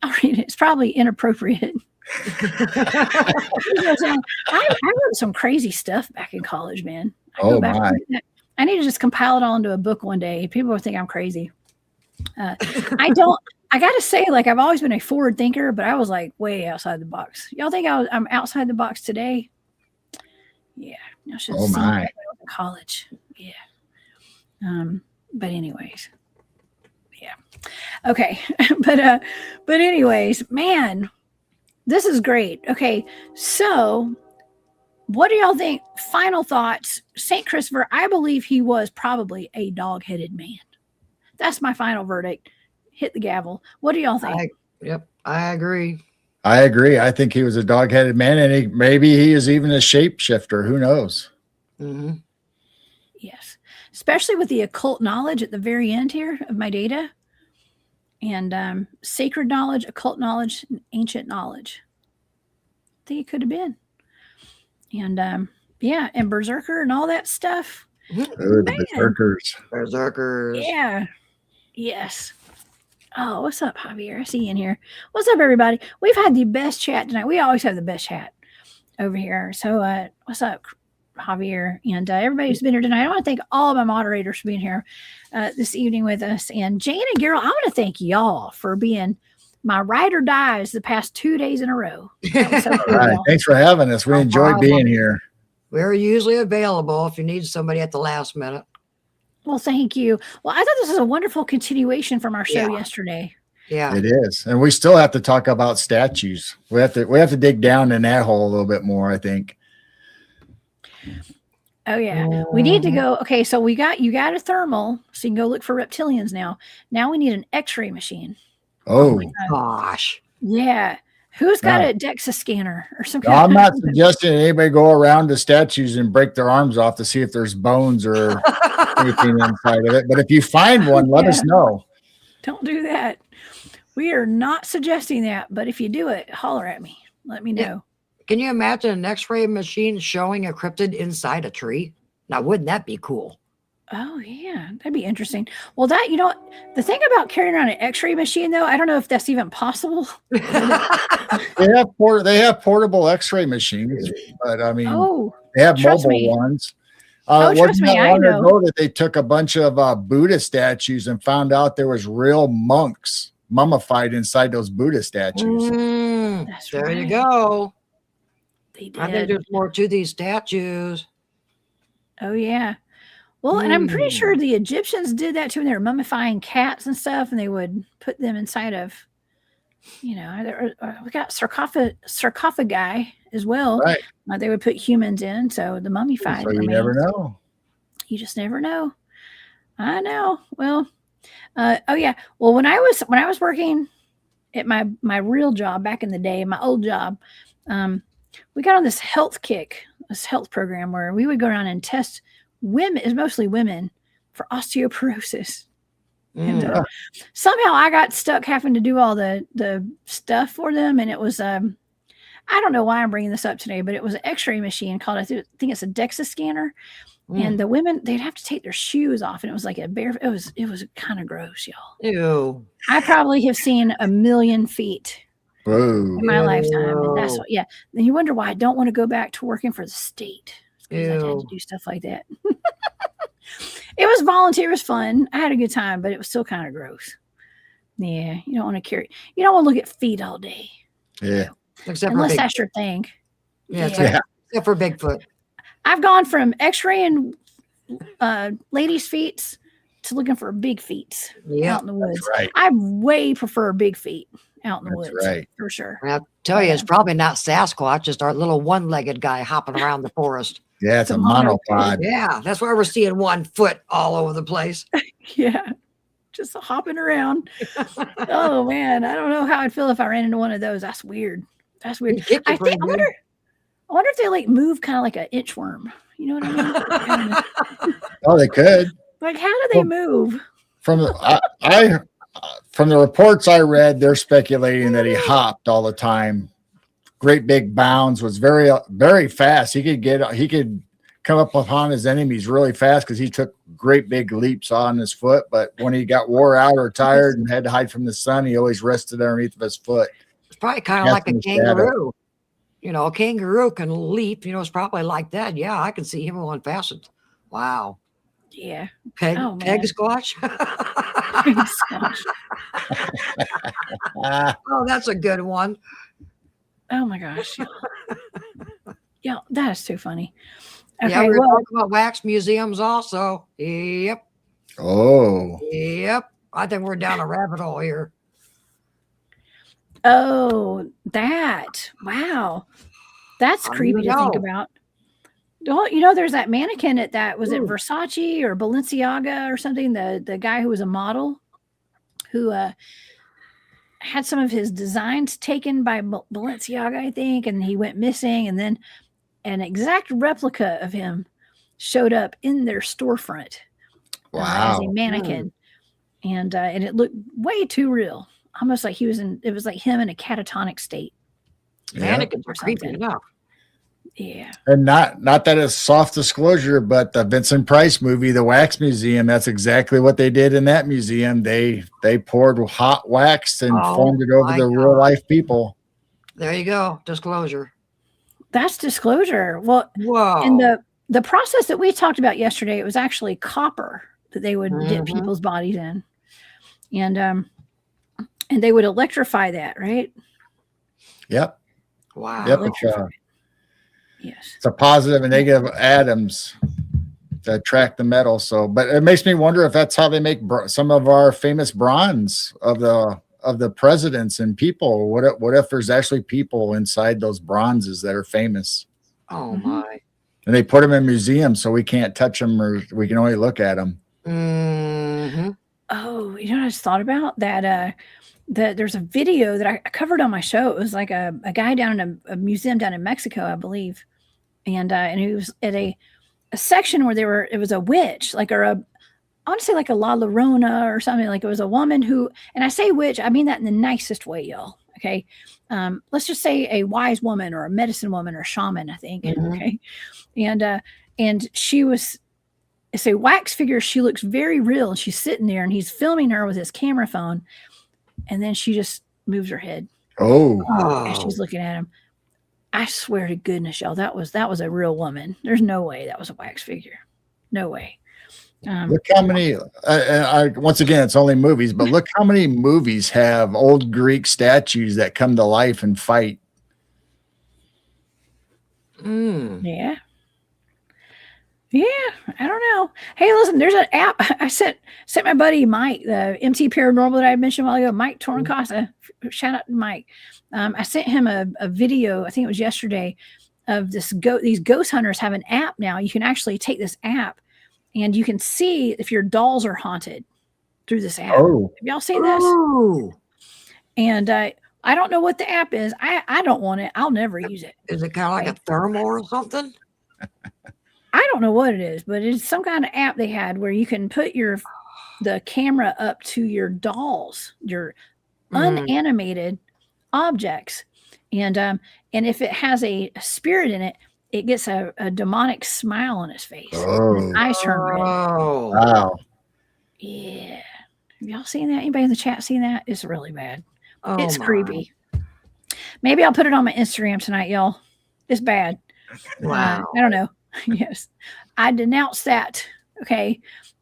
I'll read it. It's probably inappropriate. I wrote some crazy stuff back in college, man. Oh my! I need to just compile it all into a book one day. People will think I'm crazy. I got to say, like, I've always been a forward thinker, but I was like way outside the box. Y'all think I'm outside the box today? Yeah. I should have seen that when I was in college. Yeah. But anyways. Yeah. Okay. but anyways, man, this is great. Okay. So what do y'all think? Final thoughts. St. Christopher, I believe he was probably a dog-headed man. That's my final verdict. Hit the gavel. What do y'all think? I agree. I agree. I think he was a dog-headed man, and maybe he is even a shapeshifter. Who knows? Mm-hmm. Yes. Especially with the occult knowledge at the very end here of my data. And sacred knowledge, occult knowledge, and ancient knowledge. I think it could have been. And and Berserker and all that stuff. The Berserkers. Yeah. Yes. Oh, what's up, Javier? I see you in here. What's up, everybody? We've had the best chat tonight. We always have the best chat over here. So what's up, Javier? And everybody who's been here tonight. I want to thank all of my moderators for being here this evening with us. And Jane and Gerald, I want to thank y'all for being my ride or dies the past 2 days in a row. So cool. All right. Thanks for having us. We enjoyed being here. We're usually available if you need somebody at the last minute. Well, thank you. Well, I thought this was a wonderful continuation from our show yesterday. Yeah, it is. And we still have to talk about statues. We have to dig down in that hole a little bit more, I think. Oh yeah. We need to go. Okay, so you got a thermal, so you can go look for reptilians now. Now we need an x-ray machine. Oh my gosh. Yeah. Who's got a DEXA scanner or something? I'm not suggesting anybody go around to statues and break their arms off to see if there's bones or anything inside of it. But if you find one, let us know. Don't do that. We are not suggesting that, but if you do it, holler at me. Let me know. Yeah. Can you imagine an x-ray machine showing a cryptid inside a tree? Now, wouldn't that be cool? Oh, yeah. That'd be interesting. Well, the thing about carrying around an x-ray machine, though, I don't know if that's even possible. They have portable x-ray machines, but I mean, they have mobile ones. Wasn't that long ago that they took a bunch of Buddha statues and found out there was real monks mummified inside those Buddha statues? There you go. They did. I think there's more to these statues. Oh, yeah. Well, and I'm pretty sure the Egyptians did that too when they were mummifying cats and stuff, and they would put them inside of, we got sarcophagi as well. Right. They would put humans in, so the mummified. So you never know. You just never know. I know. Well, Well, when I was working at my real job back in the day, my old job, we got on this health program where we would go around and test women, is mostly women, for osteoporosis. And somehow I got stuck having to do all the stuff for them. And it was, I don't know why I'm bringing this up today, but it was an x-ray machine called, I think it's a DEXA scanner. And the women, they'd have to take their shoes off. And it was like it was kind of gross, y'all. Ew. I probably have seen 1 million feet in my lifetime. And that's what, Then you wonder why I don't want to go back to working for the state. Because I had to do stuff like that. It was volunteer. It was fun. I had a good time, but it was still kind of gross. Yeah. You don't want to look at feet all day. Yeah. Unless that's your thing. Yeah. Except for Bigfoot. I've gone from x-raying ladies' feet to looking for big feet out in the woods. Right. I way prefer big feet out in the woods. Right. For sure. I'll tell you, it's probably not Sasquatch, just our little one-legged guy hopping around the forest. Yeah, it's a monopod. Yeah, that's why we're seeing 1 foot all over the place. Yeah, just hopping around. Oh, man, I don't know how I'd feel if I ran into one of those. That's weird. I wonder. I wonder if they like move kind of like an inchworm. You know what I mean? Oh, they could. Like, how do they move? From from the reports I read, they're speculating that he hopped all the time. Great big bounds, was very, very fast. He could come up upon his enemies really fast because he took great big leaps on his foot. But when he got wore out or tired and had to hide from the sun, he always rested underneath of his foot. It's probably kind of like a kangaroo. You know, a kangaroo can leap. You know, it's probably like that. Yeah, I can see him going fast. Wow. Yeah. Peg squash. Peg squash. Oh, that's a good one. Oh my gosh. Yeah, that is too funny. Okay, yeah, we're talking about wax museums also. Yep. Oh. Yep. I think we're down a rabbit hole here. Oh, that. Wow. That's creepy to think about. Well, you know, there's that mannequin at that, was it Versace or Balenciaga or something? The guy who was a model who had some of his designs taken by Balenciaga, I think, and he went missing. And then an exact replica of him showed up in their storefront as a mannequin. And it looked way too real. Almost like it was like him in a catatonic state. Mannequins are creepy enough. Yeah. And not that it's soft disclosure, but the Vincent Price movie, The Wax Museum, that's exactly what they did in that museum. They poured hot wax and formed it over the real life people. There you go. Disclosure. That's disclosure. Well, and the process that we talked about yesterday, it was actually copper that they would dip people's bodies in. And they would electrify that, right? Yep. Wow. Yep. Yes. It's a positive and negative atoms that attract the metal. So, but it makes me wonder if that's how they make some of our famous bronze of the presidents and people. What if there's actually people inside those bronzes that are famous? Oh my! And they put them in museums so we can't touch them, or we can only look at them. Mm-hmm. Oh, you know what I just thought about? That there's a video that I covered on my show. It was like a guy down in a museum down in Mexico, I believe. And he was at a section where it was a witch, I want to say like a La Llorona or something. Like it was a woman who, and I say witch, I mean that in the nicest way, y'all. Okay. Let's just say a wise woman or a medicine woman or shaman, I think. Okay. And she was, it's a wax figure. She looks very real. And she's sitting there and he's filming her with his camera phone. And then she just moves her head. As she's looking at him. I swear to goodness, y'all, that was a real woman. There's no way that was a wax figure. No way. Look how many, once again, it's only movies, but look how many movies have old Greek statues that come to life and fight. Yeah. Yeah, I don't know. Hey, listen, there's an app I sent my buddy Mike, the MT Paranormal that I mentioned a while ago, Mike Torncasa. Shout out to Mike. I sent him a video, I think it was yesterday, of these ghost hunters have an app now. You can actually take this app and you can see if your dolls are haunted through this app. Have y'all seen this? And I don't know what the app is. I don't want it. I'll never use it. Is it kind of like a thermal or something? I don't know what it is, but it's some kind of app they had where you can put the camera up to your dolls, your unanimated objects, and if it has a spirit in it, it gets a demonic smile on its face. And eyes turn red. Oh, wow! Yeah, have y'all seen that? Anybody in the chat seen that? It's really bad. It's creepy. Maybe I'll put it on my Instagram tonight, y'all. It's bad. Wow. I don't know. Yes, I denounce that. Okay.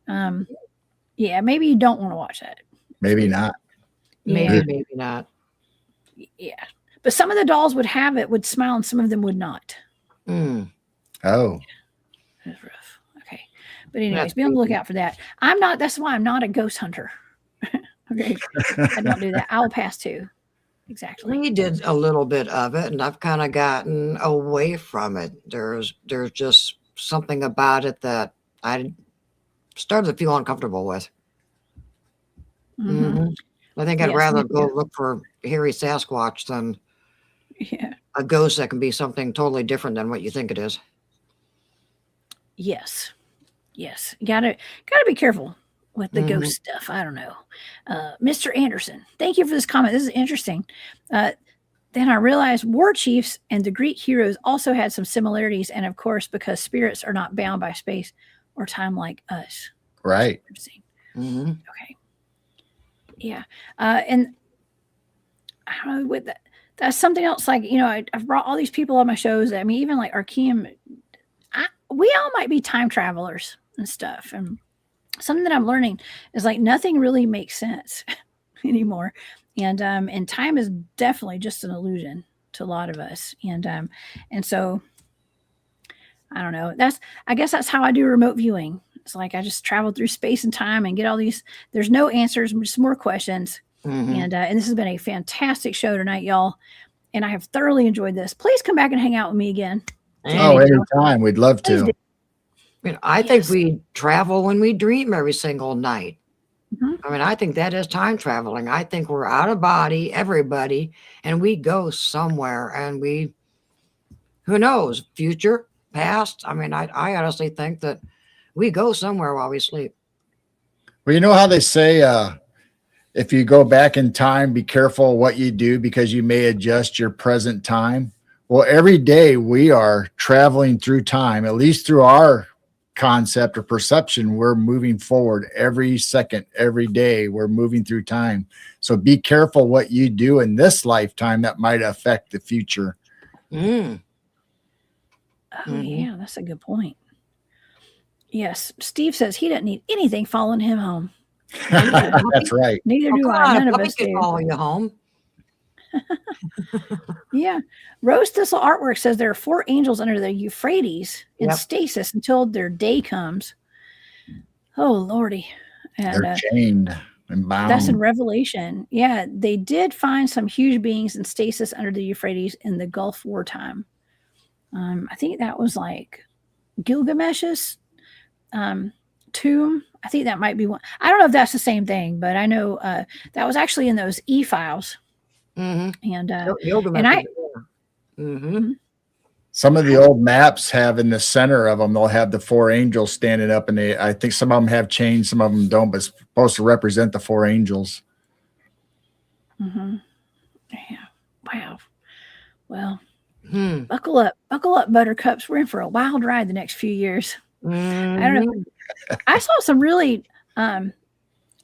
Yeah, maybe you don't want to watch that. Maybe not. Maybe not. Yeah, but some of the dolls would smile, and some of them would not. Oh, that's rough. Okay, but anyways, be on the lookout for that. That's why I'm not a ghost hunter. Okay, I don't do that. I'll pass too. Exactly. We did a little bit of it, and I've kind of gotten away from it. There's just something about it that I started to feel uncomfortable with. I think I'd rather go look for hairy Sasquatch than Yeah. a ghost that can be something totally different than what you think it is. Yes. Yes. Gotta be careful with the ghost stuff. I don't know. Mr. Anderson, thank you for this comment. This is interesting. Then I realized war chiefs and the Greek heroes also had some similarities, and of course, because spirits are not bound by space or time like us. Right. Interesting. Mm-hmm. Okay. Yeah. And I don't know, with that, that's something else. Like, I've brought all these people on my shows. I mean, even like Archeum, we all might be time travelers and stuff. And something that I'm learning is like nothing really makes sense anymore. And time is definitely just an illusion to a lot of us. And so I don't know. I guess that's how I do remote viewing. It's like I just travel through space and time and get all these. There's no answers, just more questions. And this has been a fantastic show tonight, y'all. And I have thoroughly enjoyed this. Please come back and hang out with me again. Oh, anytime. We'd love to. I think we travel when we dream every single night. I mean, I think that is time traveling. I think we're out of body, everybody, and we go somewhere, and who knows, future, past. I mean, I honestly think that we go somewhere while we sleep. Well, you know how they say, if you go back in time, be careful what you do because you may adjust your present time. Well, every day we are traveling through time, at least through our concept or perception. We're moving forward every second, every day. We're moving through time. So be careful what you do in this lifetime that might affect the future. Oh, yeah, that's a good point. Yes, Steve says he doesn't need anything following him home. That's right. Neither do I. None of us do. Follow you home. Yeah. Rose Thistle Artwork says there are 4 angels under the Euphrates in stasis until their day comes. Oh, Lordy. And they're chained and bound. That's in Revelation. Yeah, they did find some huge beings in stasis under the Euphrates in the Gulf War time. I think that was like Gilgamesh's tomb. I think that might be one. I don't know if that's the same thing, but I know that was actually in those e-files. And some of the old maps have in the center of them, they'll have the 4 angels standing up, and I think some of them have chains, some of them don't, but it's supposed to represent the 4 angels. Yeah. Wow. Well, buckle up, buttercups. We're in for a wild ride the next few years. I don't know. I saw some really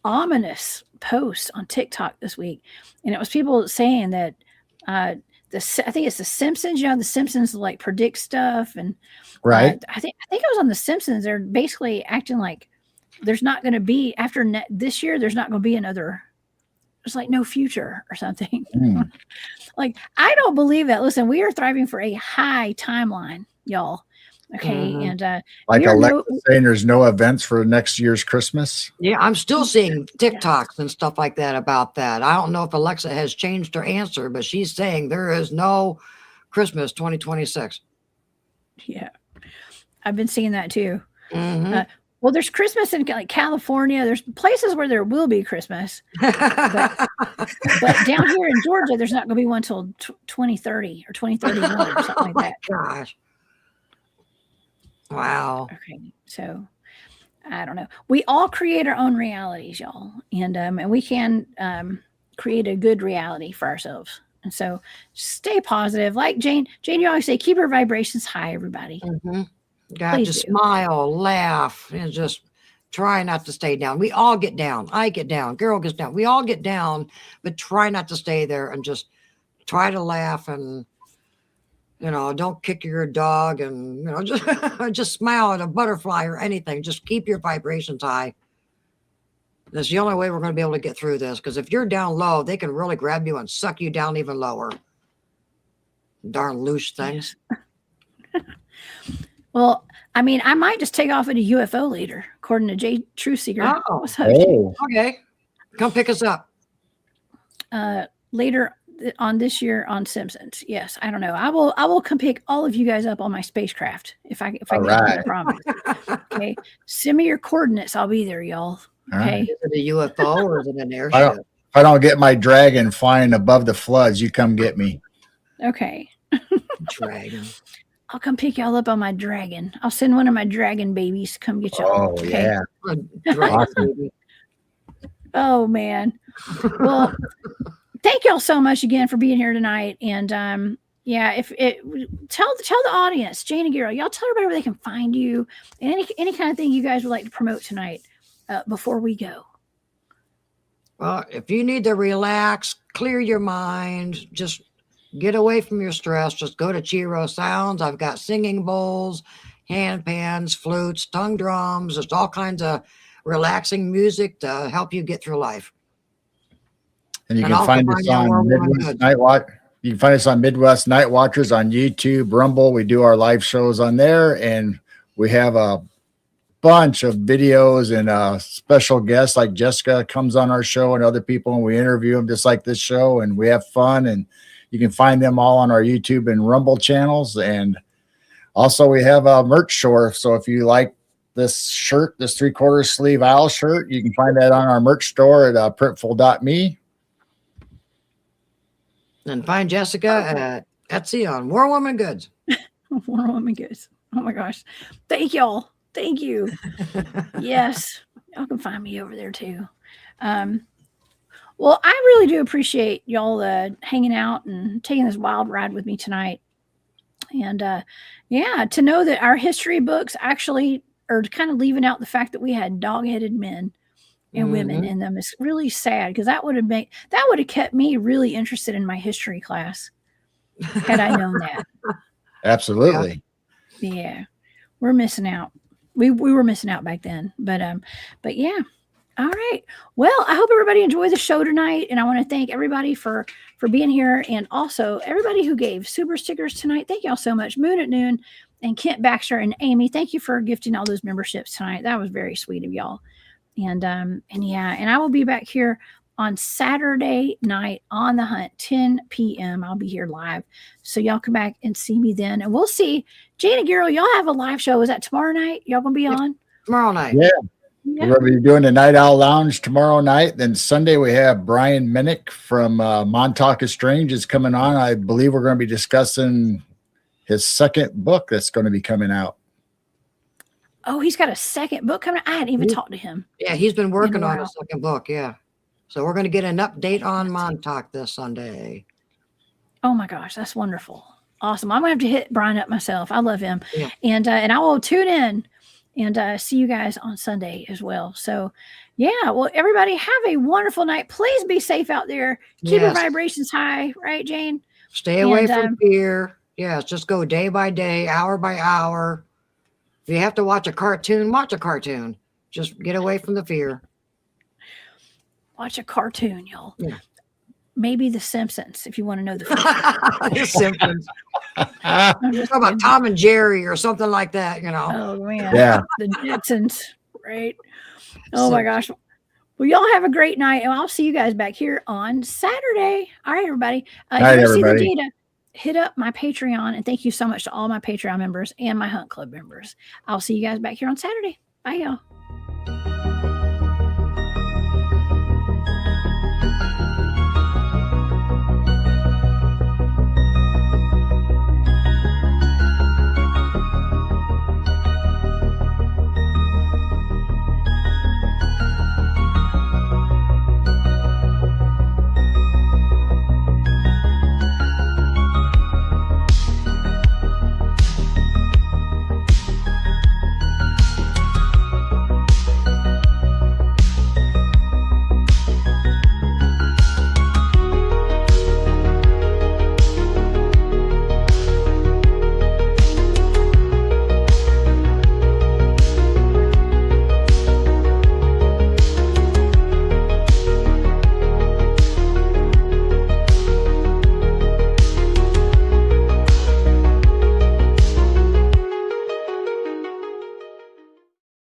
ominous posts on TikTok this week, and it was people saying that I think it's the Simpsons. The Simpsons like predict stuff, and right. I think it was on the Simpsons. They're basically acting like there's not going to be after this year. There's not going to be another. There's like no future or something. Like, I don't believe that. Listen, we are thriving for a high timeline, y'all. Okay. And like Alexa saying there's no events for next year's Christmas. Yeah, I'm still seeing TikToks and stuff like that about that. I don't know if Alexa has changed her answer, but she's saying there is no Christmas 2026. Yeah, I've been seeing that too. Well, there's Christmas in like California. There's places where there will be Christmas, but down here in Georgia, there's not going to be one until 2030 or 2031 or something like that. Gosh. Wow. Okay, so I don't know. We all create our own realities, y'all, and we can create a good reality for ourselves. And so, stay positive. Like Jane, you always say, keep your vibrations high, everybody. God, just smile, laugh, and just try not to stay down. We all get down. I get down. Girl gets down. We all get down, but try not to stay there and just try to laugh and. Don't kick your dog and, just smile at a butterfly or anything. Just keep your vibrations high. That's the only way we're going to be able to get through this. Because if you're down low, they can really grab you and suck you down even lower. Darn loose things. Well, I mean, I might just take off at a UFO later, according to Jay Truthseeker. Okay. Come pick us up. Later on this year on Simpsons. Yes, I don't know. I will come pick all of you guys up on my spacecraft if I get that, I promise. Okay, send me your coordinates. I'll be there, y'all. Okay. Is it a UFO or is it an airship? If I don't get my dragon flying above the floods, you come get me. Okay. Dragon. I'll come pick y'all up on my dragon. I'll send one of my dragon babies to come get y'all. Oh, Okay. yeah. A dragon Awesome. baby. Oh man. Well, thank y'all so much again for being here tonight. And yeah, if it tell the audience, Jane and Gero, y'all tell everybody where they can find you and any kind of thing you guys would like to promote tonight before we go. Well, if you need to relax, clear your mind, just get away from your stress, just go to Chiro Sounds. I've got singing bowls, hand pans, flutes, tongue drums, just all kinds of relaxing music to help you get through life. And you And can also find us find out on where we're going Midwest good. Night Watch. You can find us on Midwest Night Watchers on YouTube, Rumble. We do our live shows on there, and we have a bunch of videos and special guests like Jessica comes on our show and other people, and we interview them just like this show, and we have fun. And you can find them all on our YouTube and Rumble channels. And also we have a merch store. So if you like this shirt, this 3/4 sleeve owl shirt, you can find that on our merch store at printful.me. And find Jessica at Etsy on War Woman Goods. War Woman Goose. Oh my gosh. Thank y'all. Thank you. Yes. Y'all can find me over there too. Well, I really do appreciate y'all hanging out and taking this wild ride with me tonight. And yeah, to know that our history books actually are kind of leaving out the fact that we had dog-headed men and women in them is really sad, because that would have kept me really interested in my history class had I known that. Absolutely. Yeah, we're missing out. We were missing out back then, but yeah. All right. Well, I hope everybody enjoyed the show tonight, and I want to thank everybody for being here, and also everybody who gave super stickers tonight. Thank y'all so much, Moon at Noon and Kent Baxter and Amy. Thank you for gifting all those memberships tonight. That was very sweet of y'all. And yeah, and I will be back here on Saturday night on the Hunt, 10 p.m. I'll be here live. So y'all come back and see me then. And we'll see. Jane and Gero, y'all have a live show. Is that tomorrow night? Y'all going to be on? Tomorrow night. Yeah. Yeah. We're going to be doing the Night Owl Lounge tomorrow night. Then Sunday we have Brian Minnick from Montauk is Strange is coming on. I believe we're going to be discussing his second book that's going to be coming out. Oh, he's got a second book coming. I hadn't even talked to him. Yeah, he's been working on while. a second book. Yeah. So we're going to get an update on Montauk this Sunday. Oh my gosh, that's wonderful. Awesome. I'm going to have to hit Brian up myself. I love him. Yeah. And I will tune in and see you guys on Sunday as well. So yeah, well, everybody have a wonderful night. Please be safe out there. Keep your vibrations high, right, Jane? Stay away from fear. Yes, just go day by day, hour by hour. If you have to watch a cartoon, watch a cartoon. Just get away from the fear. Watch a cartoon, y'all. Yeah. Maybe The Simpsons, if you want to know the The Simpsons. I'm just How about Tom and Jerry or something like that, you know? Oh man. Yeah. The Jetsons, right? Oh my gosh. Well, y'all have a great night, and I'll see you guys back here on Saturday. All right, everybody. Night, if you see the everybody. data, hit up my Patreon, and thank you so much to all my Patreon members and my Hunt Club members. I'll see you guys back here on Saturday. Bye, y'all.